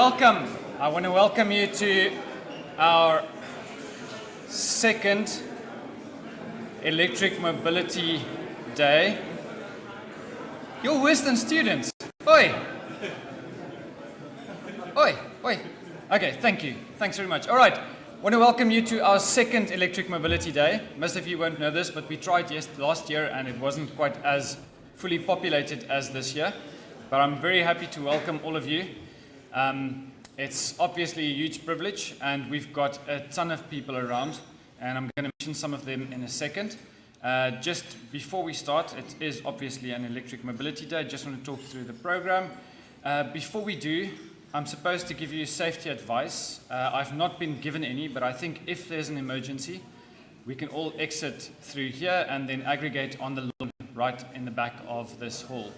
welcome. I want to welcome you to our second Electric Mobility Day. You're Western students. Oi! Oi, oi. Okay, thank you. Thanks very much. All right, I want to welcome you to our second Electric Mobility Day. Most of you won't know this, but we tried last year and it wasn't quite as fully populated as this year. But I'm very happy to welcome all of you. It's obviously a huge privilege, and we've got a ton of people around, and I'm going to mention some of them in a second. Just before we start, it is obviously an Electric Mobility Day. I just want to talk through the program. Before we do, I'm supposed to give you safety advice. I've not been given any, but I think if there's an emergency, we can all exit through here and then aggregate on the lawn right in the back of this hall.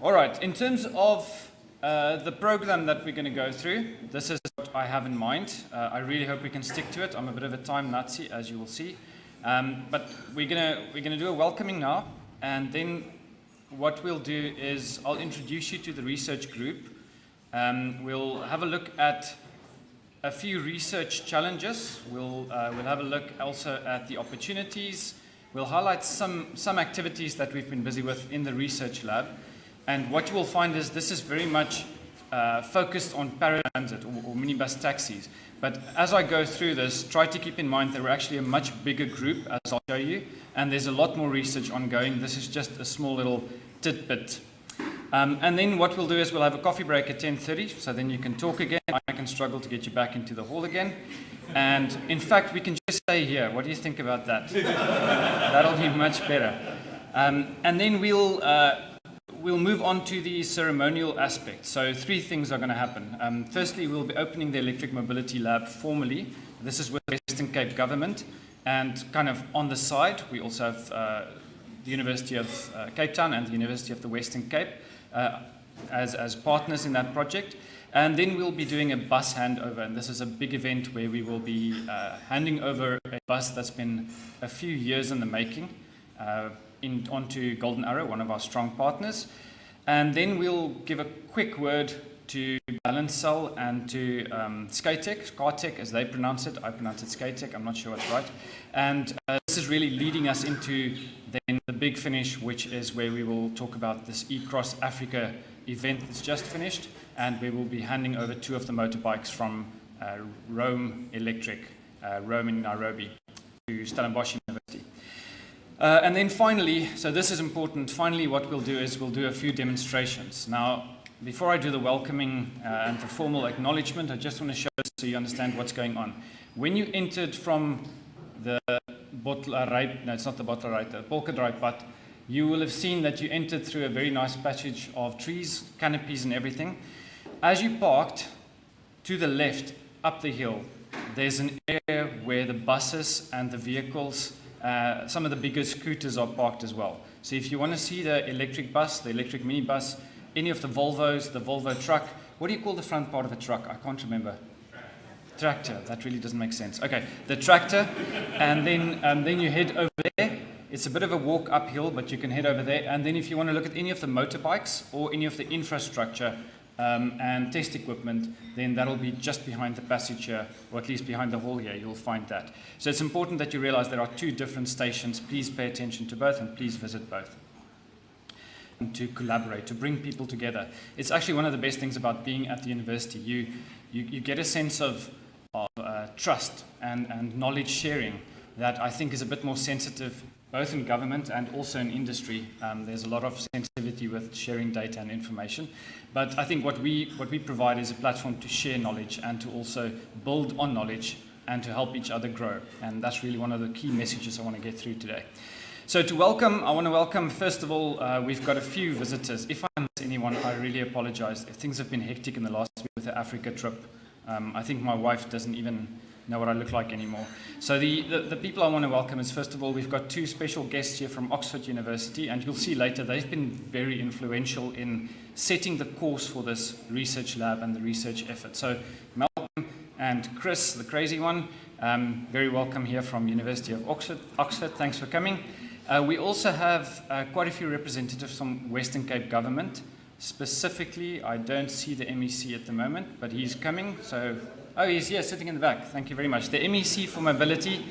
All right, in terms of the program that we're going to go through, this is what I have in mind. I really hope we can stick to it. I'm a bit of a time Nazi, as you will see. But we're gonna do a welcoming now, and then what we'll do is I'll introduce you to the research group. We'll have a look at a few research challenges. We'll have a look also at the opportunities. We'll highlight some activities that we've been busy with in the research lab. And what you will find is this is very much focused on paratransit or minibus taxis. But as I go through this, try to keep in mind that we're actually a much bigger group, as I'll show you, and there's a lot more research ongoing. This is just a small little tidbit. And then what we'll do is we'll have a coffee break at 10:30, so then you can talk again. I can struggle to get you back into the hall again. And in fact, we can just stay here. What do you think about that? That'll be much better. And then we'll move on to the ceremonial aspect. So 3 things are going to happen. Firstly, we'll be opening the Electric Mobility Lab formally. This is with the Western Cape Government. And kind of on the side, we also have the University of Cape Town and the University of the Western Cape as partners in that project. And then we'll be doing a bus handover. And this is a big event where we will be handing over a bus that's been a few years in the making. Onto Golden Arrow, one of our strong partners. And then we'll give a quick word to Balancel and to Skytech as they pronounce it. I pronounce it Skytech, I'm not sure what's right. And this is really leading us into then the big finish, which is where we will talk about this eCross Africa event that's just finished, and we will be handing over 2 of the motorbikes from Rome Electric, Rome in Nairobi, to Stellenbosch University. And then finally, so this is important, finally what we'll do is we'll do a few demonstrations. Now, before I do the welcoming and the formal acknowledgement, I just want to show this so you understand what's going on. When you entered from the Bottelrijp, no, it's not the Bottelrijp, the Polkadrijpad, you will have seen that you entered through a very nice passage of trees, canopies and everything. As you parked, to the left, up the hill, there's an area where the buses and the vehicles, some of the bigger scooters are parked as well. So if you want to see the electric bus, the electric minibus, any of the Volvos, the Volvo truck, what do you call the front part of a truck? I can't remember. Tractor. That really doesn't make sense. Okay, the tractor, and then you head over there. It's a bit of a walk uphill, but you can head over there. And then if you want to look at any of the motorbikes or any of the infrastructure and test equipment, then that'll be just behind the passage here, or at least behind the hall here, you'll find that. So it's important that you realize there are 2 different stations. Please pay attention to both and please visit both. And to collaborate, to bring people together. It's actually one of the best things about being at the university. You get a sense of trust and knowledge sharing that I think is a bit more sensitive both in government and also in industry. There's a lot of sensitivity with sharing data and information. But I think what we provide is a platform to share knowledge and to also build on knowledge and to help each other grow. And that's really one of the key messages I want to get through today. So I want to welcome, first of all, we've got a few visitors. If I miss anyone, I really apologize. Things have been hectic in the last week with the Africa trip. I think my wife doesn't even know what I look like anymore. So the people I want to welcome is, first of all, we've got 2 special guests here from Oxford University, and you'll see later they've been very influential in setting the course for this research lab and the research effort. So Malcolm and Chris, the crazy one, very welcome here from University of Oxford. Thanks for coming. We also have quite a few representatives from Western Cape Government. Specifically, I don't see the MEC at the moment, but he's coming. So, oh, he's here, sitting in the back. Thank you very much. The MEC for Mobility,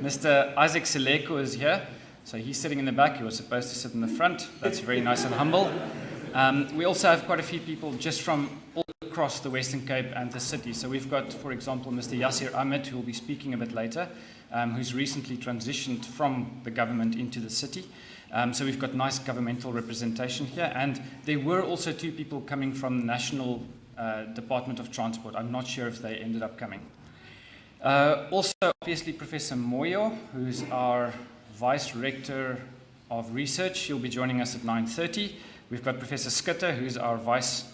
Mr. Isaac Seleko, is here. So he's sitting in the back. He was supposed to sit in the front. That's very nice and humble. We also have quite a few people just from all across the Western Cape and the city. So we've got, for example, Mr. Yasir Ahmed, who will be speaking a bit later, who's recently transitioned from the government into the city. So we've got nice governmental representation here. And there were also 2 people coming from the National Department of Transport. I'm not sure if they ended up coming. Also, obviously, Professor Moyo, who's our Vice Rector of Research. She'll be joining us at 9:30. We've got Professor Skutter, who's our Vice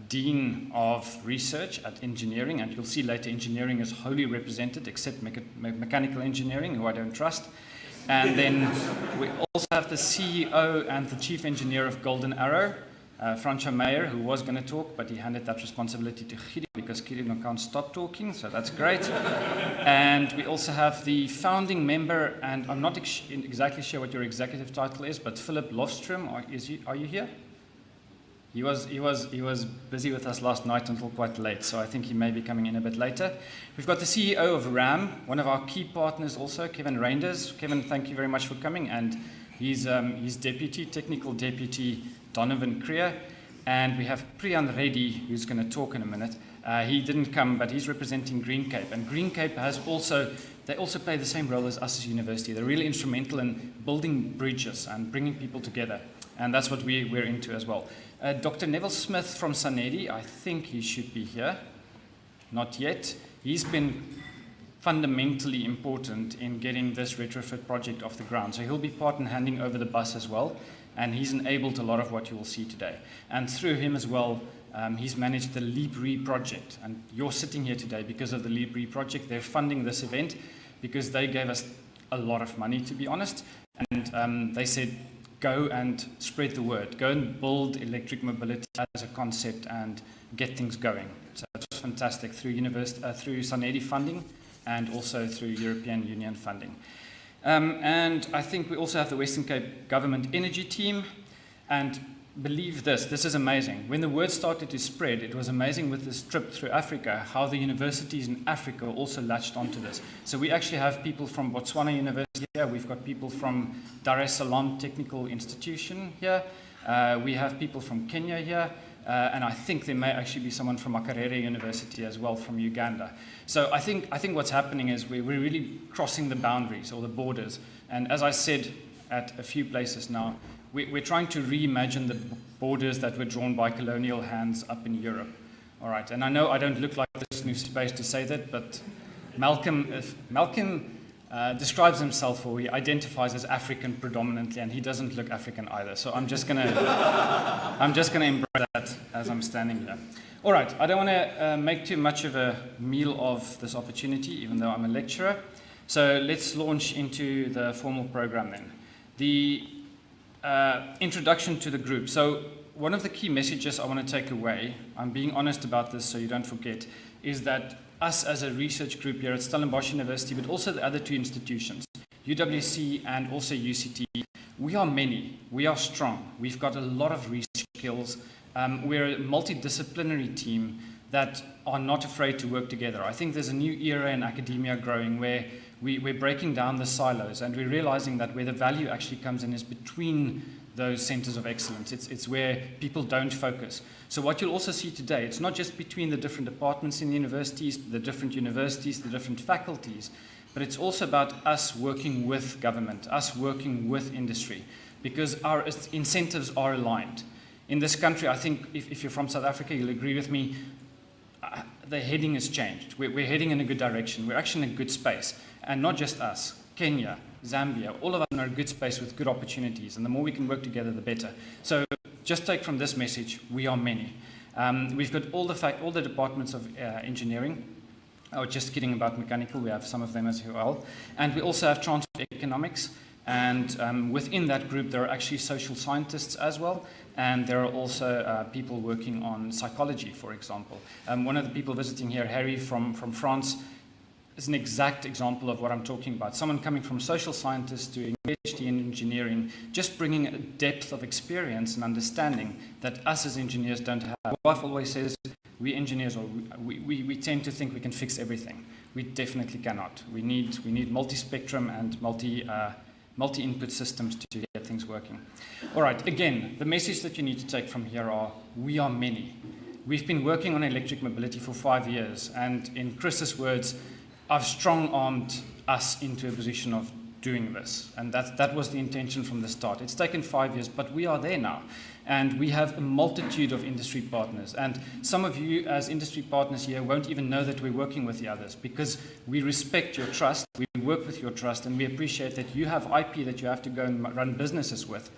Dean of Research at Engineering. And you'll see later engineering is wholly represented, except mechanical engineering, who I don't trust. And then we also have the CEO and the Chief Engineer of Golden Arrow, Francois Meyer, who was going to talk, but he handed that responsibility to Giri because Giri can't stop talking, so that's great. And we also have the founding member, and I'm not exactly sure what your executive title is, but Philip Lofstrom, are you here? He was busy with us last night until quite late, so I think he may be coming in a bit later. We've got the CEO of RAM, one of our key partners also, Kevin Reinders. Kevin, thank you very much for coming, and his technical deputy, Donovan Creer. And we have Priyan Reddy, who's going to talk in a minute. He didn't come, but he's representing Green Cape. And Green Cape they also play the same role as us as a university. They're really instrumental in building bridges and bringing people together. And that's what we're into as well. Dr. Neville Smith from SANEDI, I think he should be here. Not yet. He's been fundamentally important in getting this retrofit project off the ground. So he'll be part in handing over the bus as well. And he's enabled a lot of what you will see today. And through him as well, he's managed the LEAP-RE project. And you're sitting here today because of the LEAP-RE project. They're funding this event because they gave us a lot of money, to be honest. And they said, go and spread the word. Go and build electric mobility as a concept and get things going. So it was fantastic through SANEDI funding and also through European Union funding. And I think we also have the Western Cape Government Energy Team. And believe this is amazing. When the word started to spread, it was amazing with this trip through Africa, how the universities in Africa also latched onto this. So we actually have people from Botswana University here. We've got people from Dar es Salaam Technical Institution here. We have people from Kenya here. And I think there may actually be someone from Makerere University as well from Uganda. So I think what's happening is we're really crossing the boundaries or the borders. And as I said at a few places now, we're trying to reimagine the borders that were drawn by colonial hands up in Europe. All right, and I know I don't look like this new space to say that, but Malcolm describes himself, or he identifies as African predominantly, and he doesn't look African either. So I'm just gonna embrace that as I'm standing here. All right, I don't want to make too much of a meal of this opportunity, even though I'm a lecturer. So let's launch into the formal program then. The introduction to the group. So one of the key messages I want to take away, I'm being honest about this so you don't forget, is that us as a research group here at Stellenbosch University, but also the other 2 institutions, UWC and also UCT, we are many, we are strong, we've got a lot of research skills, we're a multidisciplinary team that are not afraid to work together. I think there's a new era in academia growing where we're breaking down the silos and we're realizing that where the value actually comes in is between those centers of excellence. It's where people don't focus. So what you'll also see today, it's not just between the different departments in the universities, the different faculties, but it's also about us working with government, us working with industry, because our incentives are aligned. In this country, I think if you're from South Africa, you'll agree with me, the heading has changed. We're heading in a good direction. We're actually in a good space. And not just us, Kenya, Zambia, all of us are in a good space with good opportunities. And the more we can work together, the better. So just take from this message, we are many. We've got all the departments of engineering. Oh, just kidding about mechanical. We have some of them as well. And we also have transport economics. And within that group, there are actually social scientists as well. And there are also people working on psychology, for example. One of the people visiting here, Harry from France, is an exact example of what I'm talking about. Someone coming from social scientists doing a PhD in engineering, just bringing a depth of experience and understanding that us as engineers don't have. My wife always says, we engineers, or we tend to think we can fix everything. We definitely cannot. We need multi-spectrum and multi-input systems to get things working. All right, again, the message that you need to take from here are, we are many. We've been working on electric mobility for 5 years, and in Chris's words, I've strong-armed us into a position of doing this, and that was the intention from the start. It's taken 5 years, but we are there now, and we have a multitude of industry partners, and some of you as industry partners here won't even know that we're working with the others, because we respect your trust, we work with your trust, and we appreciate that you have IP that you have to go and run businesses with.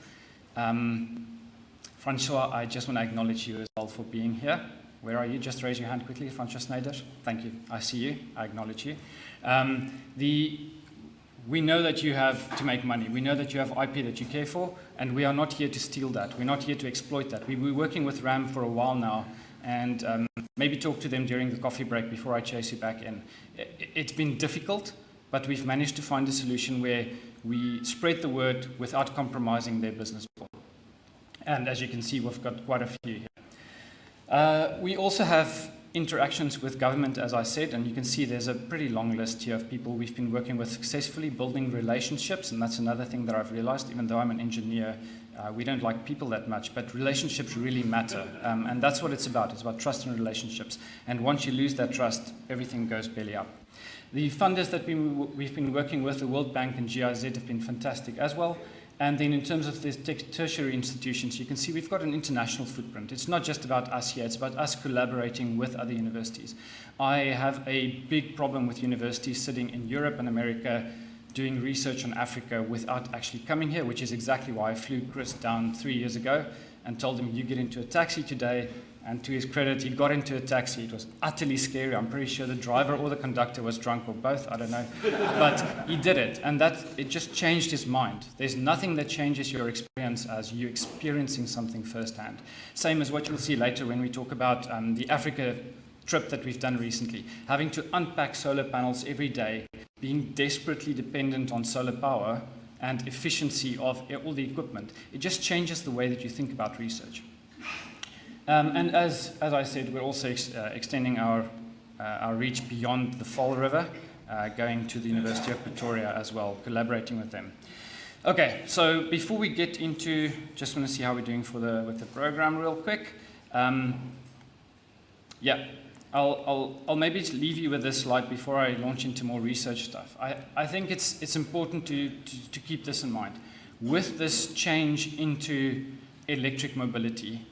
Francois, I just want to acknowledge you as well for being here. Where are you? Just raise your hand quickly. Francois Snyder. Thank you. I see you. I acknowledge you. We know that you have to make money. We know that you have IP that you care for, and we are not here to steal that. We're not here to exploit that. We've been working with RAM for a while now, and maybe talk to them during the coffee break before I chase you back in. It's been difficult, but we've managed to find a solution where we spread the word without compromising their business model. And as you can see, we've got quite a few here. We also have interactions with government, as I said, and you can see there's a pretty long list here of people we've been working with successfully, building relationships, and that's another thing that I've realized. Even though I'm an engineer, we don't like people that much, but relationships really matter, and that's what it's about. It's about trust and relationships, and once you lose that trust, everything goes belly up. The funders that we've been working with, the World Bank and GIZ, have been fantastic as well. And then in terms of the tertiary institutions, you can see we've got an international footprint. It's not just about us here, it's about us collaborating with other universities. I have a big problem with universities sitting in Europe and America doing research on Africa without actually coming here, which is exactly why I flew Chris down 3 years ago and told him, you get into a taxi today. And to his credit, he got into a taxi. It was utterly scary. I'm pretty sure the driver or the conductor was drunk or both. I don't know. But he did it. And it just changed his mind. There's nothing that changes your experience as you experiencing something firsthand. Same as what you'll see later when we talk about the Africa trip that we've done recently. Having to unpack solar panels every day, being desperately dependent on solar power and efficiency of all the equipment. It just changes the way that you think about research. And as I said, we're also extending our reach beyond the Fall River, going to the University of Pretoria as well, collaborating with them. Okay, so before we get into, just want to see how we're doing with the program real quick. Yeah, I'll maybe leave you with this slide before I launch into more research stuff. I think it's important to keep this in mind. With this change into electric mobility,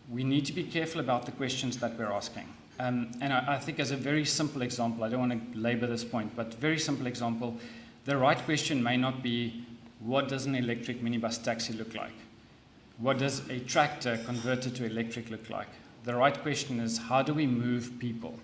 we need to be careful about the questions that we're asking. And I think as a very simple example, I don't want to labor this point, but very simple example, the right question may not be, what does an electric minibus taxi look like? What does a tractor converted to electric look like? The right question is, how do we move people?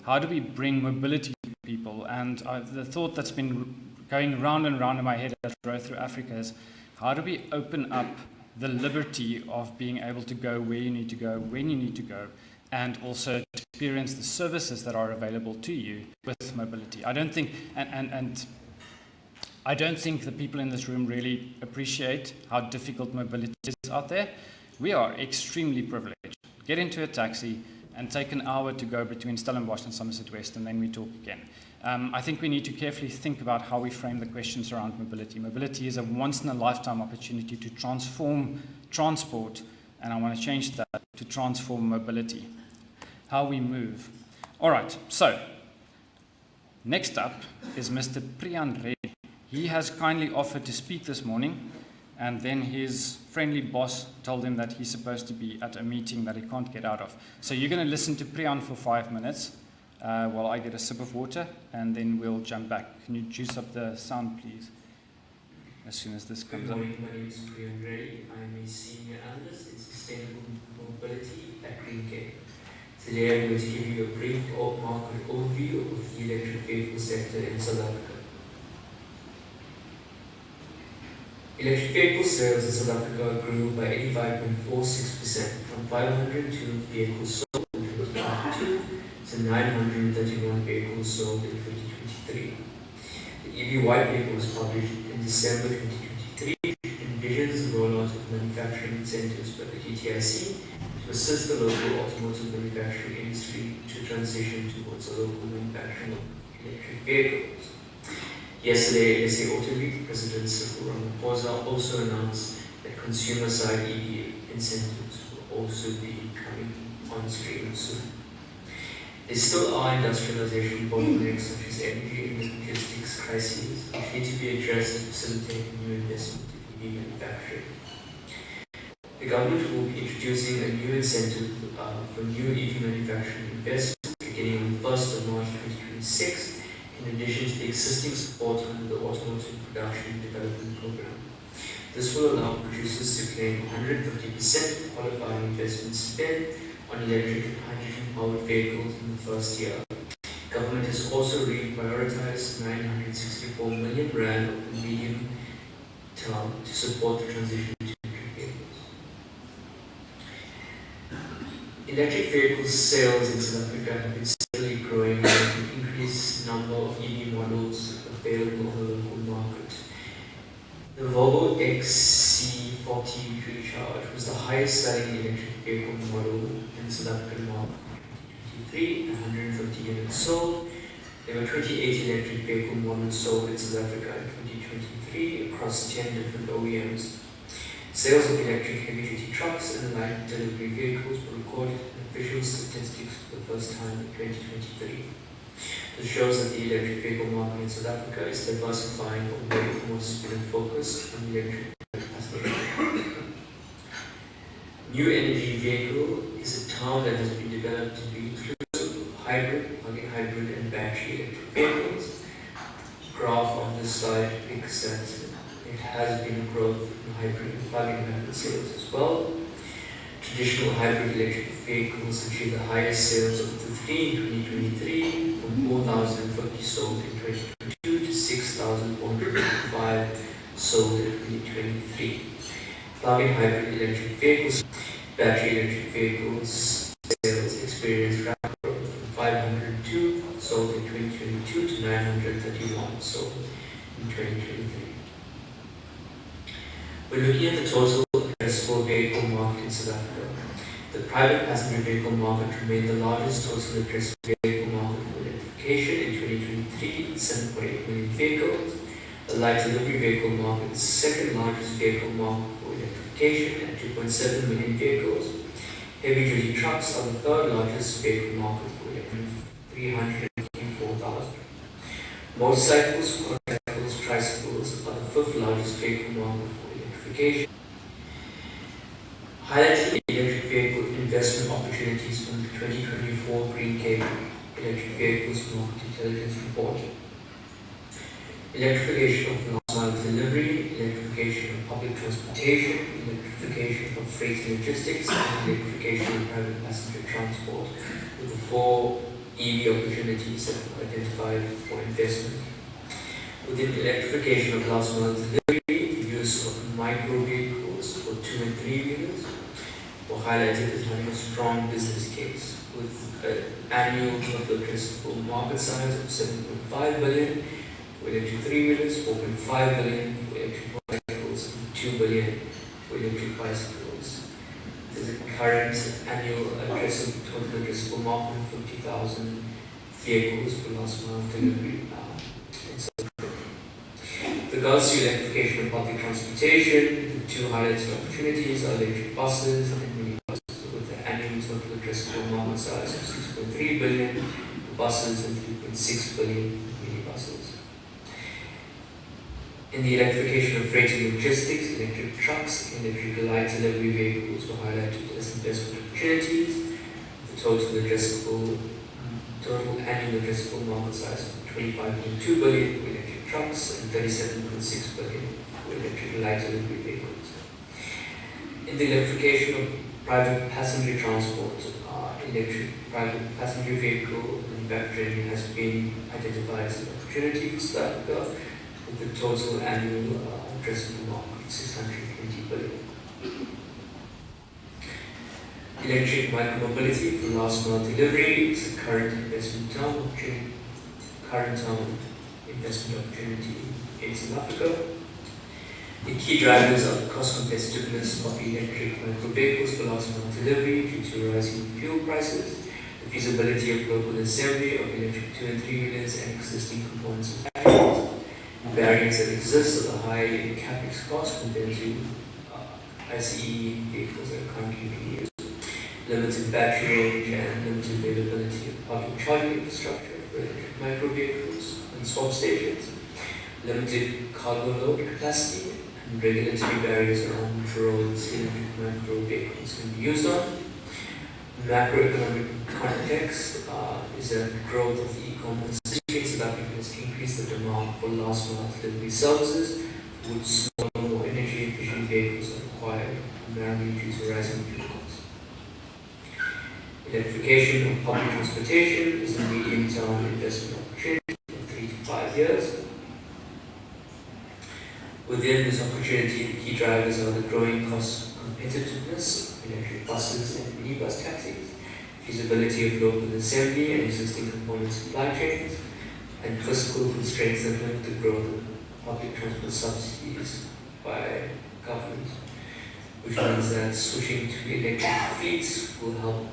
How do we bring mobility to people? And the thought that's been going round and round in my head as I drove through Africa is, how do we open up the liberty of being able to go where you need to go, when you need to go, and also experience the services that are available to you with mobility. I don't think, and I don't think the people in this room really appreciate how difficult mobility is out there. We are extremely privileged. Get into a taxi and take an hour to go between Stellenbosch and Somerset West, and then we talk again. I think we need to carefully think about how we frame the questions around mobility. Mobility is a once-in-a-lifetime opportunity to transform transport, and I want to change that to transform mobility, how we move. All right, so next up is Mr. Priyan Reddy. He has kindly offered to speak this morning, and then his friendly boss told him that he's supposed to be at a meeting that he can't get out of. So you're going to listen to Priyan for 5 minutes. While I get a sip of water, and then we'll jump back. Can you juice up the sound, please, as soon as this comes up? Good morning, my name is Priyan Reddy. I'm a senior analyst in sustainable mobility at Greencare. Today I'm going to give you a brief market overview of the electric vehicle sector in South Africa. Electric vehicle sales in South Africa grew by 85.46% from 502 vehicles sold in 2022 to 931 vehicles sold in 2023. The EV White Paper was published in December 2023, which envisions the rollout of manufacturing incentives by the GTIC to assist the local automotive manufacturing industry to transition towards a local manufacturing of electric vehicles. Yesterday, SA Auto Week, President Cyril Ramaphosa also announced that consumer-side EV incentives will also be coming on stream soon. There still are industrialization bottlenecks such as energy and logistics crises which need to be addressed to facilitate new investment in EV manufacturing. The government will be introducing a new incentive for new EV manufacturing investment beginning on the 1st of March 2026, in addition to the existing support under the Automotive Production Development Program. This will allow producers to claim 150% of qualifying investment spent on electric and hydrogen-powered vehicles in the first year. Government has also reprioritized 964 million rand over the medium term to support the transition to electric vehicles. Electric vehicle sales in South Africa have been steadily growing with an increased number of EV models available on the local market. The Volvo XC40 Recharge was the highest selling electric vehicle model in the South African market in 2023, 150 units sold. There were 28 electric vehicle models sold in South Africa in 2023 across 10 different OEMs. Sales of electric heavy-duty trucks and light delivery vehicles were recorded in official statistics for the first time in 2023. This shows that the electric vehicle market in South Africa is diversifying away from what's been focused on electric passenger. New energy vehicle is a term that has been developed to be inclusive of hybrid, plug-in hybrid, and battery electric vehicles. The graph on this slide depicts that it has been a growth in hybrid and plug-in hybrid sales as well. Traditional hybrid electric vehicles achieved the highest sales of the three in 2023, from 4,050 sold in 2022 to 6,455 sold in 2023. Plug-in hybrid electric vehicles, battery electric vehicles sales experienced rapid growth from 502 sold in 2022 to 931 sold in 2023. We're looking at the total addressable vehicle market in South Africa. The private passenger vehicle market remained the largest total addressable vehicle market for electrification in 2023 with 7.8 million vehicles. The light delivery vehicle market is the second largest vehicle market for electrification at 2.7 million vehicles. Heavy-duty trucks are the third largest vehicle market for electrification, 384,000. Motorcycles, quadricycles, tricycles are the fifth largest vehicle market for electrification. Highlighting electric vehicle investment opportunities from the 2024 Green Cape Electric Vehicles Market Intelligence Report. Electrification of last mile delivery, electrification of public transportation, electrification of freight and logistics, and electrification of private passenger transport, with the 4 EV opportunities that were identified for investment. Within electrification of last mile delivery, the use of micro vehicles for 2 and 3 wheelers were highlighted as having a strong business case, with an annual total addressable market size of 7.5 billion for electric 3-wheelers, 4.5 billion for electric motorcycles, and 2 billion for electric bicycles. There's a current annual total addressable market of 50,000 vehicles for last mile delivery in South Africa. With regards to electrification of public transportation, the 2 highlighted opportunities are electric buses and minibuses, with an annual total addressable market size of 6.3 billion for buses and 3.6 billion for minibuses. In the electrification of freight and logistics, electric trucks and electric light delivery vehicles were highlighted as investment opportunities, with a total annual addressable market size of 25.2 billion for electric trucks and 37.6 billion for electric light delivery vehicles. In the electrification of private passenger transport, electric private passenger vehicle manufacturing has been identified as an opportunity for South Africa, with the total annual addressable market of 620 billion. Electric micromobility for last mile delivery is a current investment opportunity in South Africa. The key drivers are the cost competitiveness of electric micro vehicles for last mile delivery due to rising fuel prices, the feasibility of local assembly of electric 2 and 3 wheelers and existing components of batteries, the barriers that exist are the high capex cost compared to ICE vehicles that are currently being used, limited battery range and limited availability of public charging infrastructure for electric micro vehicles and swap stations, limited cargo load capacity, and regulatory barriers around which roads electric micro vehicles can be used on. Macroeconomic context is that growth of the e-commerce industry in South Africa has increased the demand for last mile delivery services, for which smaller, more energy efficient vehicles are required, primarily due to rising fuel costs. Electrification of public transportation is a medium-term investment opportunity of 3 to 5 years. Within this opportunity, the key drivers are the growing cost competitiveness of electric buses and minibus taxis, feasibility of local assembly and existing component supply chains, and fiscal constraints that limit the growth of public transport subsidies by government, which means that switching to electric fleets will help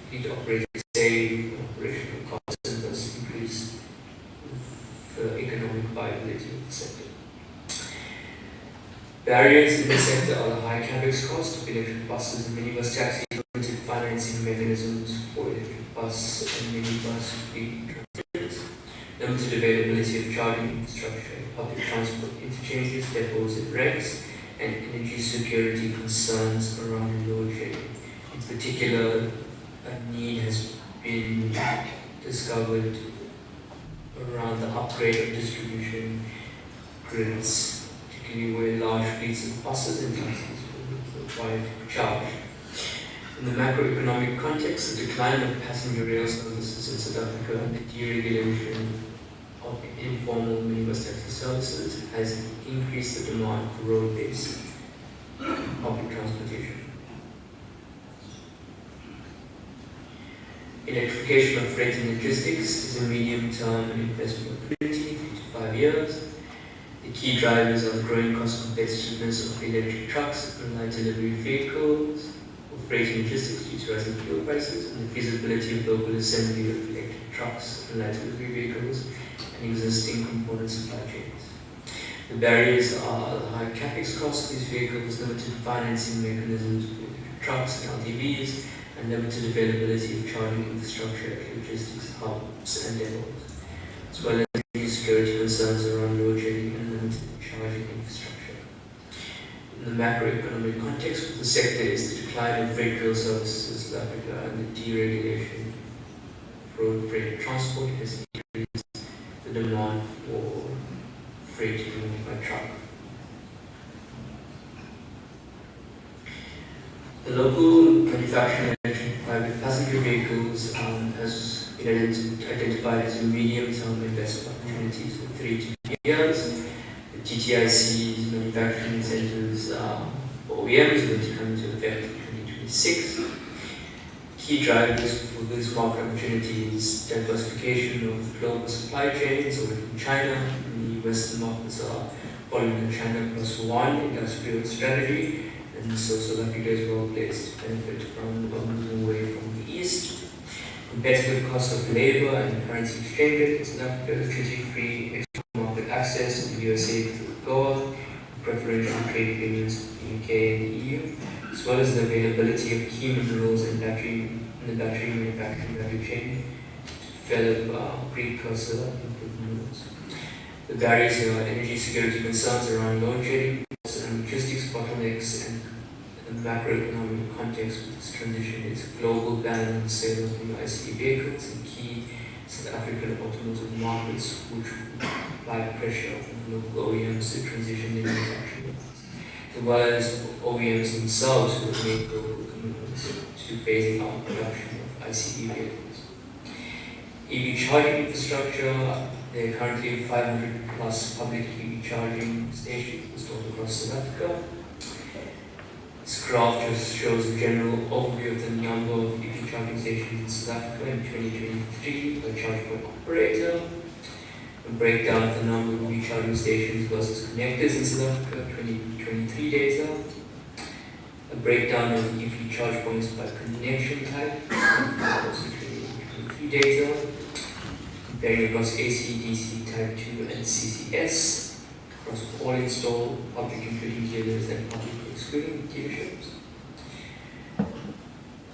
fleet operators save operational costs and thus increase the economic viability of the sector. Barriers in the sector are the high capex cost of electric buses and minibus taxis, limited financing mechanisms for electric bus and minibus fleet transactions, limited availability of charging infrastructure, public transport interchanges, depots and wrecks, and energy security concerns around load shedding. In particular, a need has been discovered around the upgrade of distribution grids, where large fleets of buses and taxis will require to charge. In the macroeconomic context, the decline of passenger rail services in South Africa and the deregulation of informal minibus taxi services has increased the demand for road-based public transportation. Electrification of freight and logistics is a medium-term investment opportunity, 3 to 5 years. The key drivers are the growing cost competitiveness of electric trucks and light delivery vehicles, of freight and logistics due to rising fuel prices, and the feasibility of local assembly of electric trucks and light delivery vehicles and existing component supply chains. The barriers are the high capex cost of these vehicles, limited financing mechanisms for electric trucks and LTVs, and limited availability of charging infrastructure at logistics hubs and depots, as well as security concerns around load shedding and limited charging infrastructure. In the macroeconomic context for the sector is the decline of freight rail services in South Africa and the deregulation of road freight transport has increased the demand for freight moved by truck. The local manufacturing of electric private passenger vehicles has been identified as a medium-term investment opportunities for 3 to 5 years. The GTIC's manufacturing incentives for OEMs are going to come into effect in 2026. Key drivers for this market opportunity is diversification of global supply chains away from China. The Western markets are following the China Plus One industrial strategy, and so South Africa is well placed to benefit from moving away from the East. Competitive cost of labor and currency exchange rate in South Africa, duty-free export market access in the USA through AGOA, preferential trade agreements with the UK and the EU, as well as the availability of key minerals in the battery manufacturing value chain to develop precursor input minerals. The barriers are energy security concerns around load shedding and logistics bottlenecks, and the macroeconomic context for this transition is global ban on sale of new ICE vehicles in key South African automotive markets, which apply pressure on local OEMs to transition their manufacturing, as well as OEMs themselves who have made global commitments to phasing out production of ICE vehicles. EV charging infrastructure, there are currently 500 plus public EV charging stations installed across South Africa. This graph just shows a general overview of the number of EV charging stations in South Africa in 2023 per charge point operator. A breakdown of the number of EV charging stations versus connectors in South Africa 2023 data. A breakdown of EV charge points by connection type, also 2023 data. Comparing across AC, DC, Type 2 and CCS across all installed public including dealers and public excluding dealerships.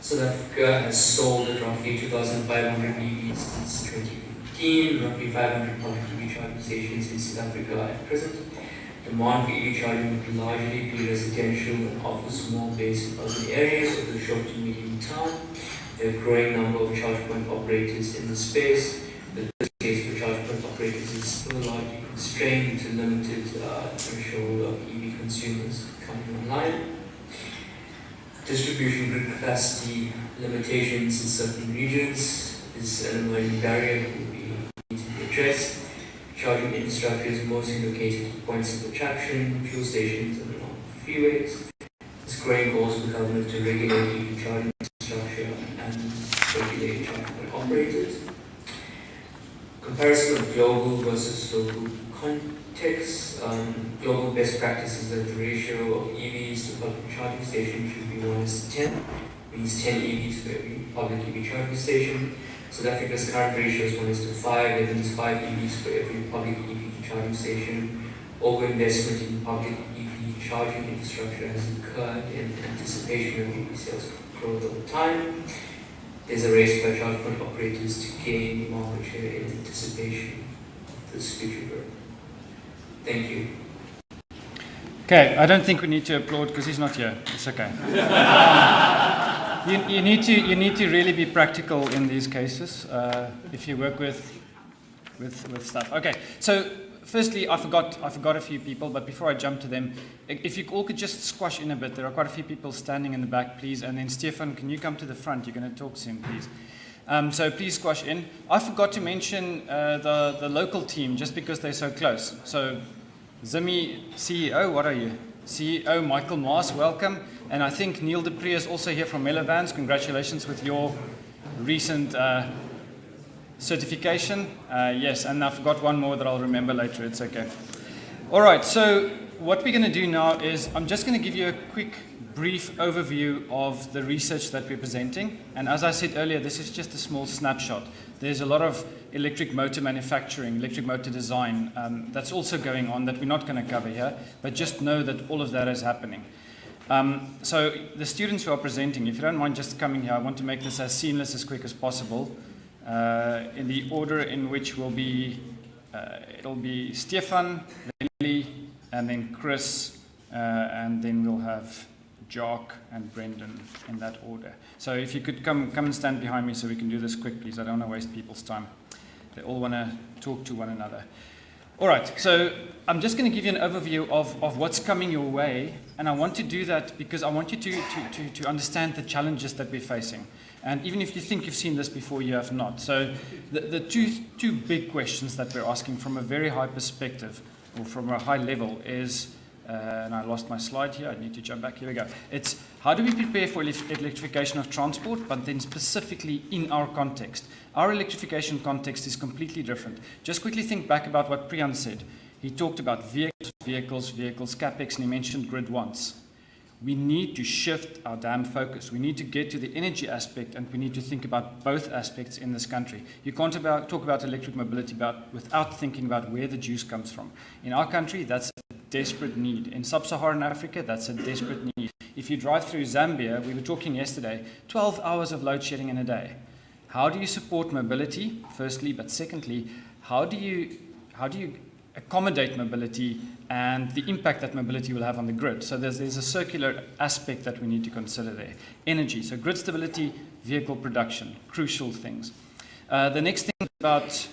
South Africa has sold roughly 2,500 EVs since 2015, roughly 500 public EV charging stations in South Africa at present. Demand for EV charging would largely be residential and offer small base in urban areas of the short to medium term. There are a growing number of charge point operators in the space. The case for charge point operators is still largely constrained to limited threshold of EV consumers coming online. Distribution grid capacity limitations in certain regions is an emerging barrier that will need to be addressed. Charging infrastructure is mostly located at points of attraction, fuel stations, and along freeways. This growing calls for government to regulate EV charging infrastructure and regulate charging point operators. Comparison of global versus local context. Global best practice is that the ratio of EVs to public charging stations should be 1:10, means 10 EVs for every public EV charging station. South Africa's current ratio is 1:5, that means 5 EVs for every public EV charging station. Overinvestment in public EV charging infrastructure has occurred in anticipation of EV sales growth over time. There's a race by charge point operators to gain market share in anticipation of this future growth. Thank you. Okay, I don't think we need to applaud because he's not here. It's okay. You need to really be practical in these cases if you work with stuff. Okay, so firstly, I forgot a few people, but before I jump to them, if you all could just squash in a bit. There are quite a few people standing in the back, please. And then Stefan, can you come to the front? You're going to talk soon, please. So please squash in. I forgot to mention the local team just because they're so close. So Zimmy, CEO, what are you? CEO Michael Maas, welcome. And I think Neil Dupree is also here from Melevans. Congratulations with your recent certification. Yes, and I forgot one more that I'll remember later. It's okay. All right, so what we're going to do now is I'm just going to give you a quick, brief overview of the research that we're presenting. And as I said earlier, this is just a small snapshot. There's a lot of electric motor manufacturing, electric motor design that's also going on that we're not going to cover here, but just know that all of that is happening. So the students who are presenting, if you don't mind just coming here, I want to make this as seamless as quick as possible. In the order in which will be, it'll be Stefan, Lily, and then Chris, and then we'll have Jock and Brendan in that order. So if you could come and stand behind me so we can do this quick, please. I don't want to waste people's time. They all want to talk to one another. All right, so I'm just going to give you an overview of what's coming your way, and I want to do that because I want you to understand the challenges that we're facing. And even if you think you've seen this before, you have not. So the two big questions that we're asking from a very high perspective, or from a high level, is, and I lost my slide here, I need to jump back, here we go. It's how do we prepare for electrification of transport, but then specifically in our context. Our electrification context is completely different. Just quickly think back about what Priyan said. He talked about vehicles, CapEx, and he mentioned grid once. We need to shift our damn focus. We need to get to the energy aspect, and we need to think about both aspects in this country. You can't talk about electric mobility without thinking about where the juice comes from. In our country, that's a desperate need. In sub-Saharan Africa, that's a desperate need. If you drive through Zambia, we were talking yesterday, 12 hours of load shedding in a day. How do you support mobility, firstly, but secondly, how do you accommodate mobility and the impact that mobility will have on the grid? So there's a circular aspect that we need to consider there. Energy, so grid stability, vehicle production, crucial things. The next thing is about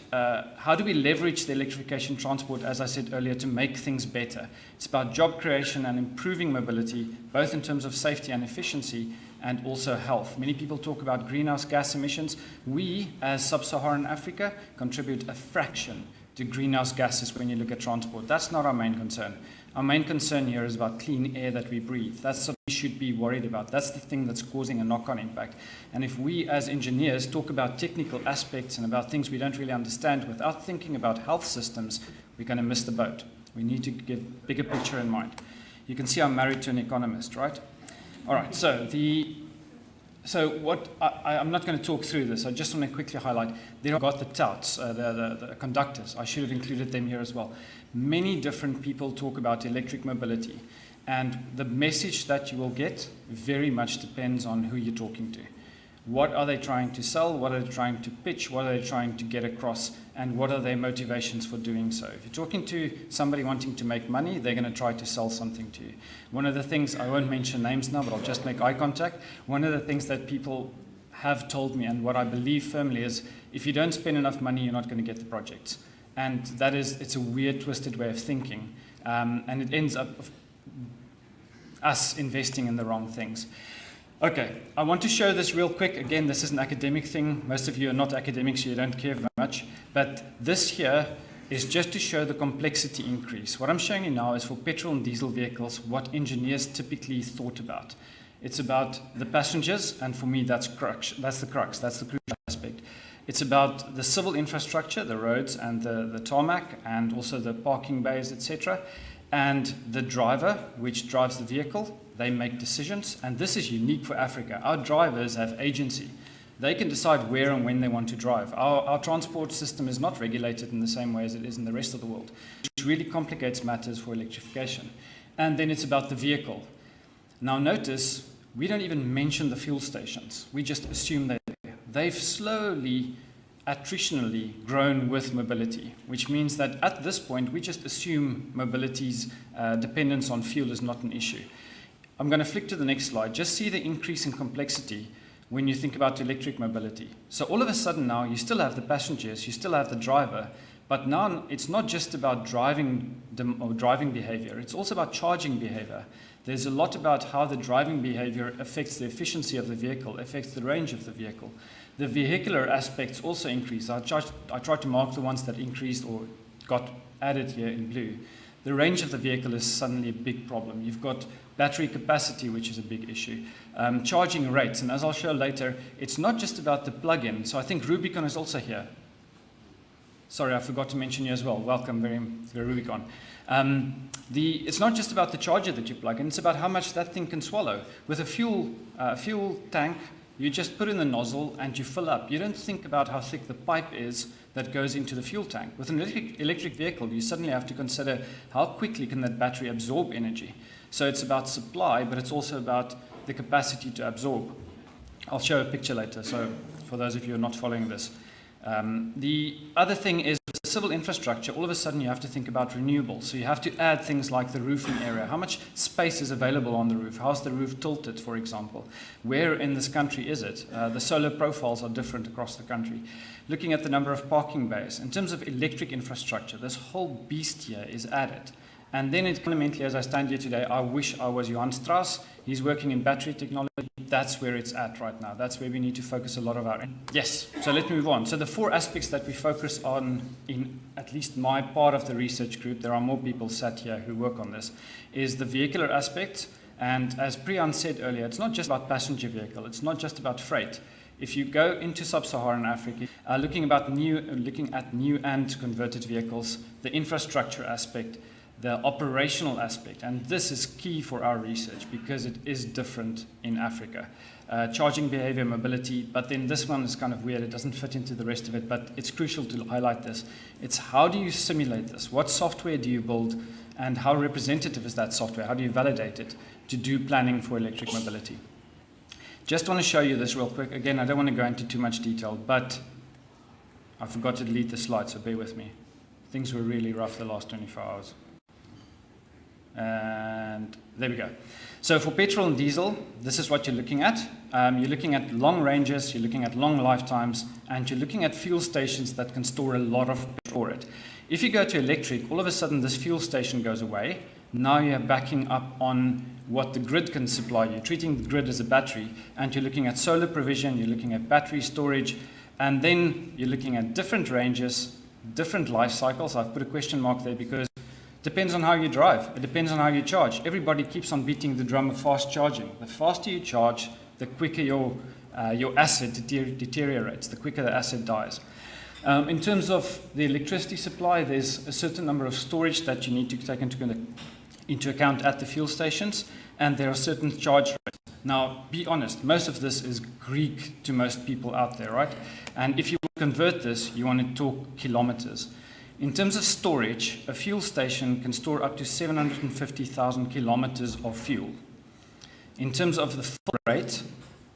how do we leverage the electrification transport, as I said earlier, to make things better. It's about job creation and improving mobility, both in terms of safety and efficiency, and also health. Many people talk about greenhouse gas emissions. We, as sub-Saharan Africa, contribute a fraction to greenhouse gases when you look at transport. That's not our main concern. Our main concern here is about clean air that we breathe. That's what we should be worried about. That's the thing that's causing a knock-on impact. And if we as engineers talk about technical aspects and about things we don't really understand without thinking about health systems, we're going to miss the boat. We need to get a bigger picture in mind. You can see I'm married to an economist, right? All right, I'm not going to talk through this. I just want to quickly highlight. There got the touts, the conductors. I should have included them here as well. Many different people talk about electric mobility, and the message that you will get very much depends on who you're talking to. What are they trying to sell? What are they trying to pitch? What are they trying to get across? And what are their motivations for doing so? If you're talking to somebody wanting to make money, they're going to try to sell something to you. One of the things, I won't mention names now, but I'll just make eye contact. One of the things that people have told me, and what I believe firmly, is if you don't spend enough money, you're not going to get the projects. And that is, it's a weird, twisted way of thinking. And it ends up us investing in the wrong things. Okay, I want to show this real quick. Again, this is an academic thing. Most of you are not academics, so you don't care very much. But this here is just to show the complexity increase. What I'm showing you now is for petrol and diesel vehicles, what engineers typically thought about. It's about the passengers, and for me, that's the crux, that's the crucial aspect. It's about the civil infrastructure, the roads and the tarmac, and also the parking bays, etc. And the driver, which drives the vehicle. They make decisions, and this is unique for Africa. Our drivers have agency. They can decide where and when they want to drive. Our transport system is not regulated in the same way as it is in the rest of the world, which really complicates matters for electrification. And then it's about the vehicle. Now notice, we don't even mention the fuel stations. We just assume they're there. They've slowly, attritionally grown with mobility, which means that at this point, we just assume mobility's dependence on fuel is not an issue. I'm going to flick to the next slide. Just see the increase in complexity when you think about electric mobility. So all of a sudden now, you still have the passengers, you still have the driver, but now it's not just about driving behavior, it's also about charging behavior. There's a lot about how the driving behavior affects the efficiency of the vehicle, affects the range of the vehicle. The vehicular aspects also increase. I tried to mark the ones that increased or got added here in blue. The range of the vehicle is suddenly a big problem. You've got battery capacity, which is a big issue. Charging rates, and as I'll show later, it's not just about the plug-in. So I think Rubicon is also here. Sorry, I forgot to mention you as well. Welcome, very Rubicon. It's not just about the charger that you plug in, it's about how much that thing can swallow. With a fuel tank, you just put in the nozzle and you fill up. You don't think about how thick the pipe is that goes into the fuel tank. With an electric vehicle, you suddenly have to consider how quickly can that battery absorb energy. So it's about supply, but it's also about the capacity to absorb. I'll show a picture later, so for those of you who are not following this. The other thing is the civil infrastructure. All of a sudden you have to think about renewables. So you have to add things like the roofing area. How much space is available on the roof? How's the roof tilted, for example? Where in this country is it? The solar profiles are different across the country. Looking at the number of parking bays. In terms of electric infrastructure, this whole beast here is added. And then fundamentally, as I stand here today, I wish I was Johan Strauss. He's working in battery technology. That's where it's at right now. That's where we need to focus a lot of our... Yes, so let's move on. So the 4 aspects that we focus on in at least my part of the research group, there are more people sat here who work on this, is the vehicular aspect. And as Priyan said earlier, it's not just about passenger vehicle. It's not just about freight. If you go into sub-Saharan Africa, looking at new and converted vehicles, the infrastructure aspect, the operational aspect, and this is key for our research because it is different in Africa. Charging behavior, mobility, but then this one is kind of weird, it doesn't fit into the rest of it, but it's crucial to highlight this. It's how do you simulate this? What software do you build, and how representative is that software? How do you validate it to do planning for electric mobility? Just want to show you this real quick. Again, I don't want to go into too much detail, but I forgot to delete the slide, so bear with me. Things were really rough the last 24 hours. And there we go. So for petrol and diesel, this is what you're looking at. You're looking at long ranges, you're looking at long lifetimes, and you're looking at fuel stations that can store a lot of petrol for it. If you go to electric, all of a sudden this fuel station goes away. Now you're backing up on what the grid can supply you, treating the grid as a battery, and you're looking at solar provision, you're looking at battery storage, and then you're looking at different ranges, different life cycles. I've put a question mark there because it depends on how you drive. It depends on how you charge. Everybody keeps on beating the drum of fast charging. The faster you charge, the quicker your asset deteriorates, the quicker the asset dies. In terms of the electricity supply, there's a certain number of storage that you need to take into account at the fuel stations, and there are certain charge rates. Now, be honest, most of this is Greek to most people out there, right? And if you convert this, you want to talk kilometers. In terms of storage, a fuel station can store up to 750,000 kilometers of fuel. In terms of the full rate,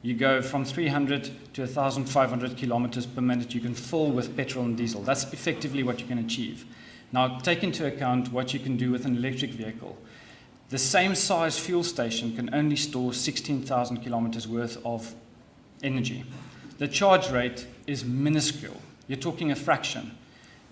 you go from 300 to 1,500 kilometers per minute. You can fill with petrol and diesel. That's effectively what you can achieve. Now, take into account what you can do with an electric vehicle. The same size fuel station can only store 16,000 kilometers worth of energy. The charge rate is minuscule. You're talking a fraction.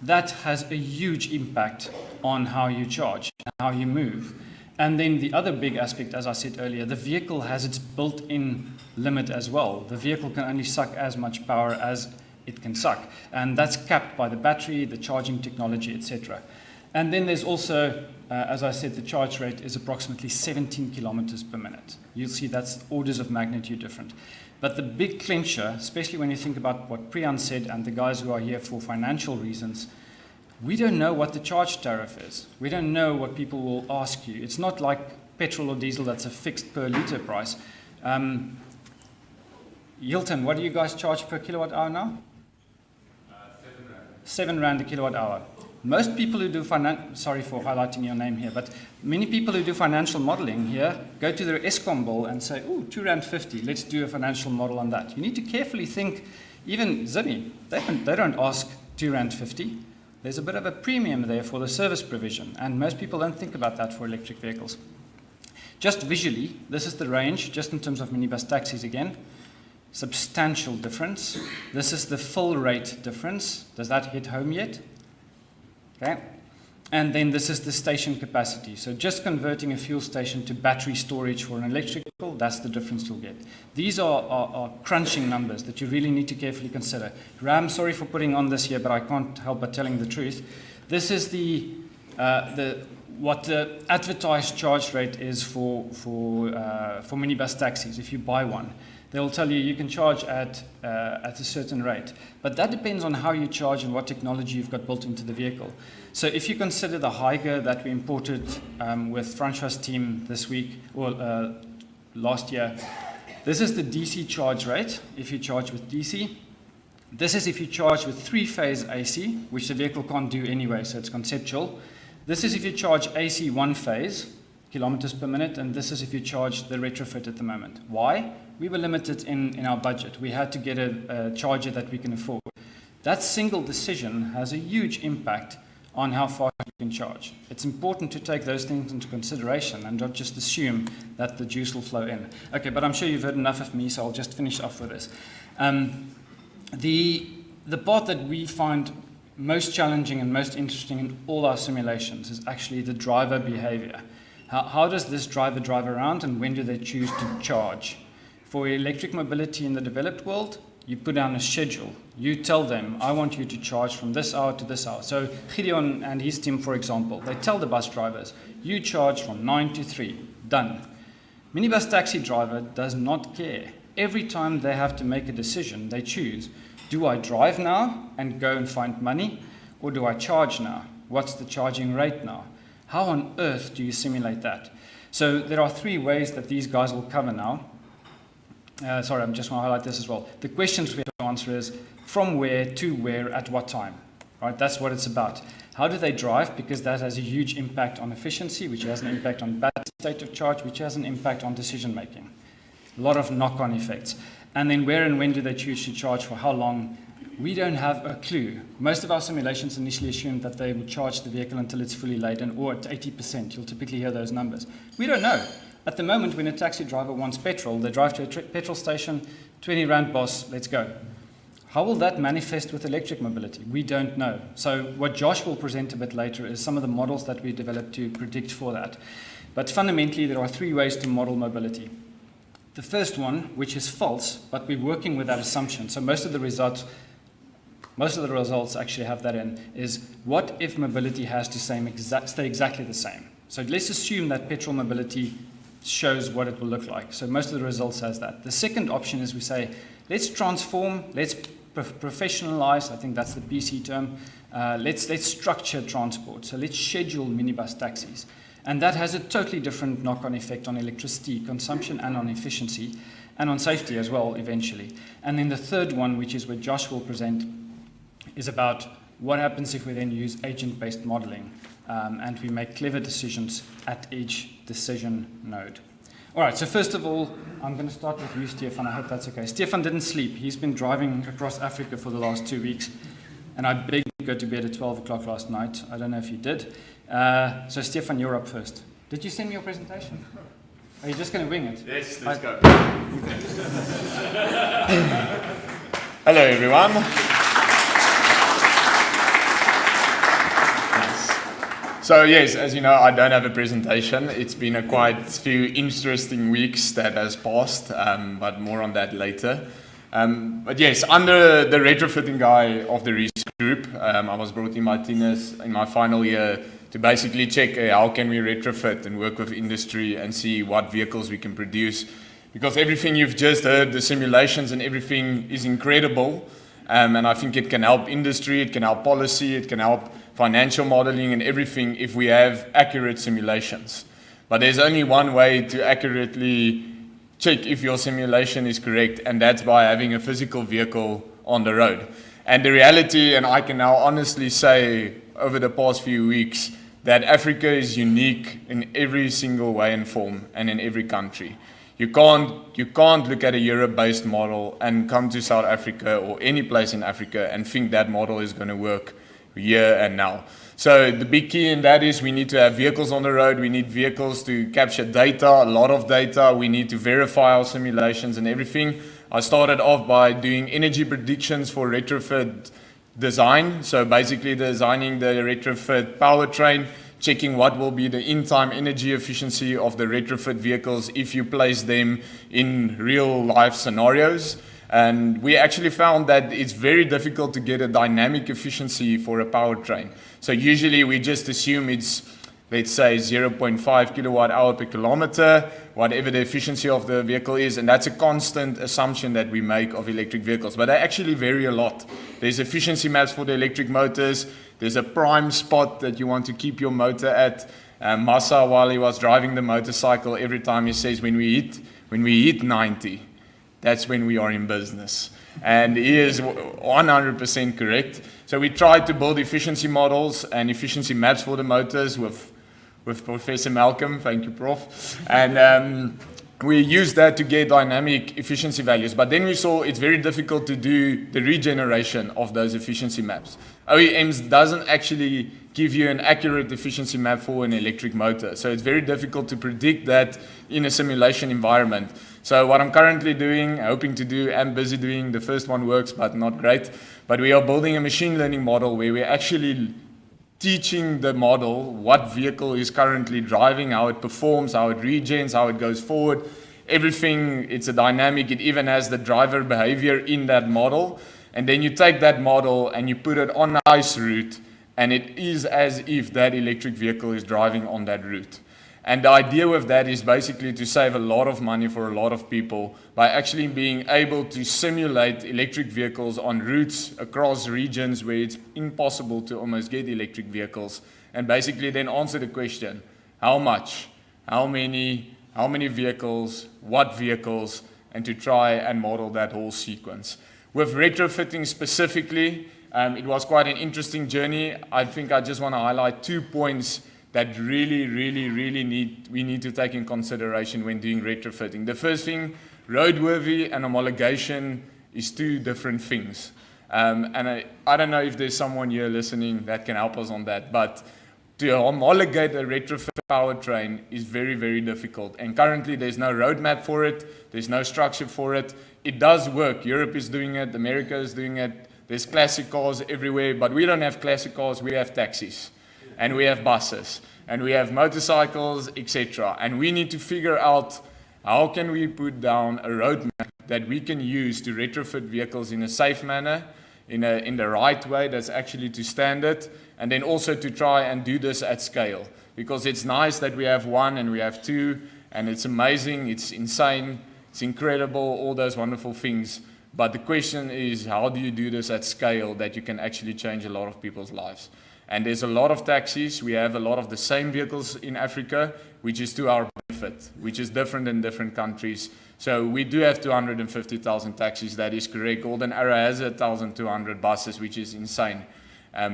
That has a huge impact on how you charge and how you move. And then the other big aspect, as I said earlier, the vehicle has its built-in limit as well. The vehicle can only suck as much power as it can suck. And that's capped by the battery, the charging technology, etc. And then there's also, as I said, the charge rate is approximately 17 kilometers per minute. You'll see that's orders of magnitude different. But the big clincher, especially when you think about what Priyan said and the guys who are here for financial reasons, we don't know what the charge tariff is. We don't know what people will ask you. It's not like petrol or diesel that's a fixed per litre price. Hilton, what do you guys charge per kilowatt hour now? 7 Rand a kilowatt hour. Most people who do sorry for highlighting your name here, but many people who do financial modeling here go to their Eskom bill and say, oh, 2.50 Rand, let's do a financial model on that. You need to carefully think, even Zimmy, they don't ask 2.50 Rand. There's a bit of a premium there for the service provision, and most people don't think about that for electric vehicles. Just visually, this is the range, just in terms of minibus taxis again. Substantial difference. This is the full rate difference. Does that hit home yet? Okay. And then this is the station capacity. So just converting a fuel station to battery storage for an electric vehicle, that's the difference you'll get. These are crunching numbers that you really need to carefully consider. Ram, sorry for putting on this here, but I can't help but telling the truth. This is what the advertised charge rate is for minibus taxis if you buy one. They'll tell you can charge at a certain rate. But that depends on how you charge and what technology you've got built into the vehicle. So if you consider the Higer that we imported with Francois' team this week, or last year, this is the DC charge rate if you charge with DC. This is if you charge with 3-phase AC, which the vehicle can't do anyway, so it's conceptual. This is if you charge AC 1-phase, kilometers per minute, and this is if you charge the retrofit at the moment. Why? We were limited in our budget. We had to get a charger that we can afford. That single decision has a huge impact on how far you can charge. It's important to take those things into consideration and not just assume that the juice will flow in. Okay, but I'm sure you've heard enough of me, so I'll just finish off with this. The part that we find most challenging and most interesting in all our simulations is actually the driver behavior. How does this driver drive around, and when do they choose to charge? For electric mobility in the developed world, you put down a schedule. You tell them, I want you to charge from this hour to this hour. So Gideon and his team, for example, they tell the bus drivers, you charge from 9 to 3, done. Minibus taxi driver does not care. Every time they have to make a decision, they choose, do I drive now and go and find money, or do I charge now? What's the charging rate now? How on earth do you simulate that? So there are 3 ways that these guys will cover now. Sorry, I just want to highlight this as well. The questions we have to answer is from where to where at what time. Right? That's what it's about. How do they drive? Because that has a huge impact on efficiency, which has an impact on battery state of charge, which has an impact on decision making. A lot of knock-on effects. And then where and when do they choose to charge, for how long? We don't have a clue. Most of our simulations initially assumed that they would charge the vehicle until it's fully laden, or at 80%. You'll typically hear those numbers. We don't know. At the moment, when a taxi driver wants petrol, they drive to a petrol station, 20 Rand boss, let's go. How will that manifest with electric mobility? We don't know. So what Josh will present a bit later is some of the models that we developed to predict for that. But fundamentally, there are 3 ways to model mobility. The first one, which is false, but we're working with that assumption. So most of the results most of the results actually have that in, is what if mobility has to stay exactly the same? So let's assume that petrol mobility shows what it will look like. So most of the results has that. The second option is we say, let's transform, let's professionalize, I think that's the PC term, let's structure transport. So let's schedule minibus taxis. And that has a totally different knock-on effect on electricity consumption and on efficiency and on safety as well eventually. And then the third one, which is what Josh will present, is about what happens if we then use agent-based modeling and we make clever decisions at each decision node. All right, so first of all, I'm going to start with you, Stefan. I hope that's okay. Stefan didn't sleep. He's been driving across Africa for the last 2 weks, and I begged him to go to bed at 12 o'clock last night. I don't know if he did. So Stefan, you're up first. Did you send me your presentation? Are you just going to wing it? Yes, let's go. Hello, everyone. So yes, as you know, I don't have a presentation. It's been a quite few interesting weeks that has passed, but more on that later. But yes, under the retrofitting guy of the Reese group, I was brought in by Tinus in my final year to basically check how can we retrofit and work with industry and see what vehicles we can produce. Because everything you've just heard, the simulations and everything is incredible. And I think it can help industry, it can help policy, it can help financial modeling and everything if we have accurate simulations. But there's only one way to accurately check if your simulation is correct, and that's by having a physical vehicle on the road. And the reality, and I can now honestly say over the past few weeks, that Africa is unique in every single way and form and in every country. You can't look at a Europe-based model and come to South Africa or any place in Africa and think that model is going to work here and now. So the big key in that is we need to have vehicles on the road. We need vehicles to capture data, a lot of data. We need to verify our simulations and everything. I started off by doing energy predictions for retrofit design. So basically designing the retrofit powertrain, checking what will be the in-time energy efficiency of the retrofit vehicles if you place them in real-life scenarios. And we actually found that it's very difficult to get a dynamic efficiency for a powertrain. So usually we just assume it's, let's say, 0.5 kilowatt hour per kilometer, whatever the efficiency of the vehicle is, and that's a constant assumption that we make of electric vehicles. But they actually vary a lot. There's efficiency maps for the electric motors. There's a prime spot that you want to keep your motor at. Massa, while he was driving the motorcycle, every time he says, when we hit 90, that's when we are in business. And he is 100% correct. So we tried to build efficiency models and efficiency maps for the motors with Professor Malcolm. Thank you, Prof. And we used that to get dynamic efficiency values. But then we saw it's very difficult to do the regeneration of those efficiency maps. OEMs doesn't actually give you an accurate efficiency map for an electric motor. So it's very difficult to predict that in a simulation environment. So what I'm currently doing, hoping to do, and busy doing, the first one works but not great, but we are building a machine learning model where we're actually teaching the model what vehicle is currently driving, how it performs, how it regens, how it goes forward. Everything, it's a dynamic, it even has the driver behavior in that model. And then you take that model and you put it on a ice route, and it is as if that electric vehicle is driving on that route. And the idea with that is basically to save a lot of money for a lot of people by actually being able to simulate electric vehicles on routes across regions where it's impossible to almost get electric vehicles, and basically then answer the question, how much, how many vehicles, what vehicles, and to try and model that whole sequence. With retrofitting specifically, it was quite an interesting journey. I think I just want to highlight 2 points that really we need to take in consideration when doing retrofitting. The first thing, roadworthy and homologation is two different things. And I don't know if there's someone here listening that can help us on that, but to homologate a retrofit powertrain is very difficult. And currently there's no roadmap for it, there's no structure for it. It does work. Europe is doing it, America is doing it. There's classic cars everywhere, but we don't have classic cars, we have taxis. And we have buses, and we have motorcycles, etc. And we need to figure out how can we put down a roadmap that we can use to retrofit vehicles in a safe manner, in the right way, that's actually to standard, and then also to try and do this at scale. Because it's nice that we have one and we have two, and it's amazing, it's insane, it's incredible, all those wonderful things. But the question is, how do you do this at scale that you can actually change a lot of people's lives? And there's a lot of taxis. We have a lot of the same vehicles in Africa, which is to our benefit, which is different in different countries. So we do have 250,000 taxis, that is correct. Golden Arrow has 1,200 buses, which is insane.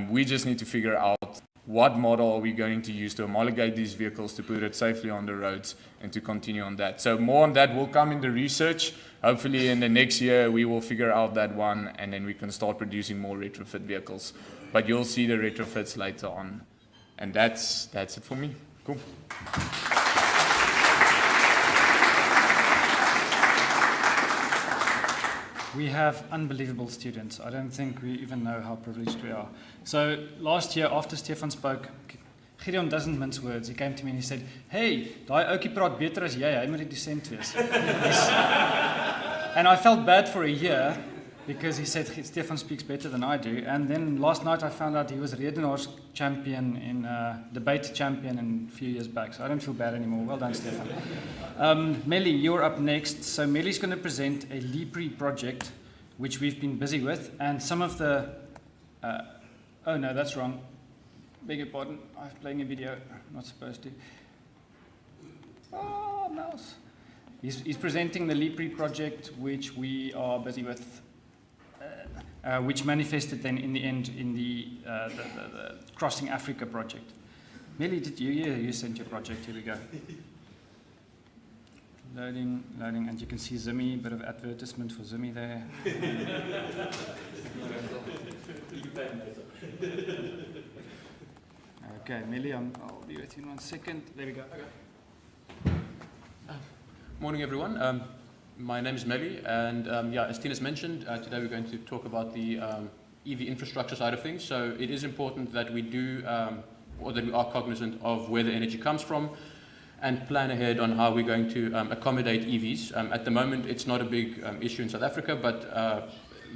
We just need to figure out what model are we going to use to homologate these vehicles, to put it safely on the roads, and to continue on that. So more on that will come in the research. Hopefully in the next year we will figure out that one, and then we can start producing more retrofit vehicles. But you'll see the retrofits later on. And that's it for me. Cool. We have unbelievable students. I don't think we even know how privileged we are. So last year, after Stefan spoke, Gideon doesn't mince words. He came to me and he said, "Hey, daai ouetjie praat beter as jy. Hy moet die dosent wees." And I felt bad for a year because he said Stefan speaks better than I do. And then last night I found out he was Redenaar's champion in debate champion a few years back. So I don't feel bad anymore. Well done, Stefan. Melly, you're up next. So Melly's going to present a LIPRI project, which we've been busy with, and some of the. Oh no, that's wrong. Beg your pardon. I'm playing a video. I'm not supposed to. Oh, mouse. He's presenting the LIPRI project, which we are busy with. Which manifested then in the end in the Crossing Africa project. Melly, did you? Yeah, you sent your project. Here we go. Loading, and you can see Zimmy, bit of advertisement for Zimmy there. Okay, Melly, I'll be with you in 1 second. There we go. Morning, everyone. My name is Melly, and as Tina's mentioned, today we're going to talk about the EV infrastructure side of things. So it is important that we do, or that we are cognizant of where the energy comes from, and plan ahead on how we're going to accommodate EVs. At the moment, it's not a big issue in South Africa, but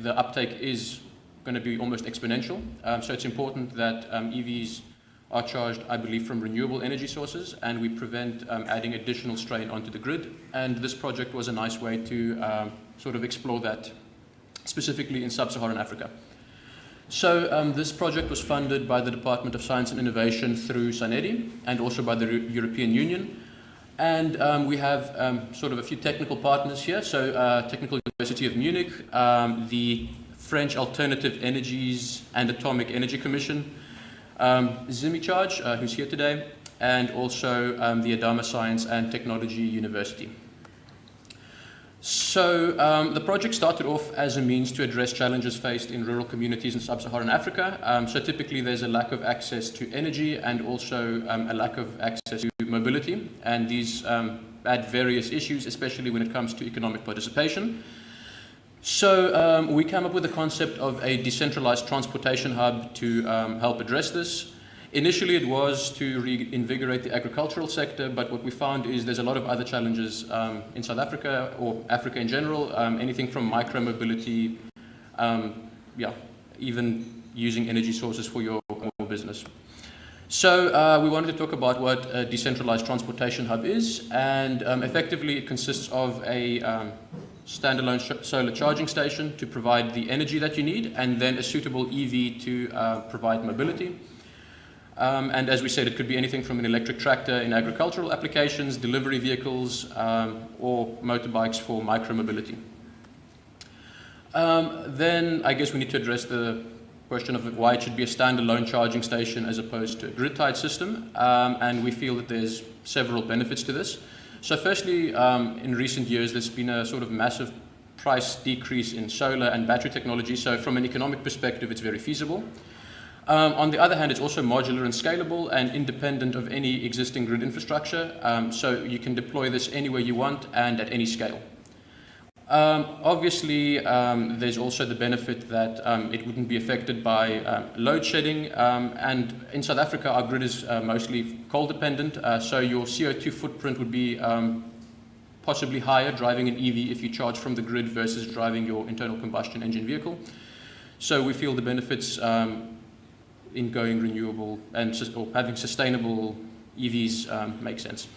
the uptake is going to be almost exponential. So it's important that EVs are charged, I believe, from renewable energy sources, and we prevent adding additional strain onto the grid. And this project was a nice way to sort of explore that, specifically in sub-Saharan Africa. So this project was funded by the Department of Science and Innovation through SANEDI, and also by the European Union. And we have sort of a few technical partners here. So Technical University of Munich, the French Alternative Energies and Atomic Energy Commission, Zimicharge, who's here today, and also the Adama Science and Technology University. So the project started off as a means to address challenges faced in rural communities in sub-Saharan Africa. So typically there's a lack of access to energy and also a lack of access to mobility, and these add various issues, especially when it comes to economic participation. So we came up with the concept of a decentralized transportation hub to help address this. Initially it was to reinvigorate the agricultural sector, but what we found is there's a lot of other challenges in South Africa, or Africa in general, anything from micro-mobility, even using energy sources for your business. So we wanted to talk about what a decentralized transportation hub is, and effectively it consists of a standalone solar charging station to provide the energy that you need, and then a suitable EV to provide mobility. And as we said, it could be anything from an electric tractor in agricultural applications, delivery vehicles, or motorbikes for micro-mobility. Then I guess we need to address the question of why it should be a standalone charging station as opposed to a grid-tied system, and we feel that there's several benefits to this. So firstly, in recent years, there's been a sort of massive price decrease in solar and battery technology, so from an economic perspective, it's very feasible. On the other hand, it's also modular and scalable and independent of any existing grid infrastructure, so you can deploy this anywhere you want and at any scale. Obviously, there's also the benefit that it wouldn't be affected by load shedding, and in South Africa, our grid is mostly coal dependent, so your CO2 footprint would be possibly higher driving an EV if you charge from the grid versus driving your internal combustion engine vehicle. So we feel the benefits in going renewable and or having sustainable EVs make sense.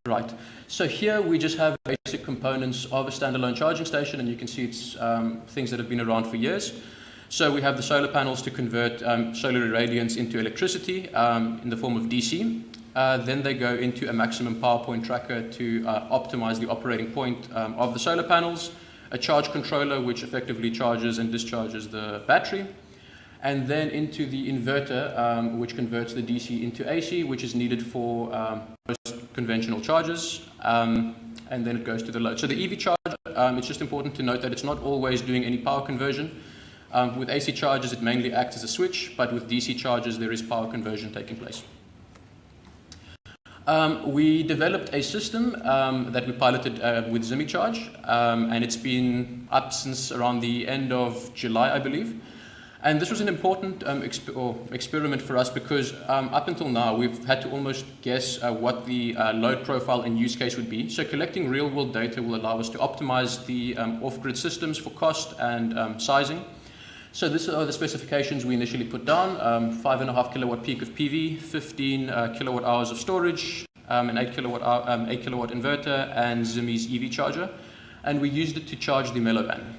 Right, so here we just have basic components of a standalone charging station, and you can see it's things that have been around for years. So we have the solar panels to convert solar irradiance into electricity in the form of DC. Then they go into a maximum power point tracker to optimize the operating point of the solar panels, a charge controller which effectively charges and discharges the battery, and then into the inverter which converts the DC into AC, which is needed for most conventional charges, and then it goes to the load. So the EV charge, it's just important to note that it's not always doing any power conversion. With AC chargers, it mainly acts as a switch, but with DC chargers, there is power conversion taking place. We developed a system that we piloted with ZimiCharge, and it's been up since around the end of July, I believe. And this was an important experiment for us because up until now, we've had to almost guess what the load profile and use case would be. So collecting real-world data will allow us to optimize the off-grid systems for cost and sizing. So these are the specifications we initially put down: 5.5 kilowatt peak of PV, 15 kilowatt hours of storage, an 8 kilowatt inverter, and Zimi's EV charger. And we used it to charge the Mellow Van.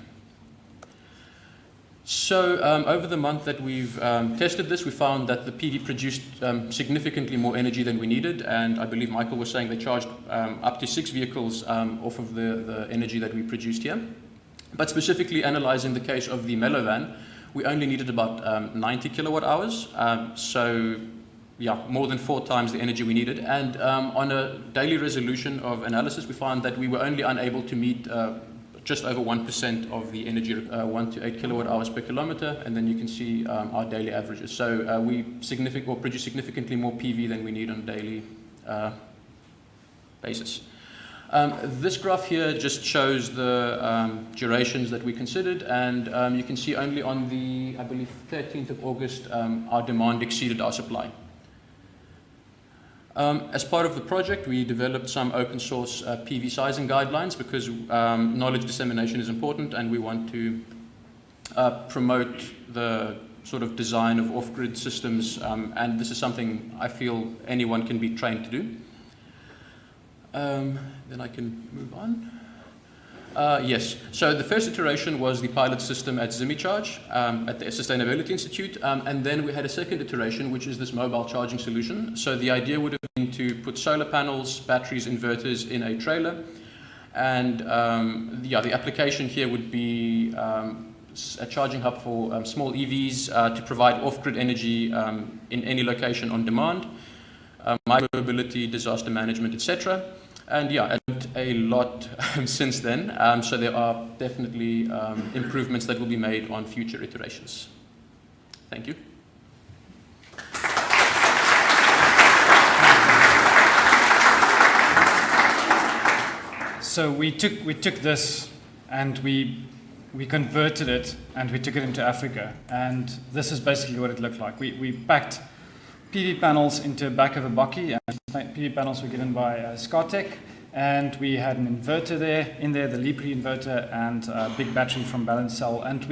So over the month that we've tested this, we found that the PV produced significantly more energy than we needed, and I believe Michael was saying they charged up to 6 vehicles off of the energy that we produced here. But specifically analyzing the case of the Mellow Van, we only needed about 90 kilowatt hours, so yeah, more than 4 times the energy we needed. And on a daily resolution of analysis, we found that we were only unable to meet just over 1% of the energy, 1 to 8 kilowatt hours per kilometer, and then you can see our daily averages. So we produce significantly more PV than we need on a daily basis. This graph here just shows the durations that we considered, and you can see only on the, I believe, 13th of August, our demand exceeded our supply. As part of the project, we developed some open source PV sizing guidelines because knowledge dissemination is important, and we want to promote the sort of design of off-grid systems, and this is something I feel anyone can be trained to do. Then I can move on. Yes, so the first iteration was the pilot system at ZimiCharge at the Sustainability Institute, and then we had a second iteration, which is this mobile charging solution. So the idea would have been to put solar panels, batteries, inverters in a trailer, and the application here would be a charging hub for small EVs to provide off-grid energy in any location on demand, mobility, disaster management, etc. And yeah, a lot since then. So there are definitely improvements that will be made on future iterations. Thank you. So we took this and we converted it and we took it into Africa, and this is basically what it looked like. We packed PV panels into the back of a bakkie, and PV panels were given by Scatec, and we had an inverter in there, the Lipri inverter, and a big battery from Balance Cell, and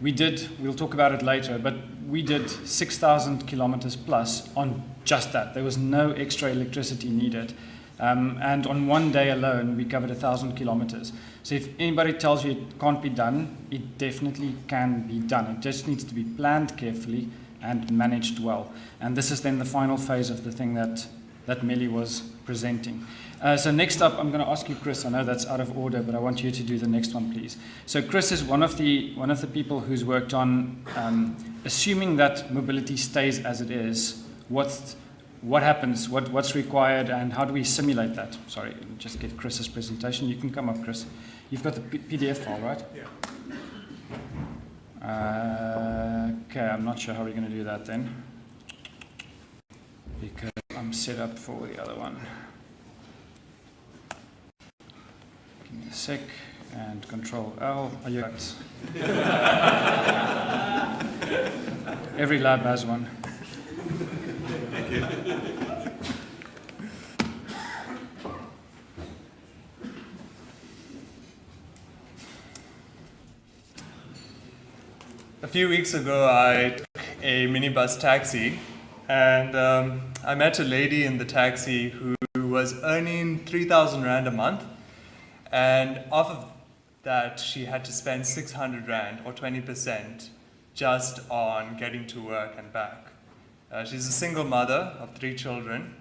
we'll talk about it later, but we did 6,000 kilometers plus on just that. There was no extra electricity needed. And on one day alone, we covered 1,000 kilometers. So if anybody tells you it can't be done, it definitely can be done. It just needs to be planned carefully and managed well. And this is then the final phase of the thing that Melly was presenting. So next up, I'm going to ask you, Chris. I know that's out of order, but I want you to do the next one, please. So Chris is one of the people who's worked on assuming that mobility stays as it is. What happens? What's required, and how do we simulate that? Sorry, just get Chris's presentation. You can come up, Chris. You've got the PDF file, right? Yeah. Okay, I'm not sure how we're going to do that then, because I'm set up for the other one. Give me a sec, and Control L. Are you right? Every lab has one. Thank you. few weeks ago, I took a minibus taxi, and I met a lady in the taxi who was earning 3,000 Rand a month, and off of that, she had to spend 600 Rand, or 20%, just on getting to work and back. She's a single mother of 3 children,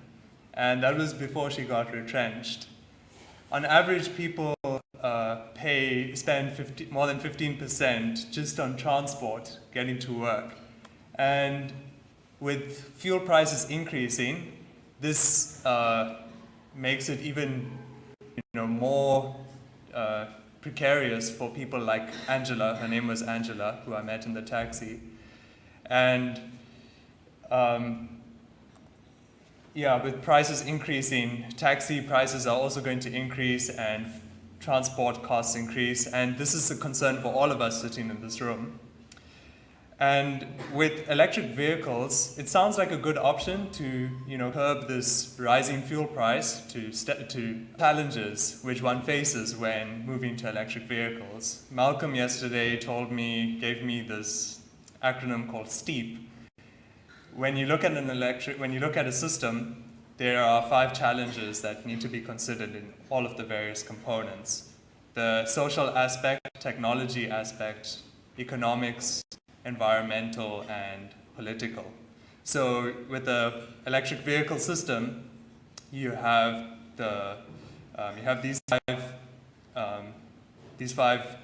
and that was before she got retrenched. On average, people spend more than 15% just on transport getting to work. And with fuel prices increasing, this makes it even more precarious for people like Angela. Her name was Angela, who I met in the taxi. And with prices increasing, taxi prices are also going to increase and transport costs increase, and this is a concern for all of us sitting in this room. And with electric vehicles, it sounds like a good option to curb this rising fuel price to challenges which one faces when moving to electric vehicles. Malcolm yesterday gave me this acronym called STEEP. When you look at a system, there are 5 challenges that need to be considered in all of the various components: the social aspect, technology aspect, economics, environmental, and political. So with the electric vehicle system, you have these five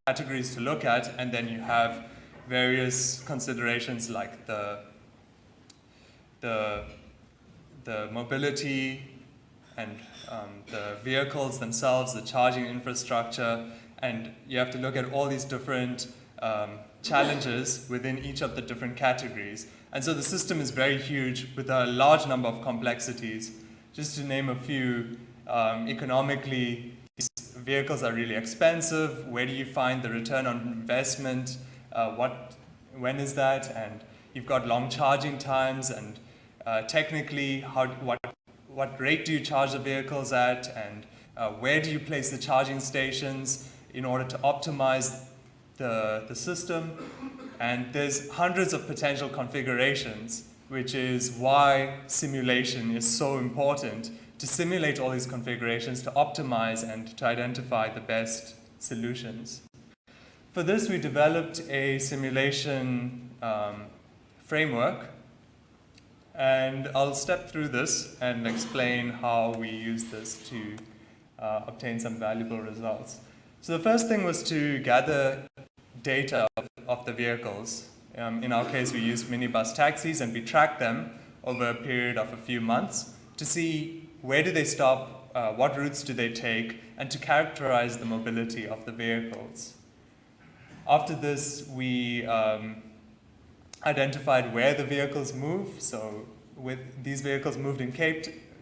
categories to look at, and then you have various considerations like the mobility and the vehicles themselves, the charging infrastructure, and you have to look at all these different challenges within each of the different categories. And so the system is very huge with a large number of complexities. Just to name a few, economically, these vehicles are really expensive. Where do you find the return on investment? When is that? And you've got long charging times, and technically, what rate do you charge the vehicles at, and where do you place the charging stations in order to optimize the system? And there's hundreds of potential configurations, which is why simulation is so important, to simulate all these configurations, to optimize and to identify the best solutions. For this, we developed a simulation framework, and I'll step through this and explain how we use this to obtain some valuable results. So the first thing was to gather data of the vehicles. In our case, we used minibus taxis, and we tracked them over a period of a few months to see where do they stop, what routes do they take, and to characterize the mobility of the vehicles. After this, we identified where the vehicles move. So these vehicles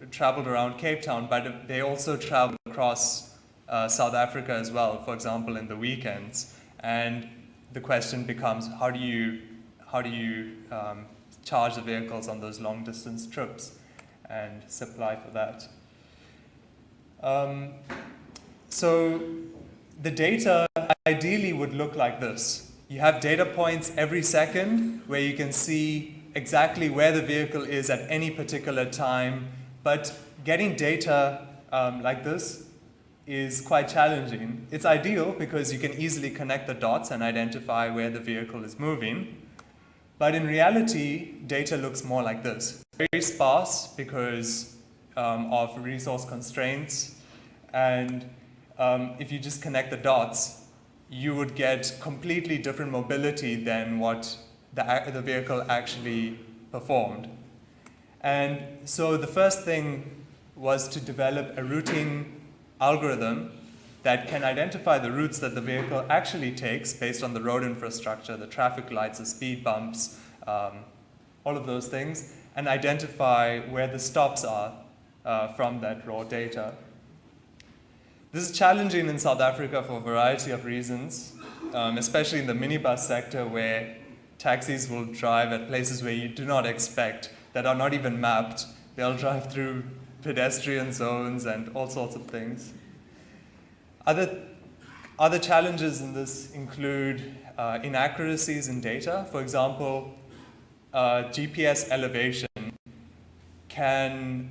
traveled around Cape Town, but they also traveled across South Africa as well, for example, in the weekends. And the question becomes, how do you charge the vehicles on those long distance trips and supply for that? So the data ideally would look like this. You have data points every second where you can see exactly where the vehicle is at any particular time, but getting data like this is quite challenging. It's ideal because you can easily connect the dots and identify where the vehicle is moving, but in reality, data looks more like this. Very sparse because of resource constraints, and if you just connect the dots, you would get completely different mobility than what the vehicle actually performed. And so the first thing was to develop a routing algorithm that can identify the routes that the vehicle actually takes based on the road infrastructure, the traffic lights, the speed bumps, all of those things, and identify where the stops are from that raw data. This is challenging in South Africa for a variety of reasons, especially in the minibus sector, where taxis will drive at places where you do not expect, that are not even mapped. They'll drive through pedestrian zones and all sorts of things. Other Other challenges in this include inaccuracies in data. For example, GPS elevation can,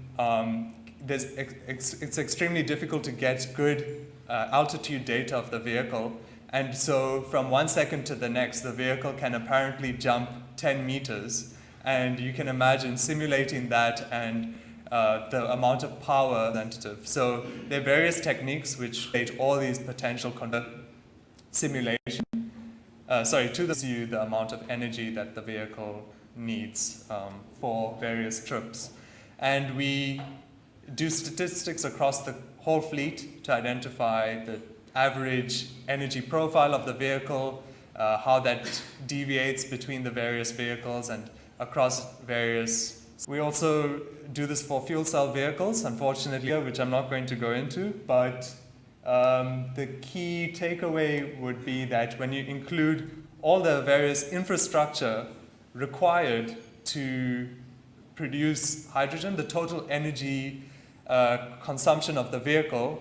it's extremely difficult to get good altitude data of the vehicle. And so from 1 second to the next, the vehicle can apparently jump 10 meters. And you can imagine simulating that and the amount of power representative. So there are various techniques which relate all these potential simulation. To the amount of energy that the vehicle needs for various trips. And we do statistics across the whole fleet to identify the average energy profile of the vehicle, how that deviates between the various vehicles and across various. We also do this for fuel cell vehicles, unfortunately, which I'm not going to go into, but the key takeaway would be that when you include all the various infrastructure required to produce hydrogen, the total energy consumption of the vehicle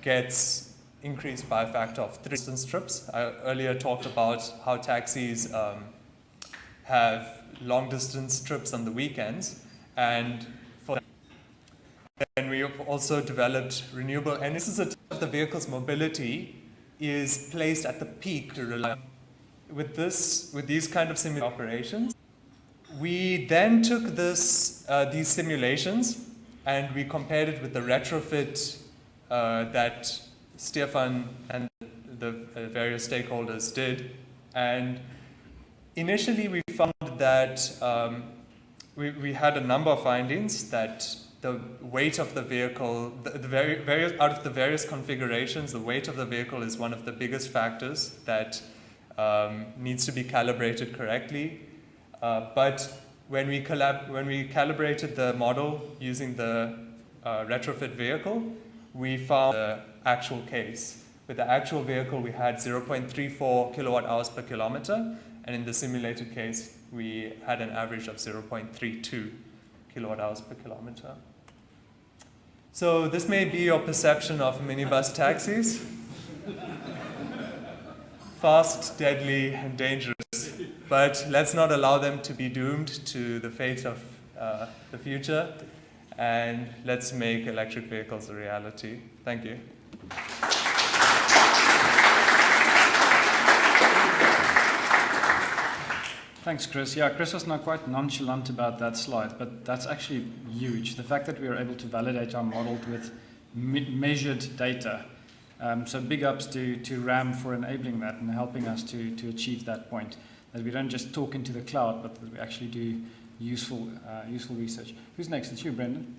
gets increased by a factor of 3 distance trips. I earlier talked about how taxis have long distance trips on the weekends, and then we have also developed renewable energy. This is a type of the vehicle's mobility is placed at the peak to rely. With these kind of simulation operations, we then took these simulations and we compared it with the retrofit that Stefan and the various stakeholders did. And initially we found that we had a number of findings that the weight of the vehicle, out of the various configurations, the weight of the vehicle is one of the biggest factors that needs to be calibrated correctly. But when we calibrated the model using the retrofit vehicle, we found the actual case. With the actual vehicle, we had 0.34 kilowatt hours per kilometer, and in the simulated case, we had an average of 0.32 kilowatt hours per kilometer. So this may be your perception of minibus taxis. Fast, deadly, and dangerous. But let's not allow them to be doomed to the fate of the future. And let's make electric vehicles a reality. Thank you. Thanks, Chris. Yeah, Chris was not quite nonchalant about that slide, but that's actually huge. The fact that we were able to validate our model with measured data. So big ups to RAM for enabling that and helping us to achieve that point. That we don't just talk into the cloud, but that we actually do useful research. Who's next? It's you, Brendan.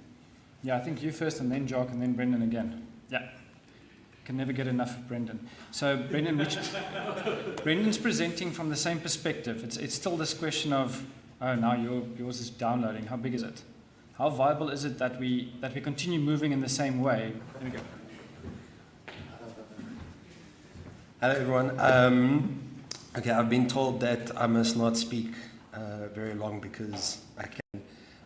Yeah, I think you first, and then Jock, and then Brendan again. Yeah. Can never get enough of Brendan. So Brendan, Brendan's presenting from the same perspective. It's still this question of, oh, now yours is downloading. How big is it? How viable is it that we continue moving in the same way? There we go. Hello, everyone. Okay, I've been told that I must not speak very long because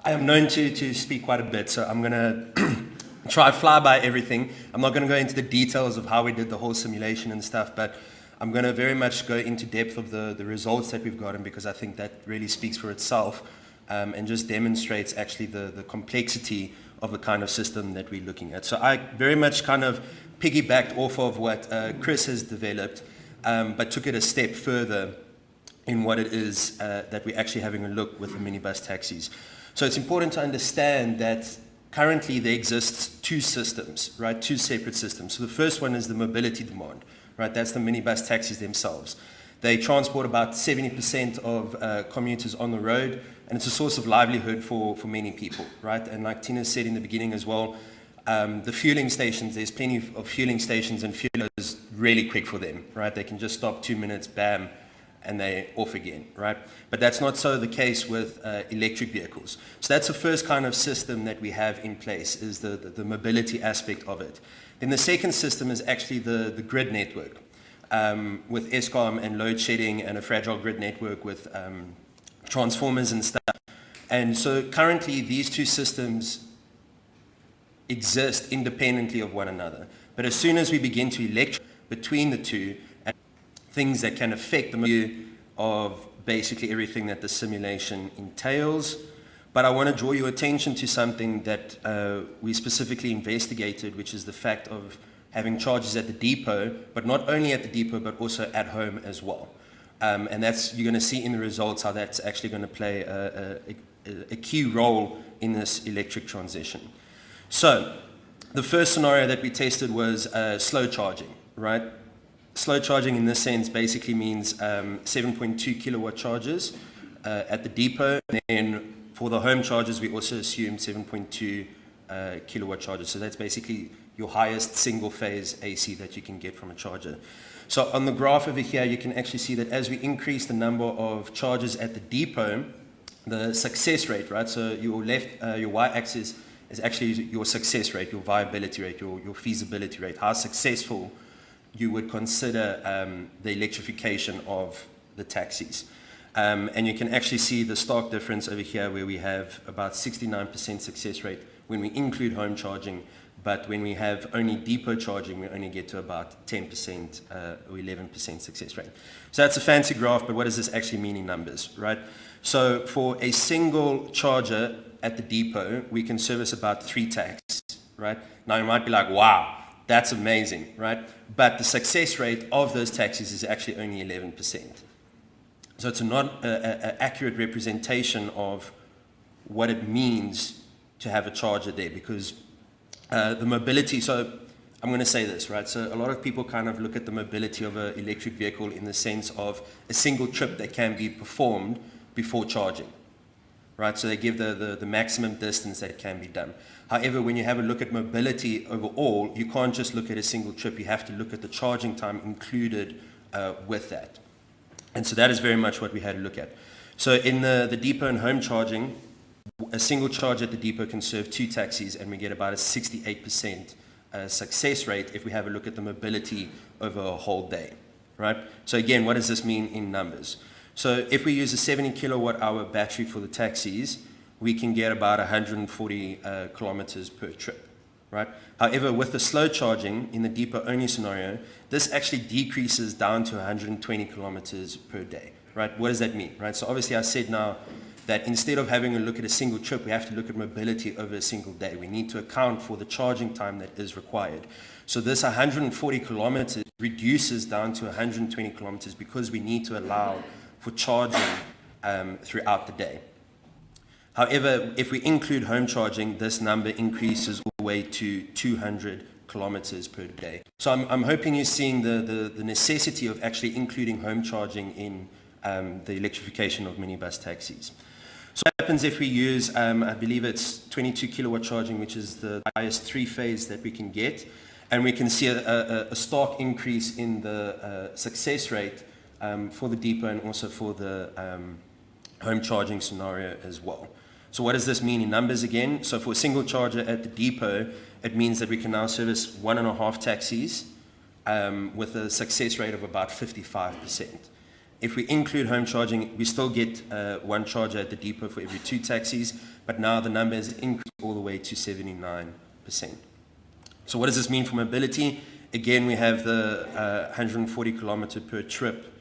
I am known to speak quite a bit, so I'm going to try fly by everything. I'm not going to go into the details of how we did the whole simulation and stuff, but I'm going to very much go into depth of the results that we've gotten, because I think that really speaks for itself and just demonstrates actually the complexity of the kind of system that we're looking at. So I very much kind of piggybacked off of what Chris has developed, but took it a step further in what it is that we're actually having a look with the minibus taxis. So it's important to understand that currently there exists two systems, right? Two separate systems. So the first one is the mobility demand, right? That's the minibus taxis themselves. They transport about 70% of commuters on the road, and it's a source of livelihood for many people, right? And like Tina said in the beginning as well, the fueling stations, there's plenty of fueling stations, and fuel is really quick for them, right? They can just stop 2 minutes, bam, and they're off again, right? But that's not so the case with electric vehicles. So that's the first kind of system that we have in place, is the mobility aspect of it. Then the second system is actually the grid network, with Eskom and load shedding and a fragile grid network with transformers and stuff. And so currently these two systems exist independently of one another. But as soon as we begin to between the two, and things that can affect the view of basically everything that the simulation entails. But I want to draw your attention to something that we specifically investigated, which is the fact of having charges at the depot, but not only at the depot, but also at home as well. And that's, you're going to see in the results how that's actually going to play a key role in this electric transition. So the first scenario that we tested was slow charging, right? Slow charging in this sense basically means 7.2 kilowatt charges at the depot. And then for the home charges, we also assume 7.2 kilowatt charges. So that's basically your highest single phase AC that you can get from a charger. So on the graph over here, you can actually see that as we increase the number of charges at the depot, the success rate, right? So your your y-axis is actually your success rate, your viability rate, your feasibility rate, how successful you would consider the electrification of the taxis. And you can actually see the stark difference over here where we have about 69% success rate when we include home charging, but when we have only depot charging, we only get to about 10% or 11% success rate. So that's a fancy graph, but what does this actually mean in numbers, right? So for a single charger at the depot, we can service about 3 taxis, right? Now you might be like, wow, that's amazing, right? But the success rate of those taxis is actually only 11%. So it's not an accurate representation of what it means to have a charger there, because the mobility, so I'm going to say this, right? So a lot of people kind of look at the mobility of an electric vehicle in the sense of a single trip that can be performed before charging, right? So they give the maximum distance that can be done. However, when you have a look at mobility overall, you can't just look at a single trip. You have to look at the charging time included with that. And so that is very much what we had to look at. So in the depot and home charging, a single charge at the depot can serve 2 taxis, and we get about a 68% success rate if we have a look at the mobility over a whole day, right? So again, what does this mean in numbers? So if we use a 70 kilowatt hour battery for the taxis, we can get about 140 kilometers per trip, right? However, with the slow charging in the depot only scenario, this actually decreases down to 120 kilometers per day, right? What does that mean, right? So obviously I said now that instead of having a look at a single trip, we have to look at mobility over a single day. We need to account for the charging time that is required. So this 140 kilometers reduces down to 120 kilometers because we need to allow for charging throughout the day. However, if we include home charging, this number increases all the way to 200 kilometers per day. So I'm hoping you're seeing the necessity of actually including home charging in the electrification of minibus taxis. So what happens if we use, I believe it's 22 kilowatt charging, which is the highest 3-phase that we can get, and we can see a stark increase in the success rate for the depot and also for the home charging scenario as well. So what does this mean in numbers again? So for a single charger at the depot, it means that we can now service 1.5 taxis with a success rate of about 55%. If we include home charging, we still get 1 charger at the depot for every 2 taxis, but now the number has increased all the way to 79%. So what does this mean for mobility? Again, we have the 140 kilometer per trip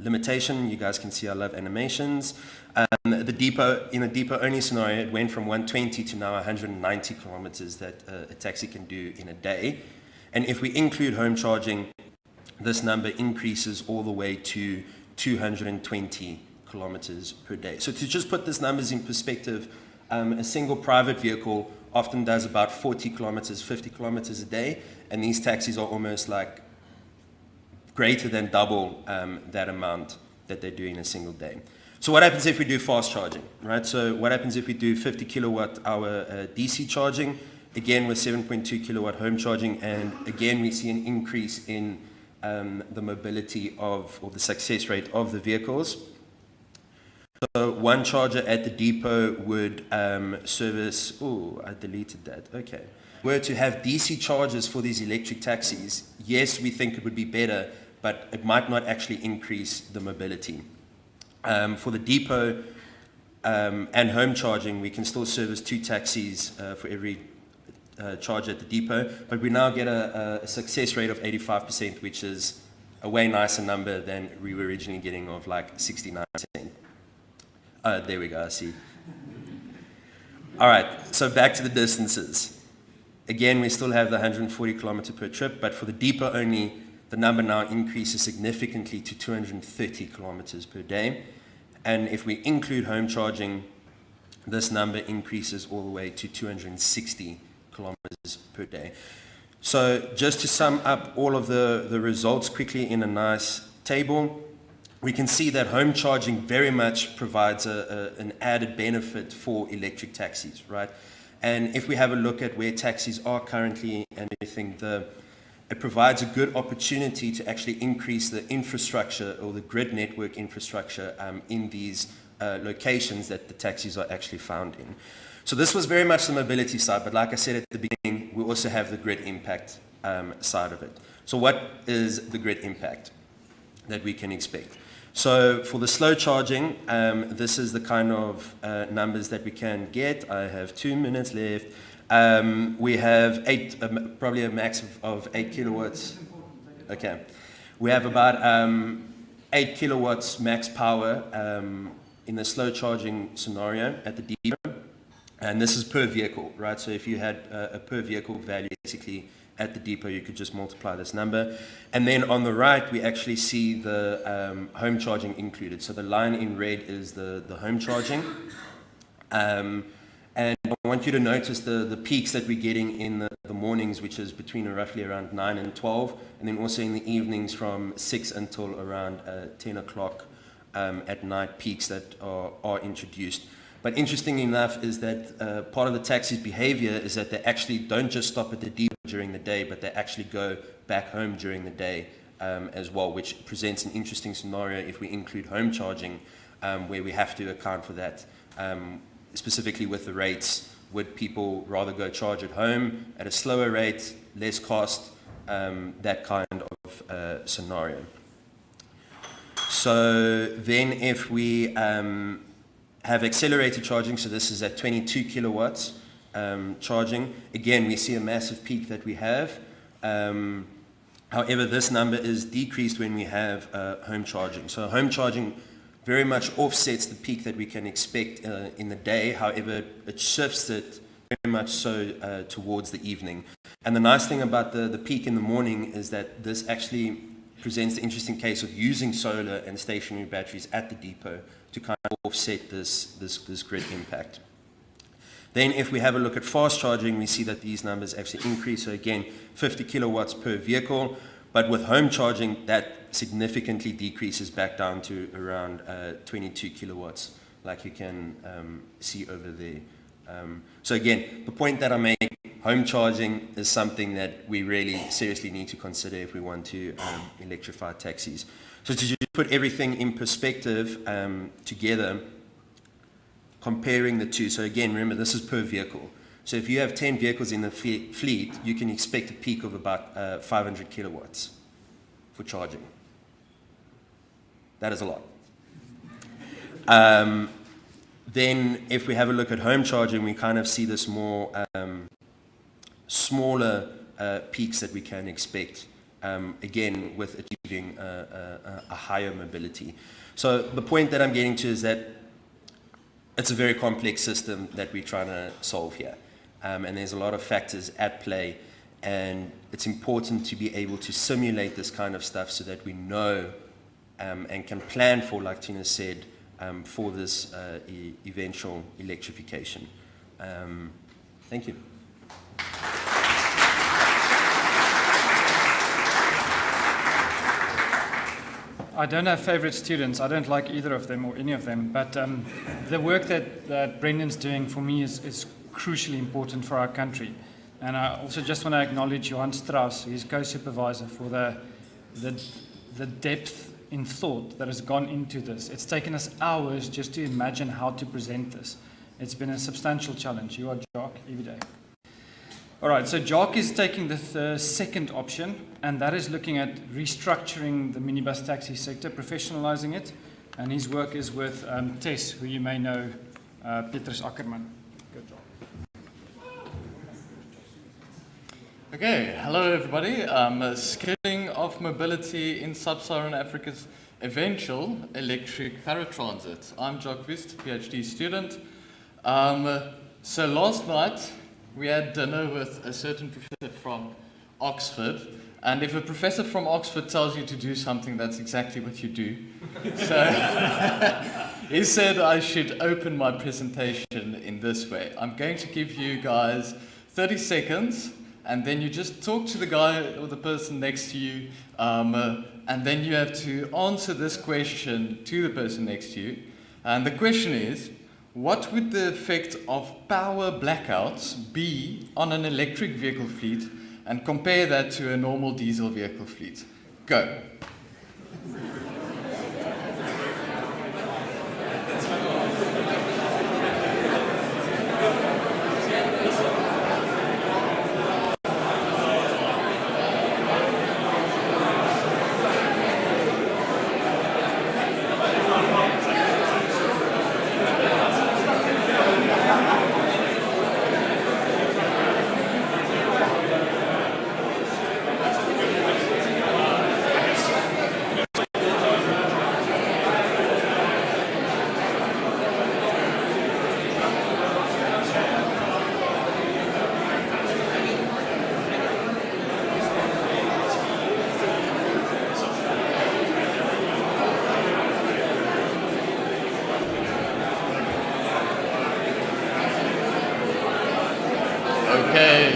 limitation. You guys can see I love animations. The depot, in a depot only scenario, it went from 120 to now 190 kilometers that a taxi can do in a day. And if we include home charging, this number increases all the way to 220 kilometers per day. So to just put these numbers in perspective, a single private vehicle often does about 40 kilometers, 50 kilometers a day, and these taxis are almost like greater than double that amount that they do in a single day. So what happens if we do fast charging, right? So what happens if we do 50 kilowatt hour DC charging, again with 7.2 kilowatt home charging, and again we see an increase in the mobility of, or the success rate of the vehicles. So 1 charger at the depot would service, oh, I deleted that, okay. Were to have DC chargers for these electric taxis, yes, we think it would be better, but it might not actually increase the mobility. For the depot and home charging, we can still service 2 taxis for every charge at the depot, but we now get a success rate of 85%, which is a way nicer number than we were originally getting of like 69%. There we go, I see. All right, so back to the distances. Again, we still have the 140 kilometer per trip, but for the depot only, the number now increases significantly to 230 kilometers per day. And if we include home charging, this number increases all the way to 260 kilometers per day. So just to sum up all of the results quickly in a nice table, we can see that home charging very much provides an added benefit for electric taxis, right? And if we have a look at where taxis are currently and everything, it provides a good opportunity to actually increase the infrastructure or the grid network infrastructure in these locations that the taxis are actually found in. So this was very much the mobility side, but like I said at the beginning, we also have the grid impact side of it. So what is the grid impact that we can expect? So for the slow charging, this is the kind of numbers that we can get. I have 2 minutes left. We have probably a max of 8 kilowatts. Okay. We have about 8 kilowatts max power in the slow charging scenario at the depot. And this is per vehicle, right? So if you had a per vehicle value basically at the depot, you could just multiply this number. And then on the right, we actually see the home charging included. So the line in red is the home charging. And I want you to notice the peaks that we're getting in the mornings, which is between roughly around 9 and 12, and then also in the evenings from 6 until around 10 o'clock at night, peaks that are introduced. But interesting enough is that part of the taxi's behavior is that they actually don't just stop at the depot during the day, but they actually go back home during the day as well, which presents an interesting scenario if we include home charging, where we have to account for that. Specifically with the rates, would people rather go charge at home at a slower rate, less cost, that kind of scenario. So then if we have accelerated charging, so this is at 22 kilowatts charging. Again, we see a massive peak that we have. However, this number is decreased when we have home charging. So home charging very much offsets the peak that we can expect in the day. However, it shifts it very much so towards the evening. And the nice thing about the peak in the morning is that this actually presents the interesting case of using solar and stationary batteries at the depot to kind of offset this grid impact. Then if we have a look at fast charging, we see that these numbers actually increase. So again, 50 kilowatts per vehicle, but with home charging, that significantly decreases back down to around 22 kilowatts, like you can see over there. So again, the point that I make, home charging is something that we really seriously need to consider if we want to electrify taxis. So to just put everything in perspective together, comparing the two. So again, remember, this is per vehicle. So if you have 10 vehicles in the fleet, you can expect a peak of about 500 kilowatts for charging. That is a lot. Then if we have a look at home charging, we kind of see this more smaller peaks that we can expect, again, with achieving a higher mobility. So the point that I'm getting to is that it's a very complex system that we're trying to solve here. And there's a lot of factors at play, and it's important to be able to simulate this kind of stuff so that we know and can plan for, like Tina said, for this eventual electrification. Thank you. I don't have favorite students. I don't like either of them or any of them. But the work that Brendan's doing for me is crucially important for our country. And I also just want to acknowledge Johan Strauss, his co-supervisor, for the depth in thought that has gone into this. It's taken us hours just to imagine how to present this. It's been a substantial challenge. You are Jock every day. All right, so Jock is taking the second option, and that is looking at restructuring the minibus taxi sector, professionalizing it. And his work is with Tess, who you may know, Petrus Ackerman. Good job. Okay, hello everybody. Scaling of mobility in sub-Saharan Africa's eventual electric paratransit. I'm Jacques Wist, PhD student. So last night we had dinner with a certain professor from Oxford, and if a professor from Oxford tells you to do something, that's exactly what you do. So he said I should open my presentation in this way. I'm going to give you guys 30 seconds, and then you just talk to the guy or the person next to you, and then you have to answer this question to the person next to you. And the question is, what would the effect of power blackouts be on an electric vehicle fleet, and compare that to a normal diesel vehicle fleet? Go. Okay,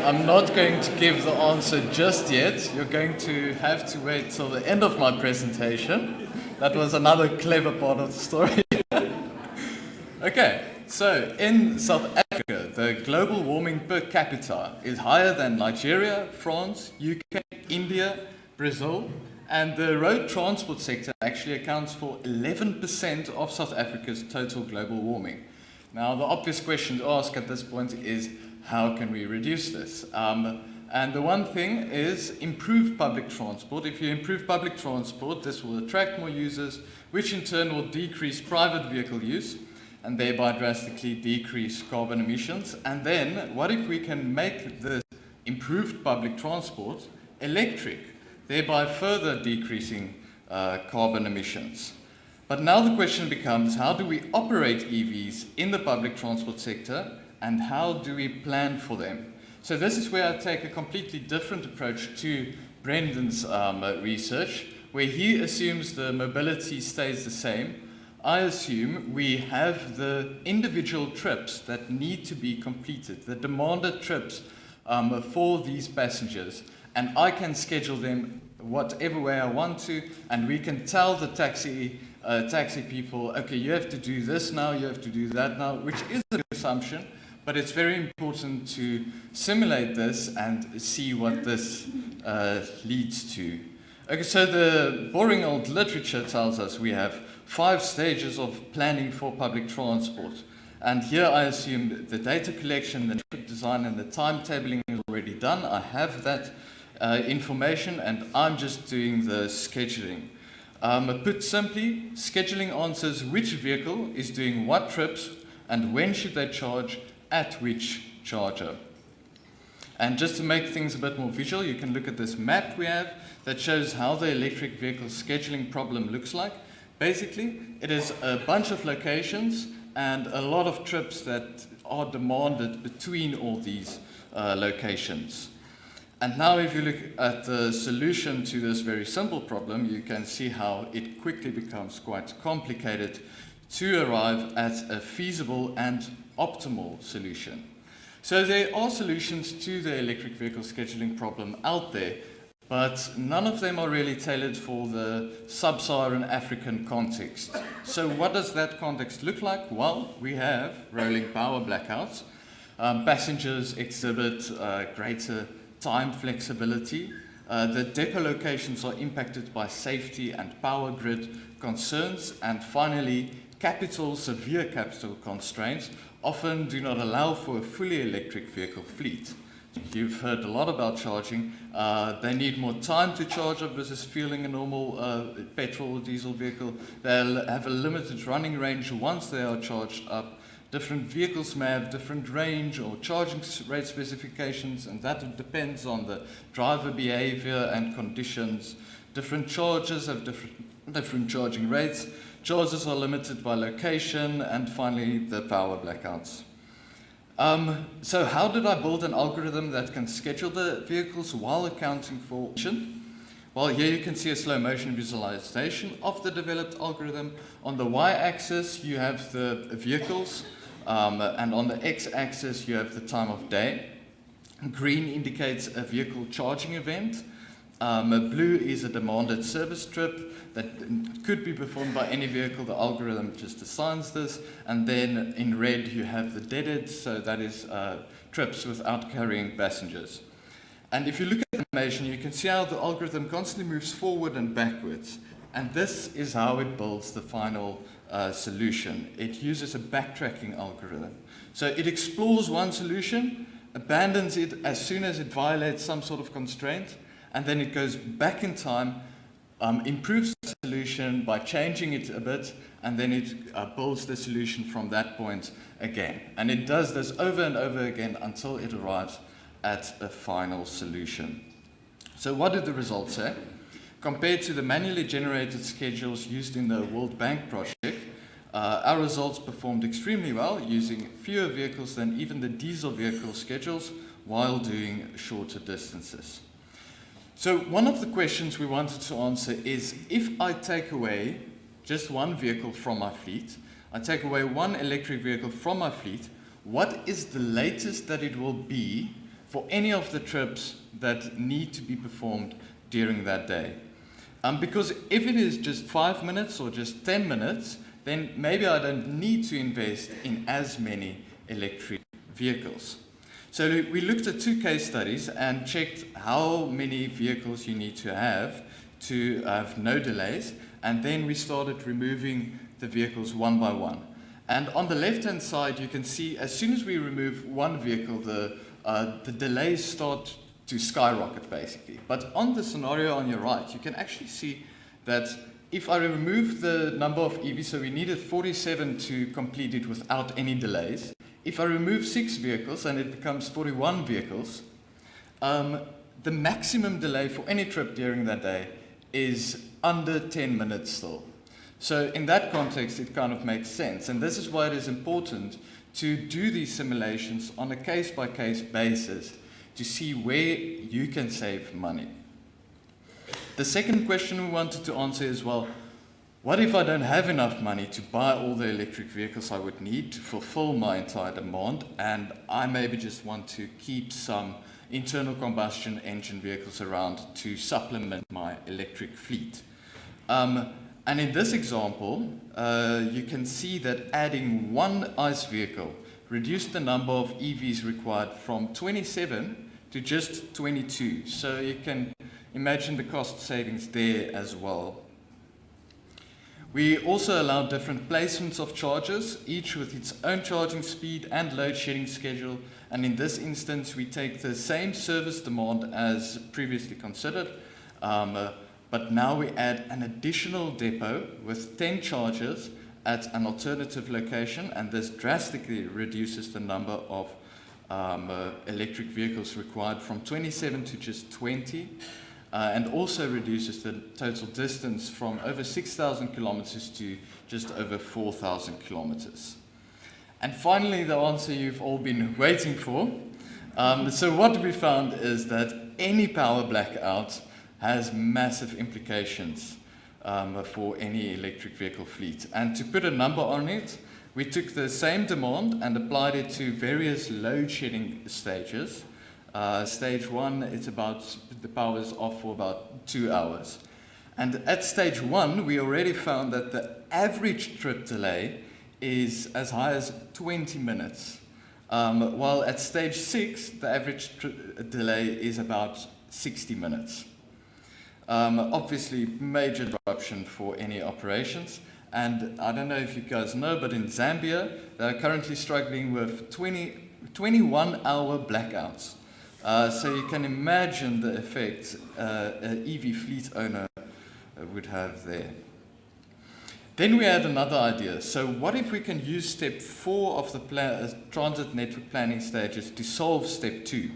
I'm not going to give the answer just yet. You're going to have to wait till the end of my presentation. That was another clever part of the story. Okay, so in South Africa, the global warming per capita is higher than Nigeria, France, UK, India, Brazil, and the road transport sector actually accounts for 11% of South Africa's total global warming. Now, the obvious question to ask at this point is, how can we reduce this? And the one thing is improve public transport. If you improve public transport, this will attract more users, which in turn will decrease private vehicle use, and thereby drastically decrease carbon emissions. And then, what if we can make the improved public transport electric, thereby further decreasing carbon emissions? But now the question becomes, how do we operate EVs in the public transport sector, and how do we plan for them? So this is where I take a completely different approach to Brendan's research, where he assumes the mobility stays the same. I assume we have the individual trips that need to be completed, the demanded trips for these passengers, and I can schedule them whatever way I want to, and we can tell the taxi people, okay, you have to do this now, you have to do that now, which is an assumption, but it's very important to simulate this and see what this leads to. Okay, so the boring old literature tells us we have 5 stages of planning for public transport. And here I assume the data collection, the network design, and the timetabling is already done. I have that information, and I'm just doing the scheduling. Put simply, scheduling answers which vehicle is doing what trips and when should they charge at which charger. And just to make things a bit more visual, you can look at this map we have that shows how the electric vehicle scheduling problem looks like. Basically, it is a bunch of locations and a lot of trips that are demanded between all these locations. And now if you look at the solution to this very simple problem, you can see how it quickly becomes quite complicated to arrive at a feasible and optimal solution. So there are solutions to the electric vehicle scheduling problem out there, but none of them are really tailored for the sub-Saharan African context. So what does that context look like? Well, we have rolling power blackouts. Passengers exhibit greater time flexibility. The depot locations are impacted by safety and power grid concerns. And finally, severe capital constraints often do not allow for a fully electric vehicle fleet. You've heard a lot about charging. They need more time to charge up versus fueling a normal petrol or diesel vehicle. They'll have a limited running range once they are charged up. Different vehicles may have different range or charging rate specifications, and that depends on the driver behavior and conditions. Different chargers have different charging rates. Chargers are limited by location, and finally the power blackouts. So how did I build an algorithm that can schedule the vehicles while accounting for motion? Well, here you can see a slow motion visualization of the developed algorithm. On the y-axis you have the vehicles, and on the x-axis you have the time of day. Green indicates a vehicle charging event. Blue is a demanded service trip that could be performed by any vehicle. The algorithm just assigns this. And then in red you have the deaded, so that is trips without carrying passengers. And if you look at the animation, you can see how the algorithm constantly moves forward and backwards. And this is how it builds the final solution. It uses a backtracking algorithm. So it explores one solution, abandons it as soon as it violates some sort of constraint, and then it goes back in time, improves the solution by changing it a bit, and then it builds the solution from that point again. And it does this over and over again until it arrives at a final solution. So what did the results say? Compared to the manually generated schedules used in the World Bank project, our results performed extremely well, using fewer vehicles than even the diesel vehicle schedules while doing shorter distances. So one of the questions we wanted to answer is, if I take away just one vehicle from my fleet, I take away one electric vehicle from my fleet, what is the latest that it will be for any of the trips that need to be performed during that day? Because if it is just 5 minutes or just 10 minutes, then maybe I don't need to invest in as many electric vehicles. So we looked at 2 case studies and checked how many vehicles you need to have no delays, and then we started removing the vehicles one by one. And on the left-hand side, you can see as soon as we remove one vehicle, the delays start to skyrocket, basically. But on the scenario on your right, you can actually see that if I remove the number of EVs, so we needed 47 to complete it without any delays. If I remove 6 vehicles and it becomes 41 vehicles, the maximum delay for any trip during that day is under 10 minutes still. So in that context, it kind of makes sense. And this is why it is important to do these simulations on a case-by-case basis to see where you can save money. The second question we wanted to answer is, well, what if I don't have enough money to buy all the electric vehicles I would need to fulfill my entire demand, and I maybe just want to keep some internal combustion engine vehicles around to supplement my electric fleet? And in this example, you can see that adding one ICE vehicle reduced the number of EVs required from 27 to just 22. So you can imagine the cost savings there as well. We also allow different placements of chargers, each with its own charging speed and load shedding schedule. And in this instance, we take the same service demand as previously considered, but now we add an additional depot with 10 chargers at an alternative location, and this drastically reduces the number of electric vehicles required from 27 to just 20. And also reduces the total distance from over 6,000 kilometers to just over 4,000 kilometers. And finally, the answer you've all been waiting for. So what we found is that any power blackout has massive implications for any electric vehicle fleet. And to put a number on it, we took the same demand and applied it to various load shedding stages. Stage 1, it's about, the power is off for about 2 hours. And at stage 1, we already found that the average trip delay is as high as 20 minutes. While at stage 6, the average delay is about 60 minutes. Obviously, major disruption for any operations. And I don't know if you guys know, but in Zambia, they're currently struggling with 21-hour blackouts. So you can imagine the effect an EV fleet owner would have there. Then we had another idea. So what if we can use step 4 of the transit network planning stages to solve step 2?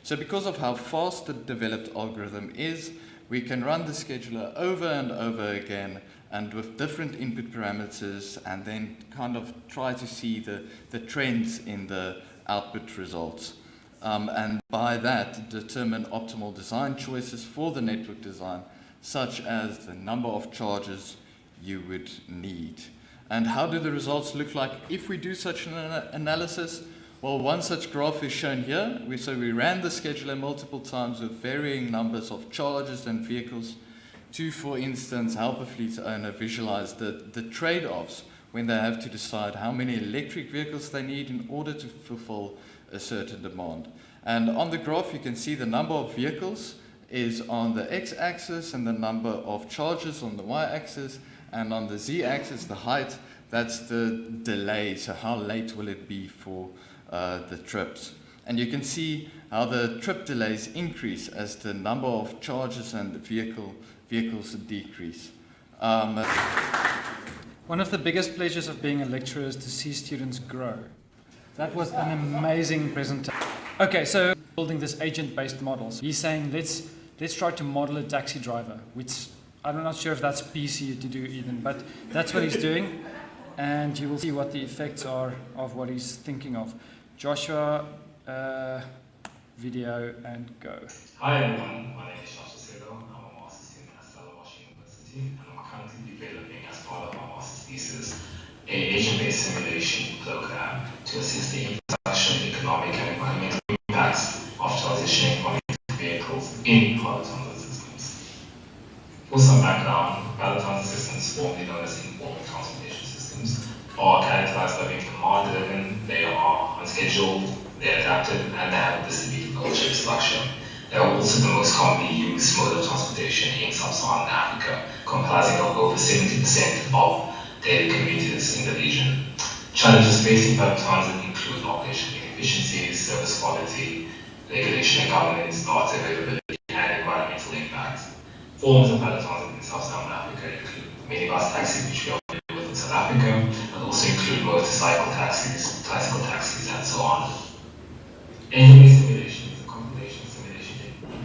So because of how fast the developed algorithm is, we can run the scheduler over and over again and with different input parameters, and then kind of try to see the trends in the output results. And by that, determine optimal design choices for the network design, such as the number of charges you would need. And how do the results look like if we do such an analysis? Well, one such graph is shown here. We ran the scheduler multiple times with varying numbers of charges and vehicles to, for instance, help a fleet owner visualize the trade-offs when they have to decide how many electric vehicles they need in order to fulfill a certain demand. And on the graph, you can see the number of vehicles is on the x-axis and the number of charges on the y-axis, and on the z-axis, the height, that's the delay, so how late will it be for the trips. And you can see how the trip delays increase as the number of charges and vehicles decrease. One of the biggest pleasures of being a lecturer is to see students grow. That was an amazing presentation. Okay, so building this agent-based model. So he's saying let's try to model a taxi driver, which I'm not sure if that's PC to do even, but that's what he's doing, and you will see what the effects are of what he's thinking of. Joshua, video and go. Hi everyone, my name is Joshua Siddle. I'm a master's student at Stellenbosch University, and I'm currently developing as part of my master's thesis an agent-based simulation program to assist the infrastructure, economic and environmental impacts of transitioning from electric vehicles in public transit systems. For some background, public transit systems, formerly known as informal transportation systems, are characterized by being command-driven, they are unscheduled, they're adaptive, and they have a distributed ownership structure. They are also the most commonly used mode of transportation in sub-Saharan Africa, comprising of over 70% of daily commuters in the region. Challenges facing public transit include operational inefficiencies, service quality, regulation and governance, data availability, and environmental impact. Forms of public transit in sub-Saharan Africa include minibus taxis, which we are familiar with in South Africa, but also include motorcycle taxis, tricycle taxis, and so on. Agent-based simulation is a computational simulation technique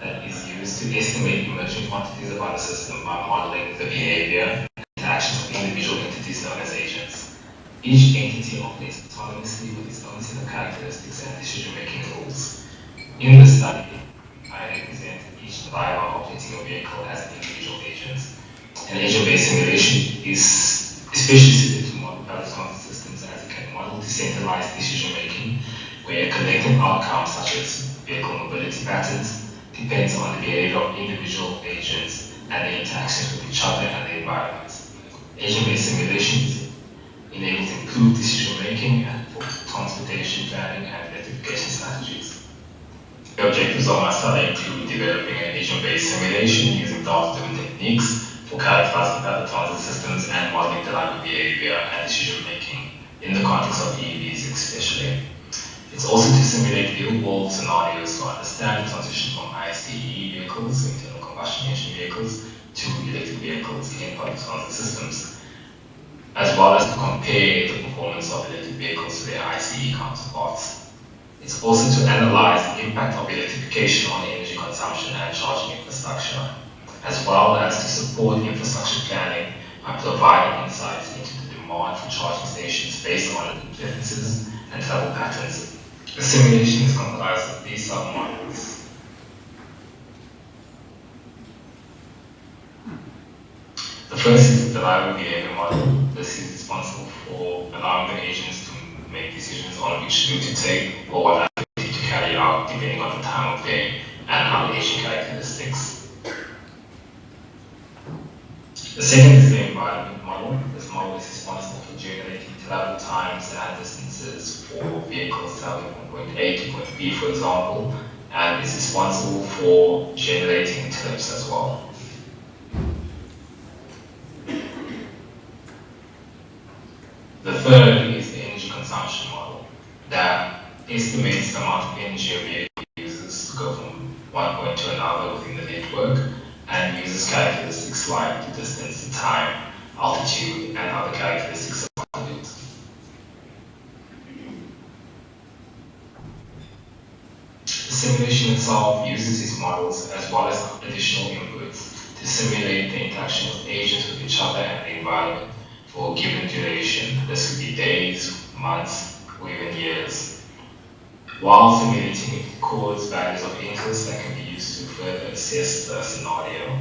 that is used to estimate emerging quantities about a system by modeling the behavior and interactions of individual entities known as agents. Each entity operates autonomously with its own set of characteristics and decision-making rules. In this study, I represent each driver operating a vehicle as an individual agent. An agent-based simulation is especially suited to model public transit systems as it can model decentralized decision-making, where a collective outcome such as vehicle mobility patterns depends on the behavior of individual agents and their interactions with each other and the environment. Agent-based simulations enables improved decision-making and for transportation planning and electrification strategies. The objectives of my study include developing an agent-based simulation using data-driven techniques for characterizing public transit systems and modeling driver behavior and decision-making in the context of EVs especially. It's also to simulate real-world scenarios to understand the transition from ICE vehicles, internal combustion engine vehicles, to electric vehicles in public transit systems, as well as to compare the performance of electric vehicles to their ICE counterparts. It's also to analyze the impact of electrification on energy consumption and charging infrastructure, as well as to support infrastructure planning by providing insights into the demand for charging stations based on preferences and travel patterns. The simulation is comprised of these sub-modules. The first is the driver behavior model. This is responsible for allowing the agents to make decisions on which route to take or what activity to carry out depending on the time of day and application characteristics. The second is the environment model. This model is responsible for generating travel times and distances for vehicles traveling from point A to point B, for example, and is responsible for generating trips as well. The third is the energy consumption model that estimates the amount of energy a vehicle uses distance and time, altitude, and other characteristics of objects. The simulation itself uses these models as well as additional inputs to simulate the interaction of agents with each other and the environment for a given duration. This could be days, months, or even years. While simulating, it records values of interest that can be used to further assess the scenario.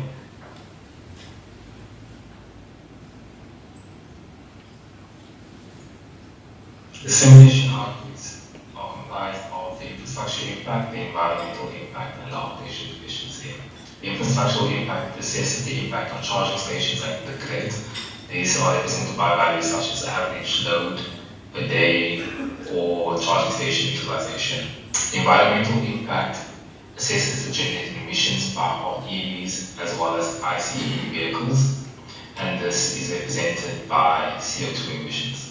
The simulation outputs are comprised of the infrastructure impact, the environmental impact, and the operational efficiency. The infrastructural impact assesses the impact on charging stations and the grid. These are represented by values such as average load per day or charging station utilization. The environmental impact assesses the generated emissions of EVs as well as ICE vehicles, and this is represented by CO2 emissions.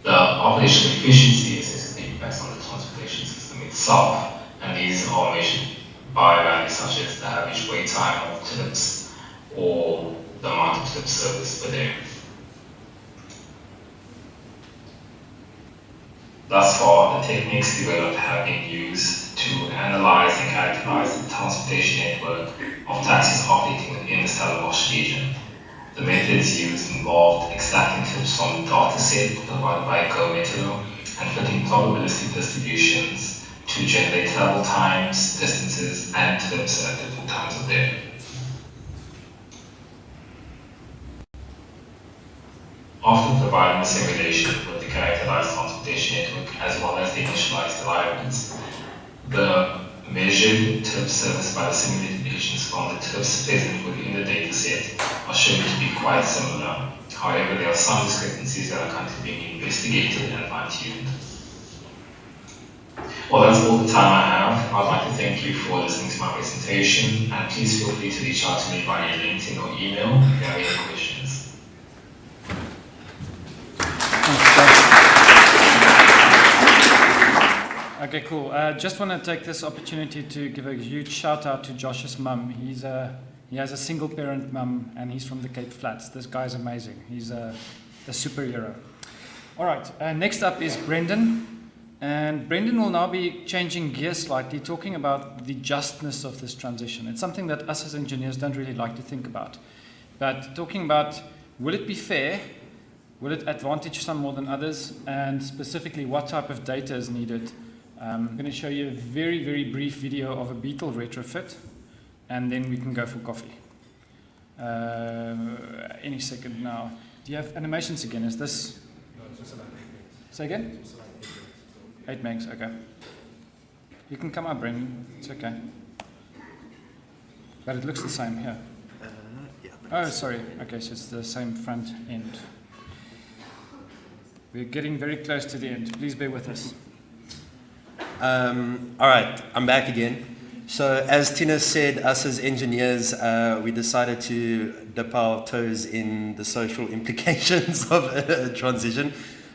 The operational efficiency assesses the impacts on the transportation system itself, and these are measured by values such as the average wait time of trips or the amount of trips serviced per day. Thus far, the techniques developed have been used to analyze and characterize the transportation network of taxis operating in the Stellenbosch region. The methods used involved extracting trips from the data set provided by GoMetro and fitting probabilistic distributions to generate travel times, distances, and trips at different times of day. After providing the simulation with the characterized transportation network as well as the initialized alignments, the measured trips serviced by the simulated agents from the trips present within the dataset are shown to be quite similar. However, there are some discrepancies that are currently being investigated and fine-tuned. Well, that's all the time I have. I'd like to thank you for listening to my presentation, and please feel free to reach out to me via LinkedIn or email if you have any questions. Okay, cool. Just want to take this opportunity to give a huge shout out to Josh's mum. He has a single parent mum and he's from the Cape Flats. This guy's amazing. He's a superhero. All right, next up is Brendan. And Brendan will now be changing gears slightly, talking about the justness of this transition. It's something that us as engineers don't really like to think about. But talking about, will it be fair? Will it advantage some more than others? And specifically, what type of data is needed? I'm going to show you a very, very brief video of a Beetle retrofit, and then we can go for coffee. Any second now. Do you have animations again? Is this? No, it's just about 8 megs. Say again? It's about 8 megs, okay. You can come up, Brendan. It's okay. But it looks the same here. Yeah. Oh, sorry. Okay, so it's the same front end. We're getting very close to the end. Please bear with us. All right, I'm back again. So as Tina said, us as engineers, we decided to dip our toes in the social implications of a transition.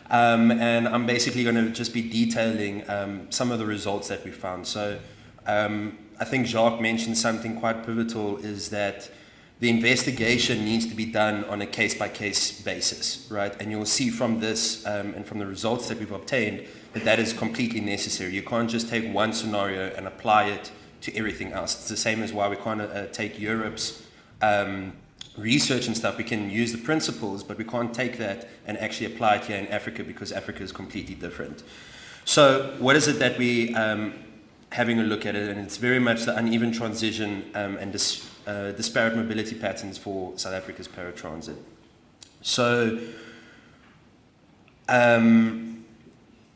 And I'm basically going to just be detailing some of the results that we found. So I think Jacques mentioned something quite pivotal, is that the investigation needs to be done on a case-by-case basis, right? And you'll see from this and from the results that we've obtained that that is completely necessary. You can't just take one scenario and apply it to everything else. It's the same as why we can't take Europe's research and stuff. We can use the principles, but we can't take that and actually apply it here in Africa, because Africa is completely different. So what is it that we having a look at it? And it's very much the uneven transition and disparate mobility patterns for South Africa's paratransit. So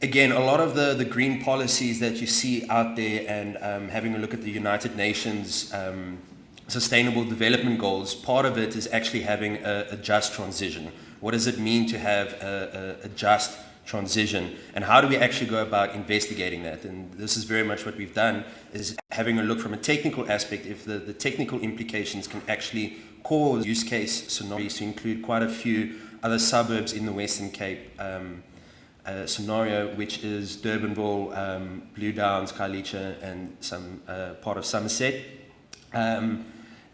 again, a lot of the green policies that you see out there, and having a look at the United Nations Sustainable Development Goals, part of it is actually having a just transition. What does it mean to have a just transition, and how do we actually go about investigating that? And this is very much what we've done, is having a look from a technical aspect, if the technical implications can actually cause use case scenarios to include quite a few other suburbs in the Western Cape scenario, which is Durbanville, Blue Downs, Khayelitsha, and some part of Somerset.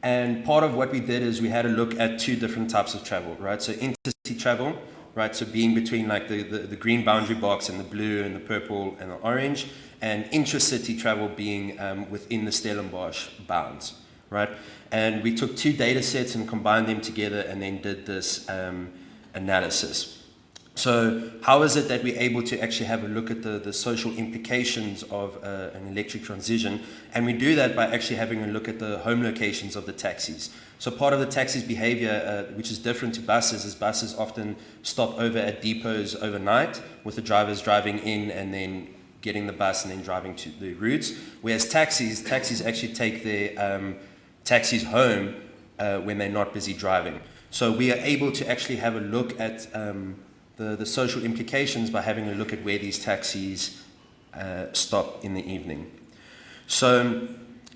And part of what we did is we had a look at two different types of travel, right? So intercity travel, right? So being between like the green boundary box and the blue and the purple and the orange, and intracity travel being within the Stellenbosch bounds, right? And we took two data sets and combined them together and then did this analysis. So how is it that we're able to actually have a look at the social implications of an electric transition? And we do that by actually having a look at the home locations of the taxis. So part of the taxi's behavior, which is different to buses, is buses often stop over at depots overnight with the drivers driving in and then getting the bus and then driving to the routes. Whereas taxis actually take their taxis home when they're not busy driving. So we are able to actually have a look at the social implications by having a look at where these taxis stop in the evening. So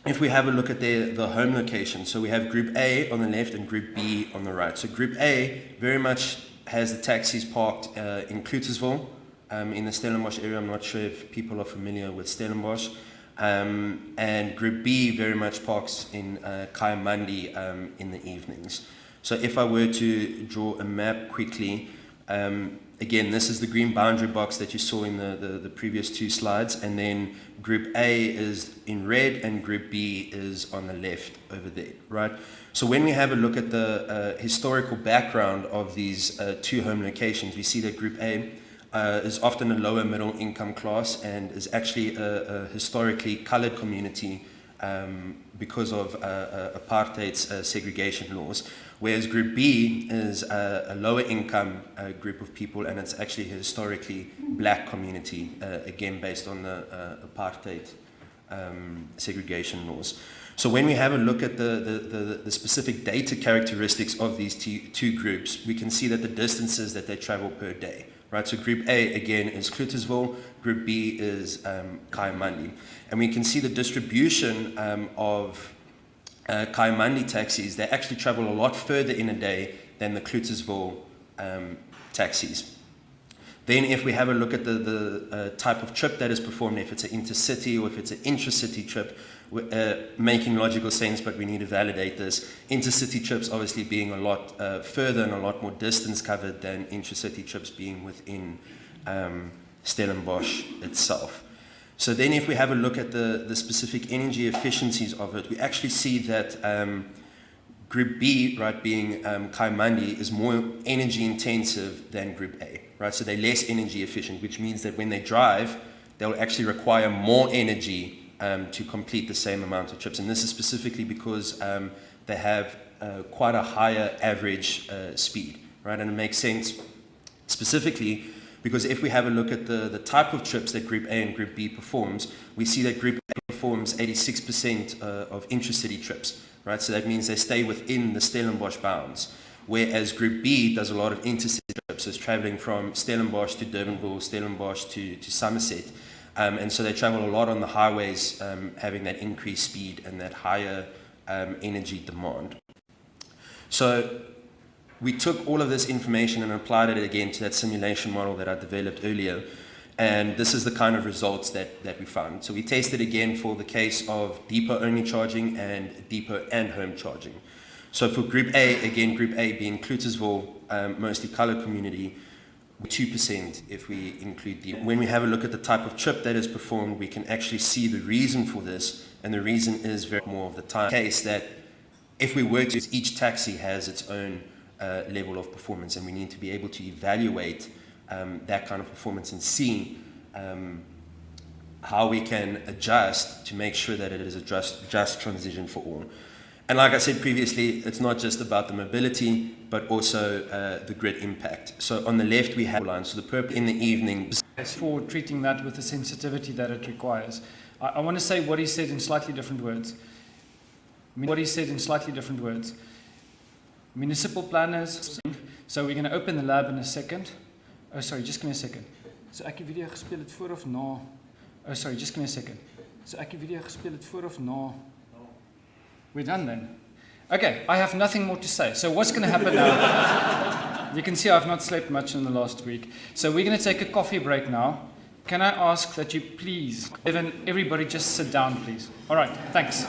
if we have a look at the home location, so we have Group A on the left and Group B on the right. So Group A very much has the taxis parked in Clutersville, in the Stellenbosch area. I'm not sure if people are familiar with Stellenbosch. And Group B very much parks in Kayamandi in the evenings. So if I were to draw a map quickly, again, this is the green boundary box that you saw in the previous two slides, and then Group A is in red and Group B is on the left over there, right? So when we have a look at the historical background of these two home locations, we see that Group A is often a lower middle income class and is actually a historically colored community because of apartheid's segregation laws. Whereas Group B is a lower income group of people, and it's actually a historically black community, again based on the apartheid segregation laws. So when we have a look at the specific data characteristics of these two groups, we can see that the distances that they travel per day, right? So Group A, again, is Clutersville, Group B is Kayamandi. And we can see the distribution of Kayamandi taxis. They actually travel a lot further in a day than the Clutersville taxis. Then if we have a look at the type of trip that is performed, if it's an intercity or if it's an intracity trip, making logical sense, but we need to validate this. Intercity trips obviously being a lot further and a lot more distance covered than intracity trips being within Stellenbosch itself. So then if we have a look at the specific energy efficiencies of it, we actually see that Group B, right, being Kayamandi, is more energy intensive than Group A, right? So they're less energy efficient, which means that when they drive, they'll actually require more energy to complete the same amount of trips. And this is specifically because they have quite a higher average speed, right? And it makes sense specifically because if we have a look at the type of trips that Group A and Group B performs, we see that Group A performs 86% of intracity trips, right? So that means they stay within the Stellenbosch bounds, whereas Group B does a lot of intercity trips, so it's traveling from Stellenbosch to Durbanville, Stellenbosch to Somerset. And so they travel a lot on the highways, having that increased speed and that higher energy demand. So we took all of this information and applied it again to that simulation model that I developed earlier. And this is the kind of results that we found. So we tested again for the case of depot-only charging and depot and home charging. So for Group A, again, Group A being Clutersville, mostly colored community, 2% if we include the. When we have a look at the type of trip that is performed, we can actually see the reason for this, and the reason is very more of the time case that if we were to, each taxi has its own level of performance, and we need to be able to evaluate that kind of performance and see how we can adjust to make sure that it is a just transition for all. And like I said previously, it's not just about the mobility, but also the grid impact. So on the left we have lines, so the purple in the evening. For treating that with the sensitivity that it requires. I want to say what he said in slightly different words. Municipal planners, so we're going to open the lab in a second. Oh, sorry, just give me a second. So ek die video gespeel het voor of na? Oh, sorry, just give me a second. So ek die video gespeel het voor of na? We're done then. Okay, I have nothing more to say. So what's going to happen now? You can see I've not slept much in the last week. So we're going to take a coffee break now. Can I ask that you please, everybody just sit down, please. All right, thanks.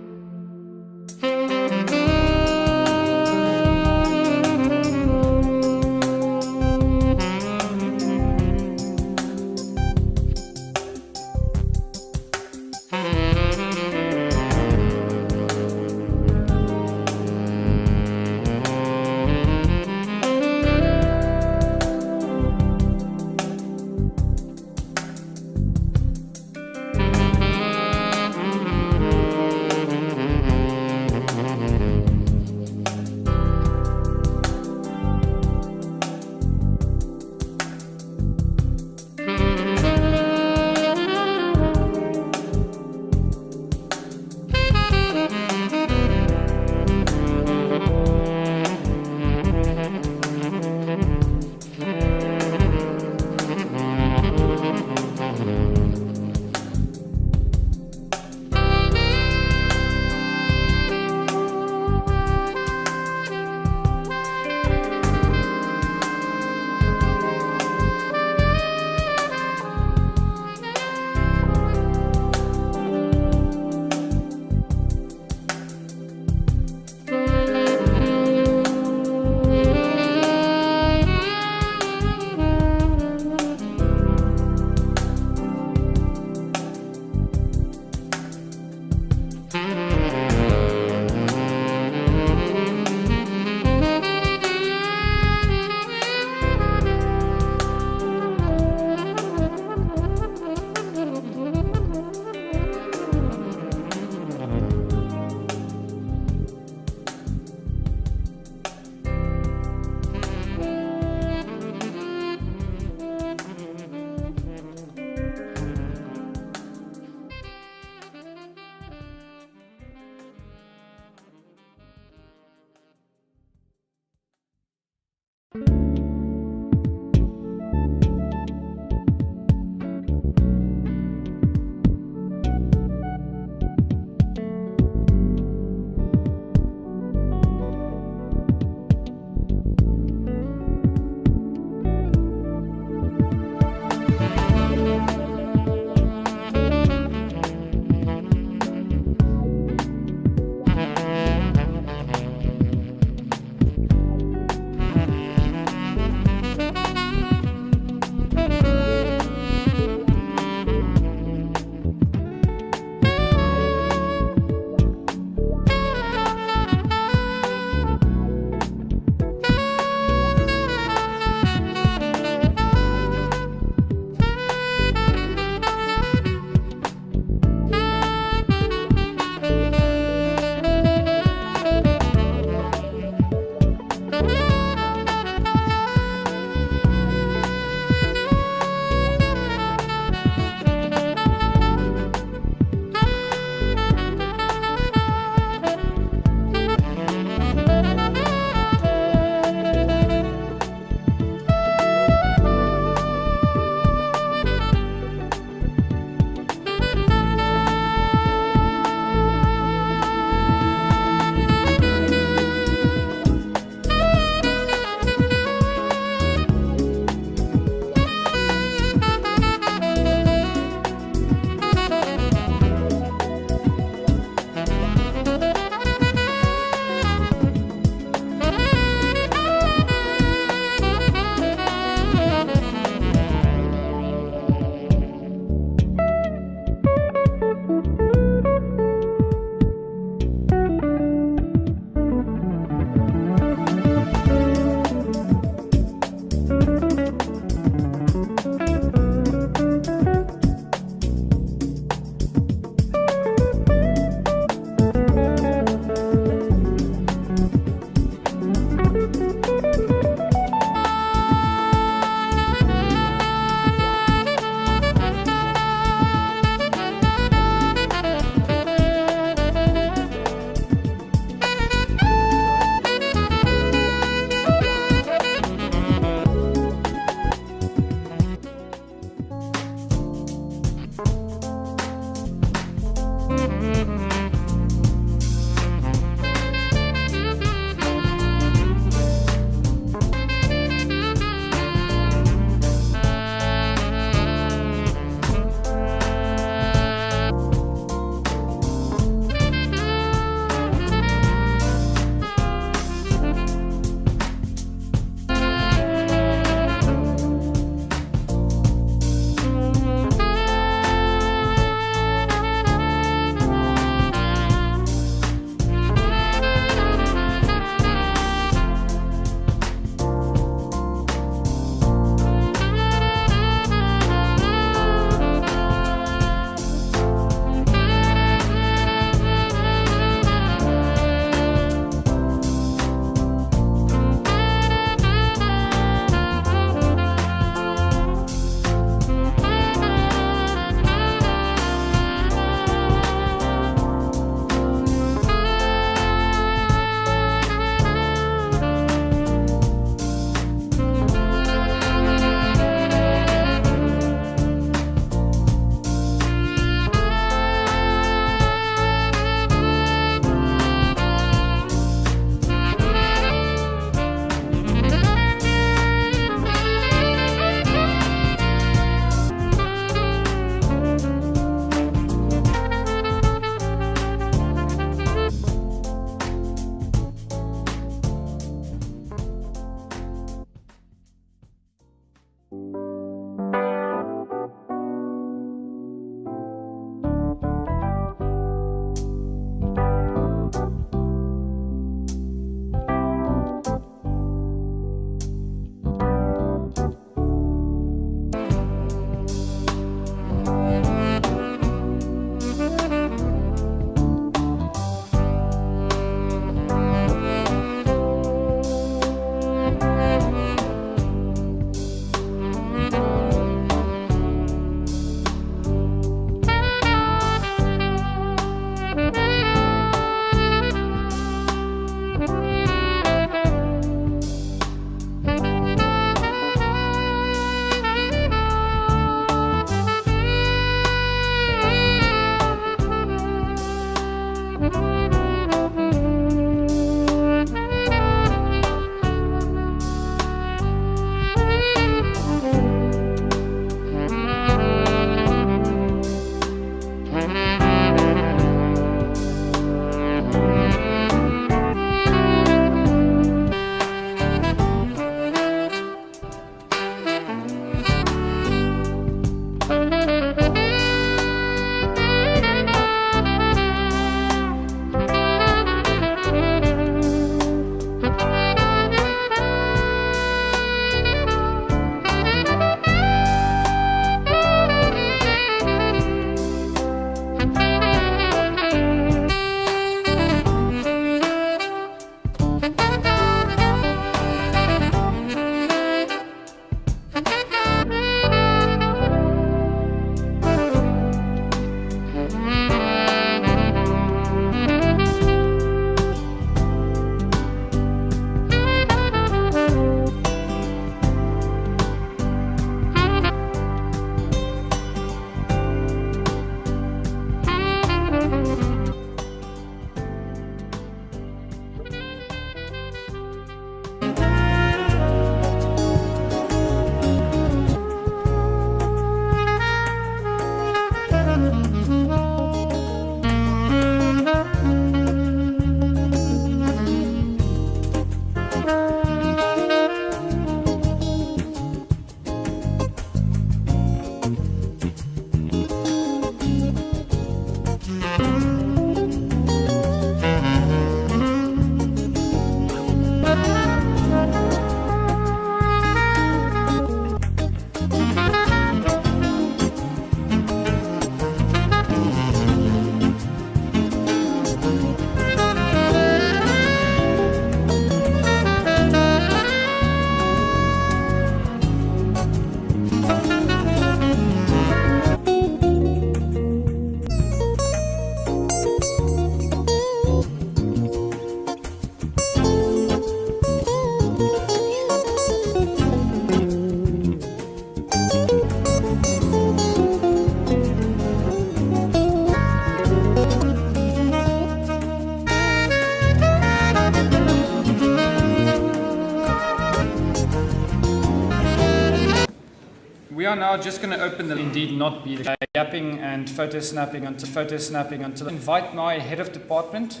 We are now just going to open the indeed not be the yapping and photo snapping until invite my head of department,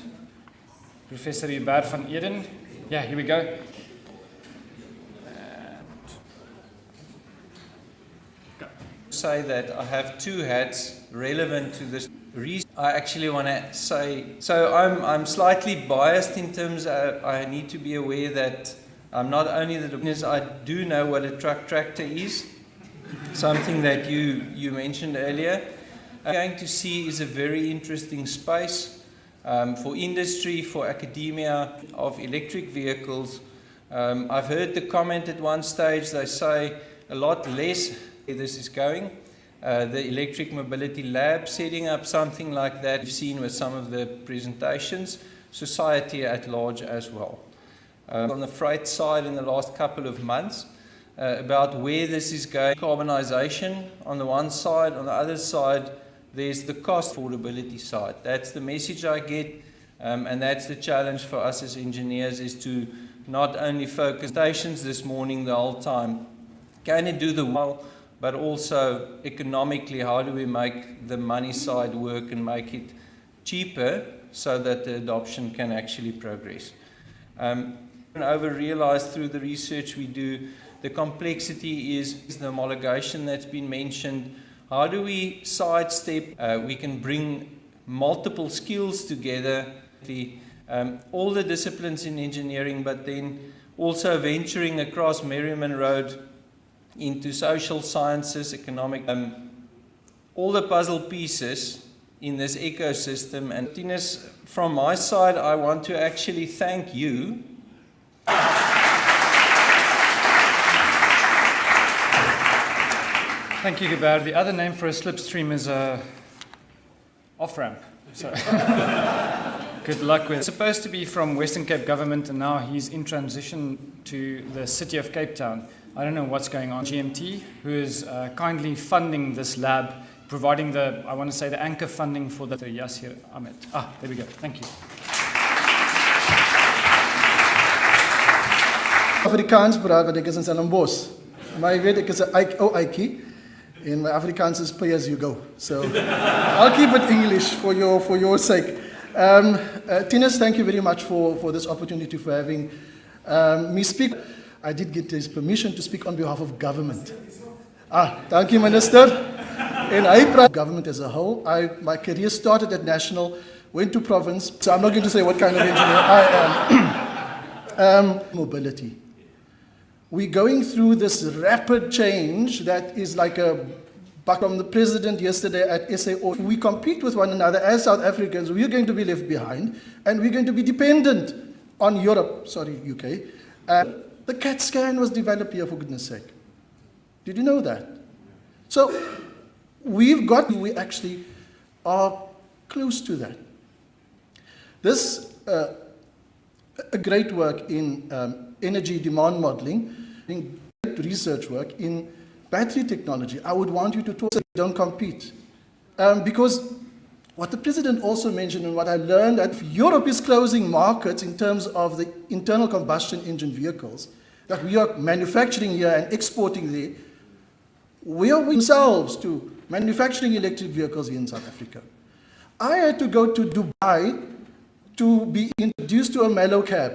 Professor Hubert van Eden. Yeah, here we go. Say that I have two hats relevant to this reason. I actually want to say, so I'm slightly biased in terms of I need to be aware that I'm not only the witness, I do know what a truck tractor is, something that you mentioned earlier. I'm going to see is a very interesting space for industry, for academia of electric vehicles. I've heard the comment at one stage, they say a lot less this is going. The Electric Mobility Lab setting up something like that, we've seen with some of the presentations, society at large as well. On the freight side in the last couple of months, about where this is going, carbonisation on the one side, on the other side, there's the cost affordability side. That's the message I get, and that's the challenge for us as engineers, is to not only focus stations this morning the whole time, can it do the well, but also economically, how do we make the money side work and make it cheaper so that the adoption can actually progress. Over realized through the research we do, the complexity is the homologation that's been mentioned. How do we sidestep? We can bring multiple skills together, all the disciplines in engineering, but then also venturing across Merriman Road into social sciences, economic, all the puzzle pieces in this ecosystem. And Tinus, from my side, I want to actually thank you. Thank you, Hubert. The other name for a slipstream is a off-ramp. So good luck with it. It's supposed to be from Western Cape government, and now he's in transition to the city of Cape Town. I don't know what's going on. GMT, who is kindly funding this lab, providing the, I want to say, the anchor funding for the Yasir Ahmed. There we go. Thank you. Afrikaans praat, want ek is in Stellenbosch. Maar jy weet, ek is 'n ouetjie en my Afrikaans is pay as you go. So I'll keep it English for your sake. Tinus, thank you very much for this opportunity, for having me speak. I did get his permission to speak on behalf of government. Thank you, Minister. And I praat government as a whole. My career started at national, went to province, so I'm not going to say what kind of engineer I am. Mobility. We're going through this rapid change that is like a buck from the president yesterday at SAO. We compete with one another as South Africans, we're going to be left behind, and we're going to be dependent on UK. The CAT scan was developed here, for goodness sake. Did you know that? So we actually are close to that. This a great work in energy demand modeling, in great research work in battery technology. I would want you to talk, don't compete. Because what the president also mentioned, and what I learned, that Europe is closing markets in terms of the internal combustion engine vehicles that we are manufacturing here and exporting there. We are themselves to manufacturing electric vehicles here in South Africa. I had to go to Dubai to be introduced to a mellow cab.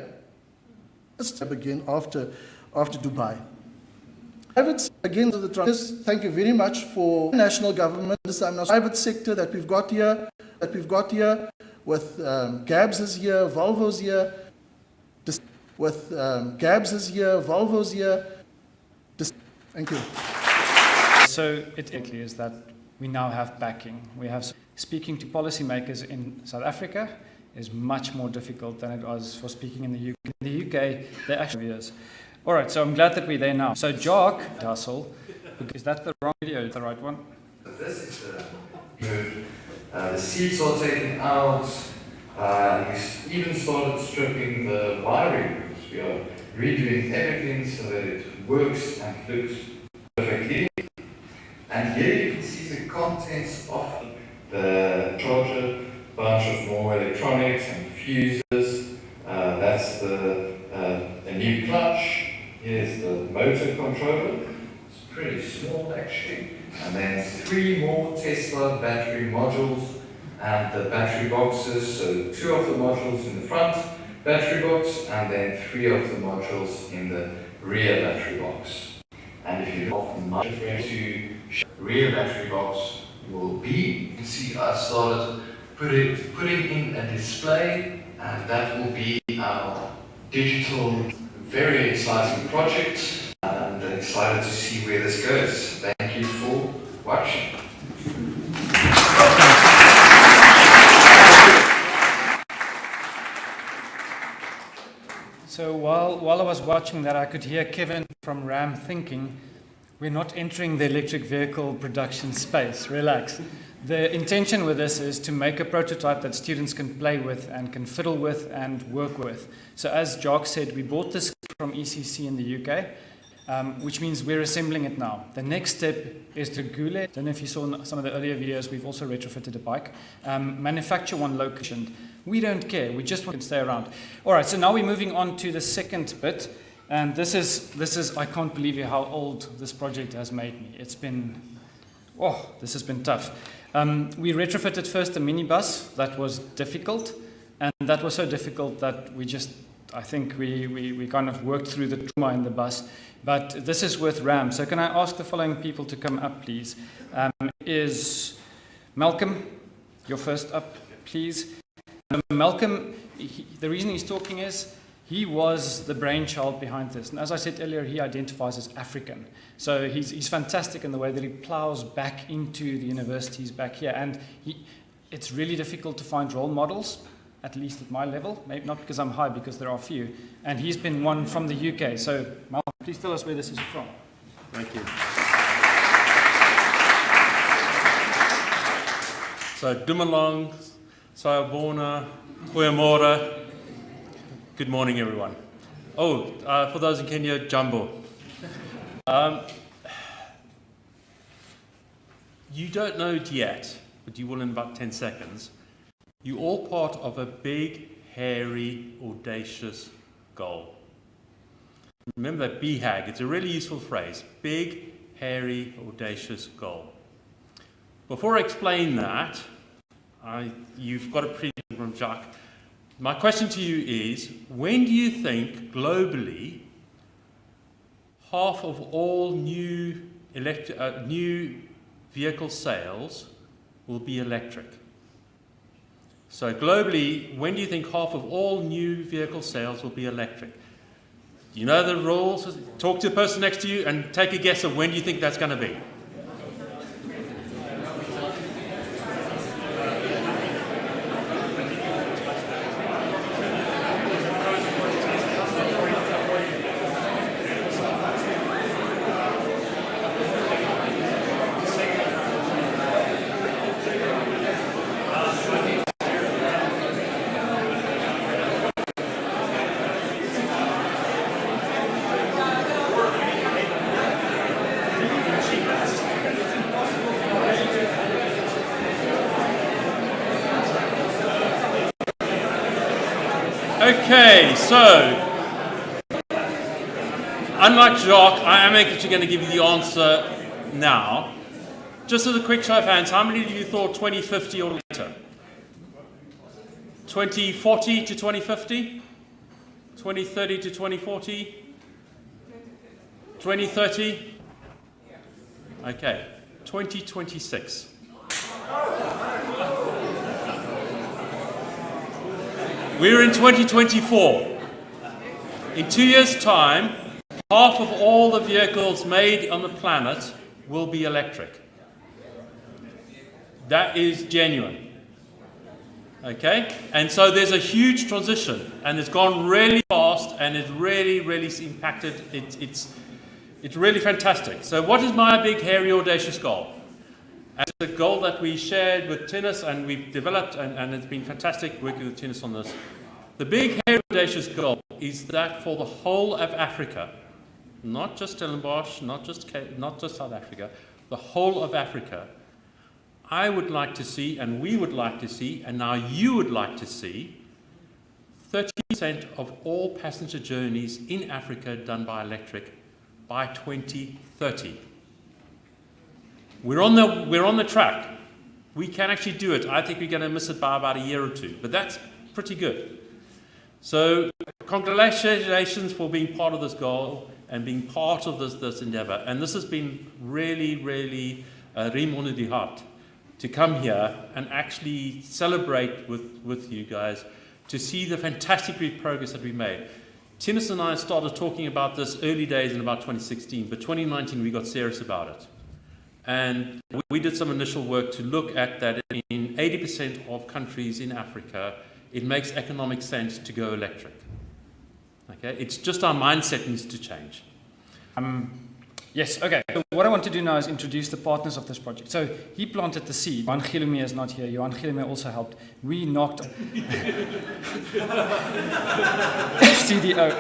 Let's begin after Dubai. Again, to the thank you very much for the national government, this time private sector that we've got here, with GABS is here, Volvo's here, Thank you. So it is that we now have backing. We have speaking to policymakers in South Africa is much more difficult than it was for speaking in the UK. In the UK, they actually years. All right, so I'm glad that we're there now. So Jock Tussle, is that the wrong video? The right one? This is the seats are taken out. We even started stripping the wiring. We are redoing everything so that it works and looks perfectly. And here you can see the contents of the charger, bunch of more electronics and fuses. That's the new clutch. Here's the motor controller. pretty small actually. And then 3 more Tesla battery modules and the battery boxes, so 2 of the modules in the front battery box and then 3 of the modules in the rear battery box. And if you look from my different to rear battery box will be, you can see I started putting in a display, and that will be our digital, very exciting project, and excited to see where this goes. Thank you for watching. So while I was watching that, I could hear Kevin from RAM thinking, we're not entering the electric vehicle production space, relax. The intention with this is to make a prototype that students can play with and can fiddle with and work with. So as Jock said, we bought this from ECC in the UK, which means we're assembling it now. The next step is to Gule. I don't know if you saw some of the earlier videos, we've also retrofitted a bike. Manufacture one location. We don't care, we just want to stay around. All right, so now we're moving on to the second bit. And this is, I can't believe how old this project has made me. It's been, this has been tough. We retrofitted first a minibus. That was difficult. And that was so difficult that I think we kind of worked through the trauma in the bus. But this is with RAM. So can I ask the following people to come up, please? Is Malcolm, you're first up, please. Malcolm, the reason he's talking is, he was the brainchild behind this. And as I said earlier, he identifies as African. So he's fantastic in the way that he plows back into the universities back here. And it's really difficult to find role models, at least at my level. Maybe not because I'm high, because there are few. And he's been one from the UK. So Malcolm, please tell us where this is from. Thank you. So Dumalong, Sayabona, Goeiemorgen. Good morning, everyone. For those in Kenya, Jambo. You don't know it yet, but you will in about 10 seconds. You're all part of a big, hairy, audacious goal. Remember that BHAG, it's a really useful phrase. Big, hairy, audacious goal. Before I explain that, you've got a preview from Jacques. My question to you is, when do you think globally half of all new vehicle sales will be electric? So globally, when do you think half of all new vehicle sales will be electric? Do you know the rules? Talk to the person next to you and take a guess of when do you think that's going to be. Okay, so, unlike Jacques, I am actually going to give you the answer now. Just as a quick show of hands, how many of you thought 2050 or later? 2040 to 2050? 2030 to 2040? 2030? Okay, 2026. We're in 2024. In 2 years' time, half of all the vehicles made on the planet will be electric. That is genuine. Okay? And so there's a huge transition, and it's gone really fast, and it's really, really impacted. It's really fantastic. So what is my big, hairy, audacious goal? And it's a goal that we shared with Tinus, and we've developed, and it's been fantastic working with Tinus on this. The big, hairy, audacious goal is that for the whole of Africa, not just Stellenbosch, not just South Africa, the whole of Africa, I would like to see, and we would like to see, and now you would like to see, 30% of all passenger journeys in Africa done by electric by 2030. we're on the track. We can actually do it. I think we're going to miss it by about a year or two, but that's pretty good. So congratulations for being part of this goal and being part of this endeavor. And this has been really, really Rimon die Hart to come here and actually celebrate with you guys, to see the fantastic progress that we made. Tinus and I started talking about this early days in about 2016, but 2019 we got serious about it. And we did some initial work to look at that in 80% of countries in Africa, it makes economic sense to go electric. Okay, it's just our mindset needs to change. Yes, okay. So what I want to do now is introduce the partners of this project. So he planted the seed. Johan Gilome is not here. Johan Gilome also helped. We knocked CDO.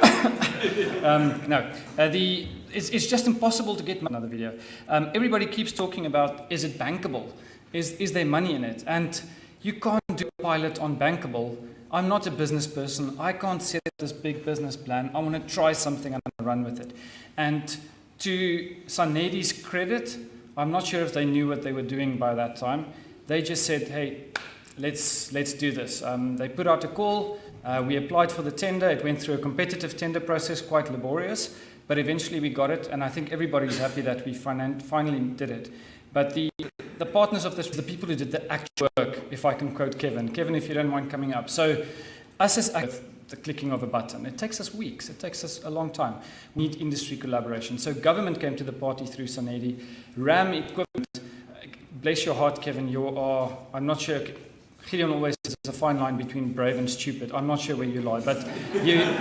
It's just impossible to get another video. Everybody keeps talking about, is it bankable? Is there money in it? And you can't do a pilot on bankable. I'm not a business person. I can't set this big business plan. I want to try something and run with it. And to Sanedi's credit, I'm not sure if they knew what they were doing by that time. They just said, hey, let's do this. They put out a call. We applied for the tender. It went through a competitive tender process, quite laborious, but eventually we got it, and I think everybody's happy that we finally did it. But the partners of this, the people who did the actual work, if I can quote Kevin. Kevin, if you don't mind coming up. So us as the clicking of a button. It takes us weeks. It takes us a long time. We need industry collaboration. So government came to the party through Sanedi. RAM equipment, bless your heart, Kevin, I'm not sure, Gideon always says there's a fine line between brave and stupid. I'm not sure where you lie, but Gideon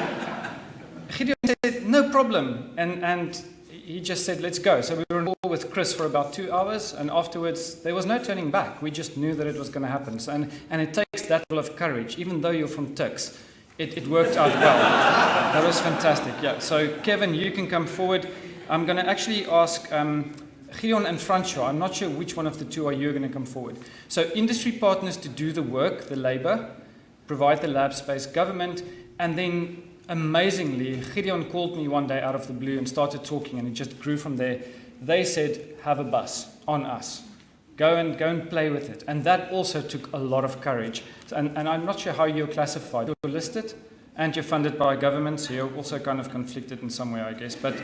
said, no problem. And he just said, let's go. So we were on call with Chris for about 2 hours, and afterwards there was no turning back. We just knew that it was going to happen. So, and it takes that level of courage, even though you're from Turks. It worked out well. That was fantastic. Yeah. So Kevin, you can come forward. I'm going to actually ask Gideon and Francois. I'm not sure which one of the two are you going to come forward. So industry partners to do the work, the labor, provide the lab space, government, and then amazingly, Gideon called me one day out of the blue and started talking, and it just grew from there. They said, have a bus on us. Go and play with it. And that also took a lot of courage. And I'm not sure how you're classified. You're listed and you're funded by government, so you're also kind of conflicted in some way, I guess. But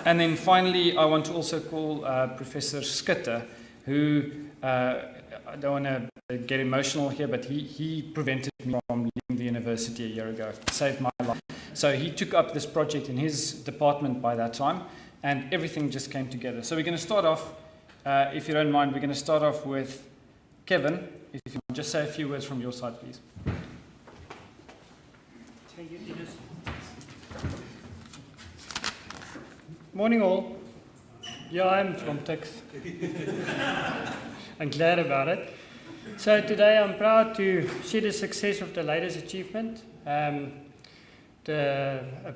and then finally, I want to also call Professor Schutte, who, I don't want to get emotional here, but he prevented me from leaving the university a year ago, saved my life. So he took up this project in his department by that time, and everything just came together. So we're going to start off, if you don't mind, we're going to start off with Kevin. If you want, just say a few words from your side, please. Thank you, Dennis. Morning all. Yeah, I'm from Tuks. I'm glad about it. So today I'm proud to see the success of the latest achievement. A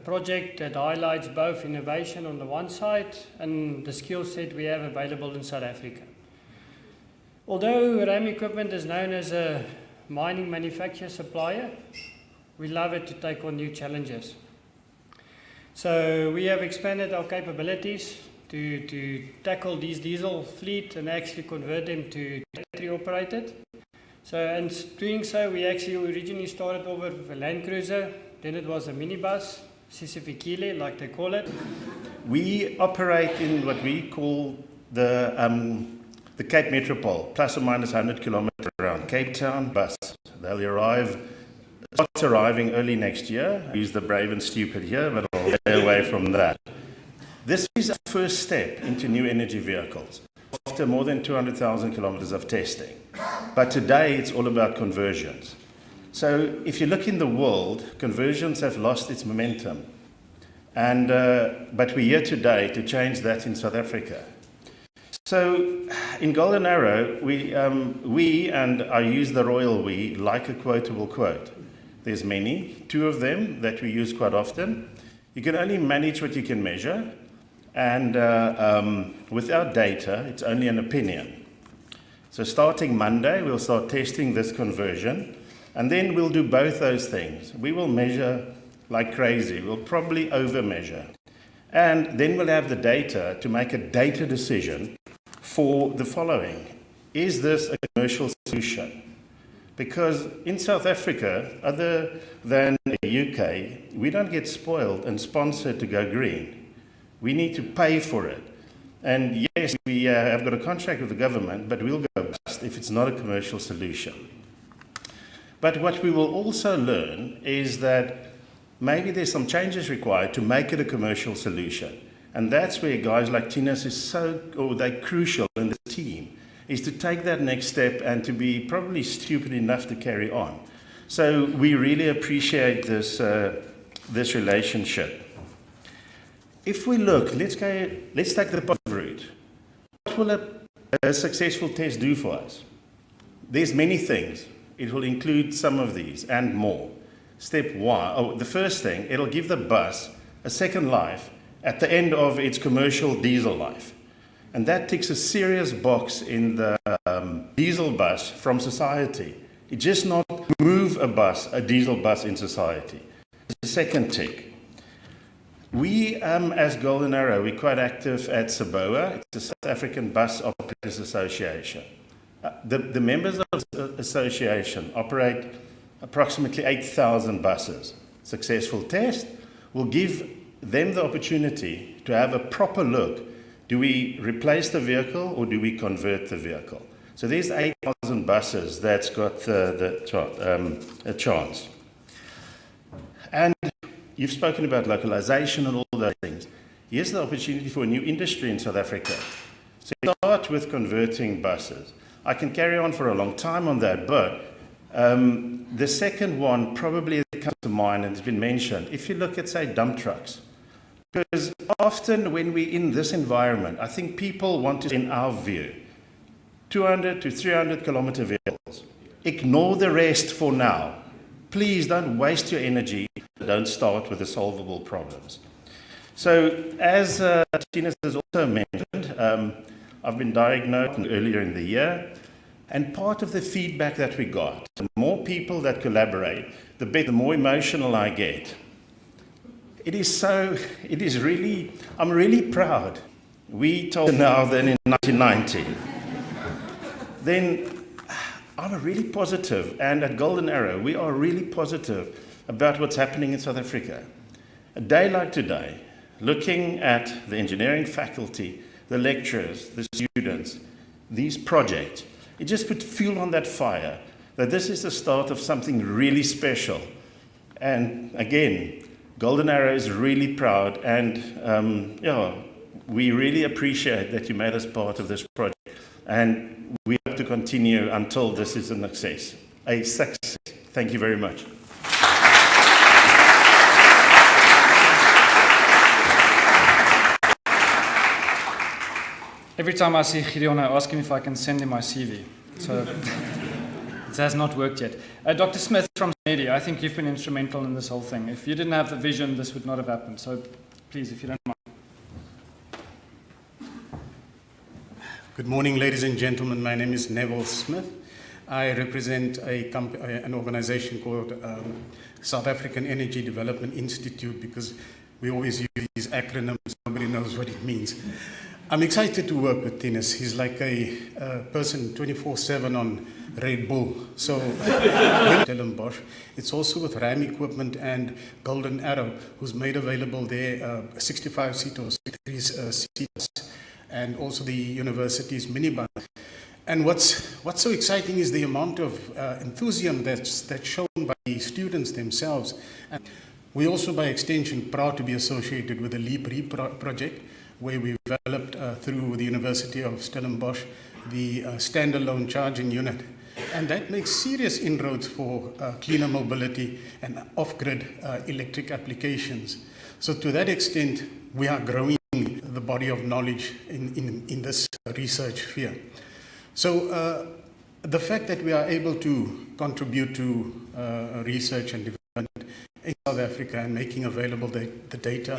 project that highlights both innovation on the one side and the skill set we have available in South Africa. Although RAM Equipment is known as a mining manufacturer supplier, we love it to take on new challenges. So we have expanded our capabilities to tackle these diesel fleet and actually convert them to battery operated. So in doing so, we actually originally started over with a Land Cruiser, then it was a minibus, Sisifikile, like they call it. We operate in what we call the Cape Metropole, plus or minus 100 kilometers around Cape Town bus. They'll start arriving early next year. Use the brave and stupid here, but I'll stay away from that. This is our first step into new energy vehicles after more than 200,000 kilometers of testing. But today it's all about conversions. So if you look in the world, conversions have lost its momentum. And, but we're here today to change that in South Africa. So in Golden Arrow, we and I use the royal we, like a quotable quote. There's many, 2 of them that we use quite often. You can only manage what you can measure. And without data, it's only an opinion. So starting Monday, we'll start testing this conversion. And then we'll do both those things. We will measure like crazy. We'll probably over measure. And then we'll have the data to make a data decision for the following. Is this a commercial solution? Because in South Africa, other than the UK, we don't get spoiled and sponsored to go green. We need to pay for it. And yes, we have got a contract with the government, but we'll go bust if it's not a commercial solution. But what we will also learn is that maybe there's some changes required to make it a commercial solution. And that's where guys like Tinus they're crucial in the team, is to take that next step and to be probably stupid enough to carry on. So we really appreciate this, this relationship. If we look, let's take the positive route. What will a successful test do for us? There's many things. It will include some of these and more. Step one, the first thing, it'll give the bus a second life at the end of its commercial diesel life. And that ticks a serious box in the diesel bus from society. It just not move a diesel bus in society. The second tick. We, as Golden Arrow, we're quite active at SABOA. It's the South African Bus Operators Association. The members of the association operate approximately 8,000 buses. Successful test will give them the opportunity to have a proper look. Do we replace the vehicle or do we convert the vehicle? So there's 8,000 buses that's got a chance. And you've spoken about localization and all those things. Here's the opportunity for a new industry in South Africa. So start with converting buses. I can carry on for a long time on that, but the second one probably comes to mind and has been mentioned. If you look at, say, dump trucks, because often when we're in this environment, I think people want to, in our view, 200 to 300 kilometer vehicles. Ignore the rest for now. Please don't waste your energy. Don't start with the solvable problems. So as Tina has also mentioned, I've been diagnosed earlier in the year, and part of the feedback that we got, the more people that collaborate, the more emotional I get. I'm really proud. We told now than in 1990. Then I'm really positive, and at Golden Arrow, we are really positive about what's happening in South Africa. A day like today, looking at the engineering faculty, the lecturers, the students, these projects, it just put fuel on that fire, that this is the start of something really special. And again, Golden Arrow is really proud, and we really appreciate that you made us part of this project. And we hope to continue until this is a success. Thank you very much. Every time I see Gideon, I ask him if I can send him my CV. So it has not worked yet. Dr. Smith from Zanedi, I think you've been instrumental in this whole thing. If you didn't have the vision, this would not have happened. So please, if you don't mind. Good morning, ladies and gentlemen. My name is Neville Smith. I represent an organization called South African Energy Development Institute, because we always use these acronyms. Nobody knows what it means. I'm excited to work with Tinus. He's like a person 24/7 on Red Bull. So, Stellenbosch. It's also with RAM Equipment and Golden Arrow, who's made available their 65-seat or 63 seats, and also the university's minibus. And what's so exciting is the amount of enthusiasm that's shown by the students themselves. And we also, by extension, proud to be associated with the LEAP project, where we developed through the University of Stellenbosch the standalone charging unit. And that makes serious inroads for cleaner mobility and off-grid electric applications. So to that extent, we are growing the body of knowledge in this research sphere. So the fact that we are able to contribute to research and development in South Africa and making available the data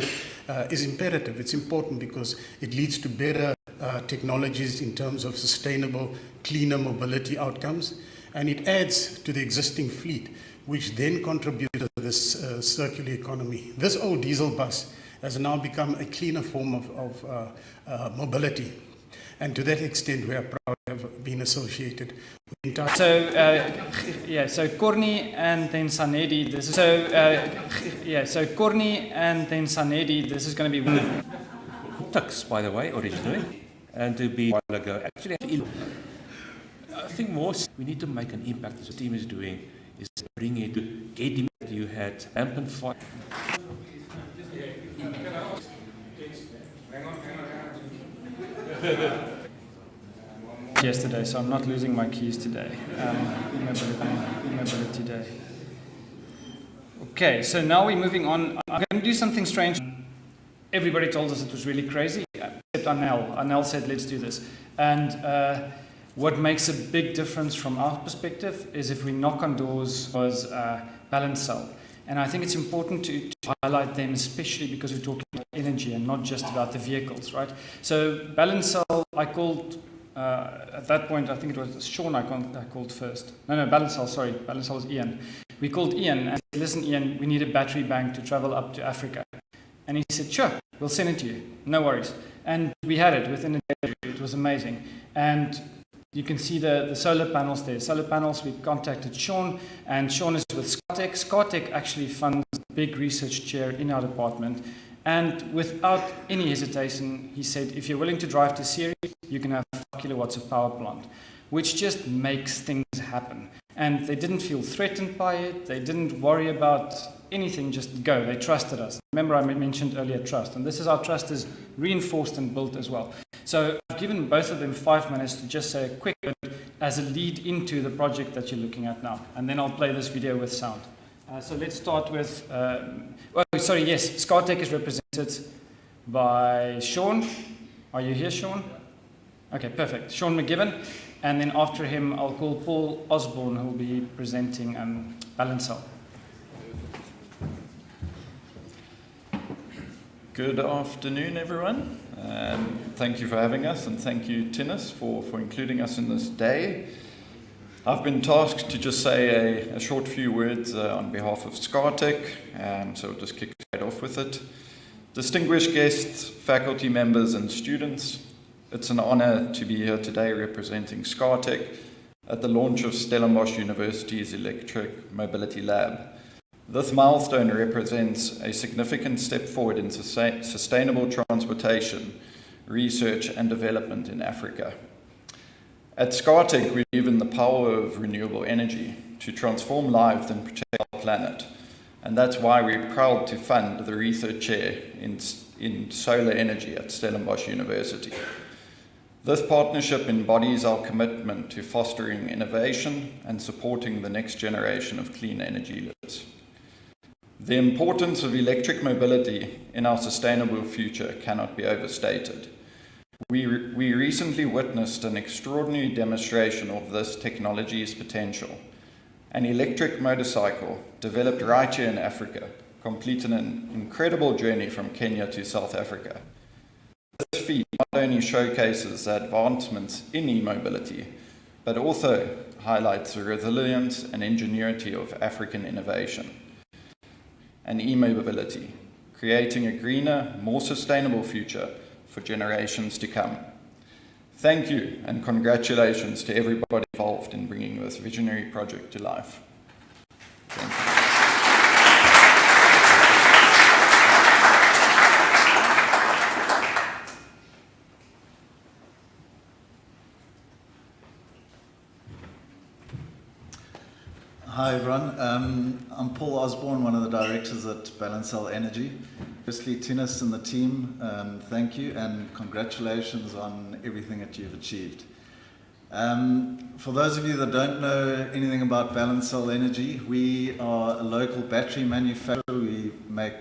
is imperative. It's important because it leads to better technologies in terms of sustainable, cleaner mobility outcomes, and it adds to the existing fleet, which then contributes to this circular economy. This old diesel bus has now become a cleaner form of mobility. And to that extent, we are proud to have been associated with the entire... So Corny and then Sanedi, this is... So Corny and then Sanedi, this is going to be... Tux, by the way, originally, and to be a while ago. Actually, I think more we need to make an impact, as the team is doing, is bring it to get him. You had rampant fire. Yesterday, so I'm not losing my keys today. E-mobility day. Okay, so now we're moving on. I'm going to do something strange. Everybody told us it was really crazy, except Anel. Anel said, let's do this. And what makes a big difference from our perspective is if we knock on doors was Balance Cell. And I think it's important to highlight them, especially because we're talking about energy and not just about the vehicles, right? So Balance Cell, I called, at that point, I think it was Sean I called first. No, Balance Cell, sorry. Balance Cell was Ian. We called Ian and said, listen, Ian, we need a battery bank to travel up to Africa. And he said, sure, we'll send it to you. No worries. And we had it within a day. It was amazing. And you can see the solar panels there. Solar panels, we contacted Sean, and Sean is with SCARTEC. SCARTEC actually funds a big research chair in our department. And without any hesitation, he said, if you're willing to drive to Syria, you can have 5 kilowatts of power plant, which just makes things happen. And they didn't feel threatened by it. They didn't worry about anything, just go. They trusted us. Remember I mentioned earlier trust, and this is our trust is reinforced and built as well. So I've given both of them 5 minutes to just say a quick bit as a lead into the project that you're looking at now, and then I'll play this video with sound. So let's start with, SCARTEC is represented by Sean. Are you here, Sean? Okay, perfect. Sean McGibbon, and then after him I'll call Paul Osborne, who will be presenting Balance Cell. Good afternoon, everyone. Thank you for having us, and thank you, Tinus, for including us in this day. I've been tasked to just say a short few words on behalf of SCARTEC, so we'll just kick right off with it. Distinguished guests, faculty members, and students, it's an honor to be here today representing SCARTEC at the launch of Stellenbosch University's Electric Mobility Lab. This milestone represents a significant step forward in sustainable transportation, research and development in Africa. At SCARTEC, we believe in the power of renewable energy to transform lives and protect our planet. And that's why we're proud to fund the research chair in solar energy at Stellenbosch University. This partnership embodies our commitment to fostering innovation and supporting the next generation of clean energy leaders. The importance of electric mobility in our sustainable future cannot be overstated. We recently witnessed an extraordinary demonstration of this technology's potential. An electric motorcycle developed right here in Africa completed an incredible journey from Kenya to South Africa. This feat not only showcases the advancements in e-mobility, but also highlights the resilience and ingenuity of African innovation and e-mobility, creating a greener, more sustainable future for generations to come. Thank you and congratulations to everybody involved in bringing this visionary project to life. Thank you. Hi everyone, I'm Paul Osborne, one of the directors at Balance Cell Energy. Firstly, Tinus and the team, thank you and congratulations on everything that you've achieved. For those of you that don't know anything about Balance Cell Energy, we are a local battery manufacturer. We make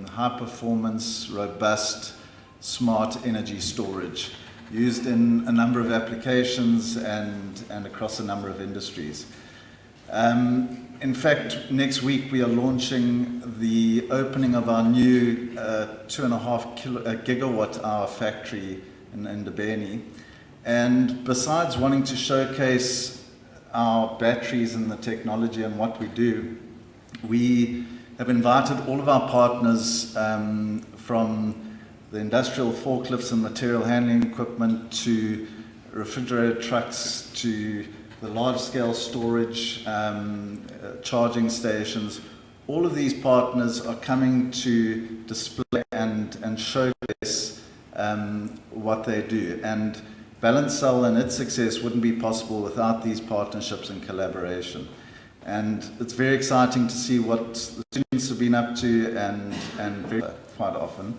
high performance, robust, smart energy storage used in a number of applications and across a number of industries. In fact, next week we are launching the opening of our new 2.5 gigawatt hour factory in Ndebeni. And besides wanting to showcase our batteries and the technology and what we do, we have invited all of our partners from the industrial forklifts and material handling equipment to refrigerated trucks to the large-scale storage, charging stations. All of these partners are coming to display and showcase what they do. And Balance Cell and its success wouldn't be possible without these partnerships and collaboration. And it's very exciting to see what the students have been up to, and very quite often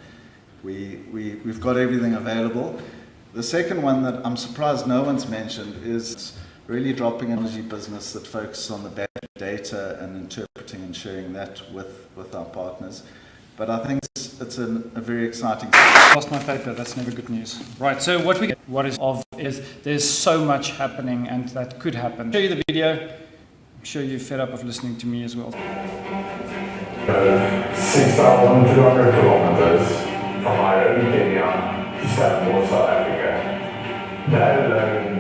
we've got everything available. The second one that I'm surprised no one's mentioned is really dropping energy business that focuses on the battery data and interpreting and sharing that with our partners. But I think it's a very exciting. Lost my paper, that's never good news. Right, so what is there's so much happening and that could happen. I'll show you the video. I'm sure you're fed up of listening to me as well. 6,200 kilometers from Nairobi, Kenya to Stellenbosch, South Africa. That alone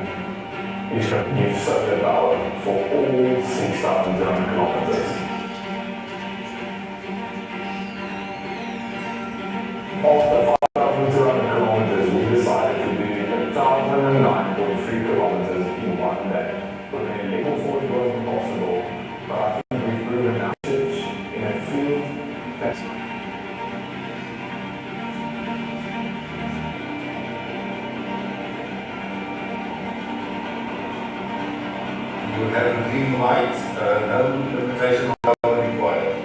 is going to give solar power for all 6,200 kilometers. Of the 5,200 kilometers, we decided to do 1,009.3 kilometers in one day. With an illegal thought it wasn't possible, but I think we've proven our church in a field that's You have a green light, no limitation on power required.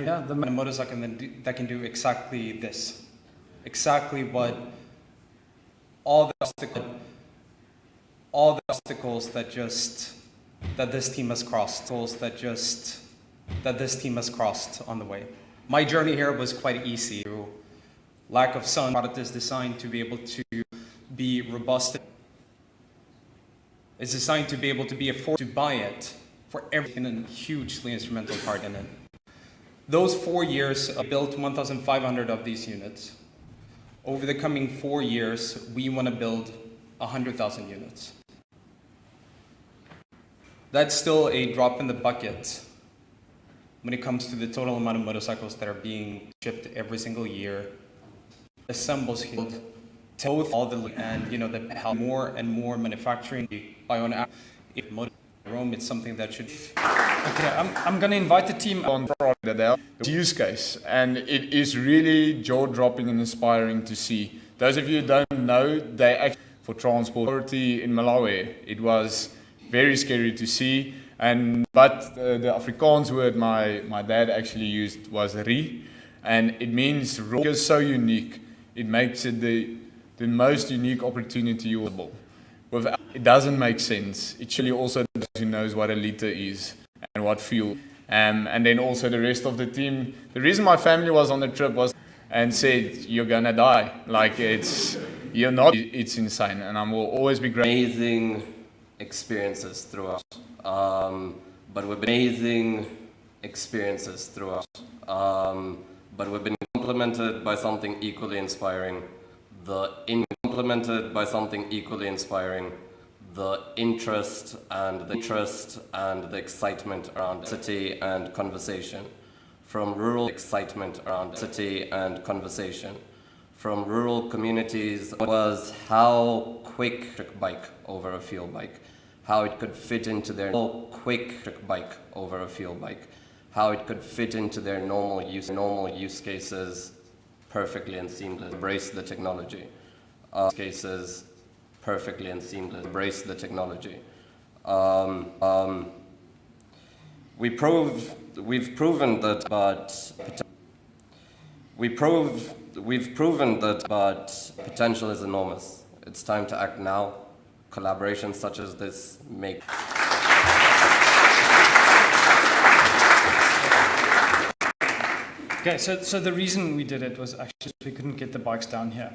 Yeah, the motorcycle that can do exactly this, exactly what all the obstacles that this team has crossed, that this team has crossed on the way. My journey here was quite easy. Lack of sun, product is designed to be able to be robust. It's designed to be able to be afforded to buy it for everything, and a hugely instrumental part in it. Those 4 years, I built 1,500 of these units. Over the coming 4 years, we want to build 100,000 units. That's still a drop in the bucket when it comes to the total amount of motorcycles that are being shipped every single year. Assembles here, both all the and that help more and more manufacturing by on Rome. It's something that should. Okay, I'm going to invite the team on the use case, and it is really jaw-dropping and inspiring to see. Those of you who don't know, they actually for transport authority in Malawi. It was very scary to see, but the Afrikaans word my dad actually used was ri, and it means raw. It's so unique. It makes it the most unique opportunity you will. It doesn't make sense. It surely also those who knows what a liter is and what fuel. And then also the rest of the team. The reason my family was on the trip was and said, you're gonna die. Like you're not, it's insane. And I will always be grateful. Amazing experiences throughout. But we've been amazing experiences throughout. But we've been complemented by something equally inspiring. The interest and the excitement around city and conversation. From rural excitement around city and conversation. From rural communities was how quick bike over a fuel bike. How it could fit into their normal use cases perfectly and seamless. Embrace the technology. Perfectly and seamless. Embrace the technology. We've proven that, but potential is enormous. It's time to act now. Collaborations such as this make. Okay, so the reason we did it was actually we couldn't get the bikes down here.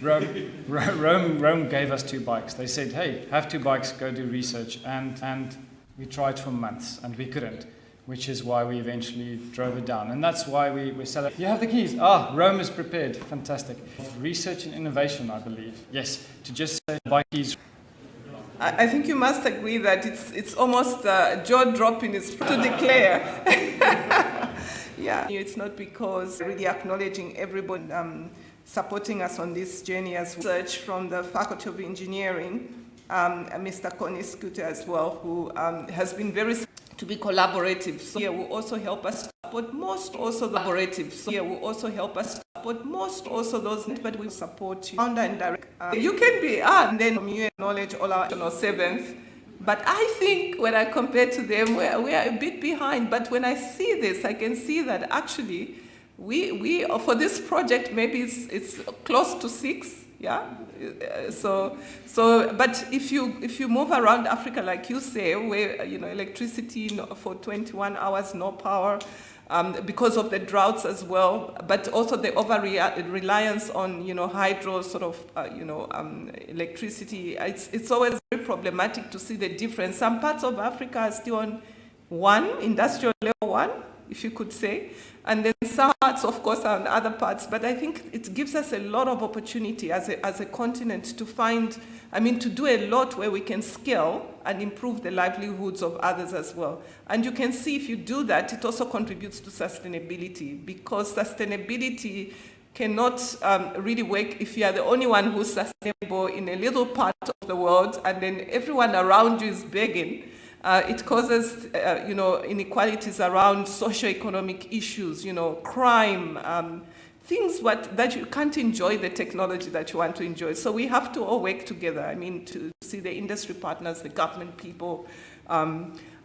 Rome gave us 2 bikes. They said, hey, have 2 bikes, go do research. And we tried for months and we couldn't. which is why we eventually drove it down. And that's why we sell it. You have the keys. Ah, Rome is prepared. Fantastic. Research and innovation, I believe. Yes, to just say buy keys. I think you must agree that it's almost jaw-dropping to declare. Yeah, it's not because really acknowledging everybody supporting us on this journey as research from the Faculty of Engineering, Mr. Connie Scooter as well, who has been very to be collaborative. So here will also help us support most also the collaborative. So here will also help us support most also those, but we support you. Founder and direct. You can be and then from you acknowledge all our 7th. But I think when I compare to them, we are a bit behind. But when I see this, I can see that actually we for this project maybe it's close to 6. Yeah. But if you move around Africa, like you say, where electricity for 21 hours, no power, because of the droughts as well, but also the over-reliance on hydro sort of electricity. It's always very problematic to see the difference. Some parts of Africa are still on 1, industrial level 1, if you could say, and then some parts, of course, are on other parts. But I think it gives us a lot of opportunity as a continent to to do a lot where we can scale and improve the livelihoods of others as well. And you can see if you do that, it also contributes to sustainability, because sustainability cannot really work if you are the only one who's sustainable in a little part of the world and then everyone around you is begging. It causes, inequalities around socio-economic issues, crime, things that you can't enjoy the technology that you want to enjoy. So we have to all work together, to see the industry partners, the government people.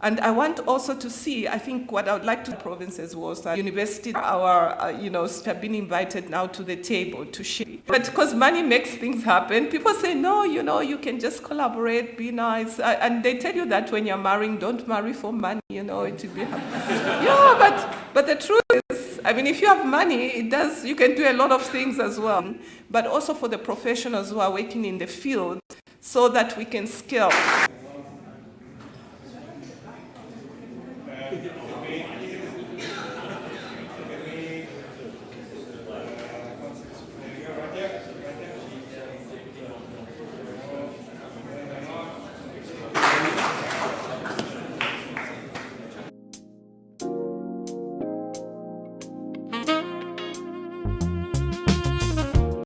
And I want also to see, I think what I would like to provinces was that university, have been invited now to the table to share. But because money makes things happen, people say, no, you can just collaborate, be nice. And they tell you that when you're marrying, don't marry for money, it will be happy. Yeah, but the truth is, if you have money, you can do a lot of things as well. But also for the professionals who are working in the field, so that we can scale.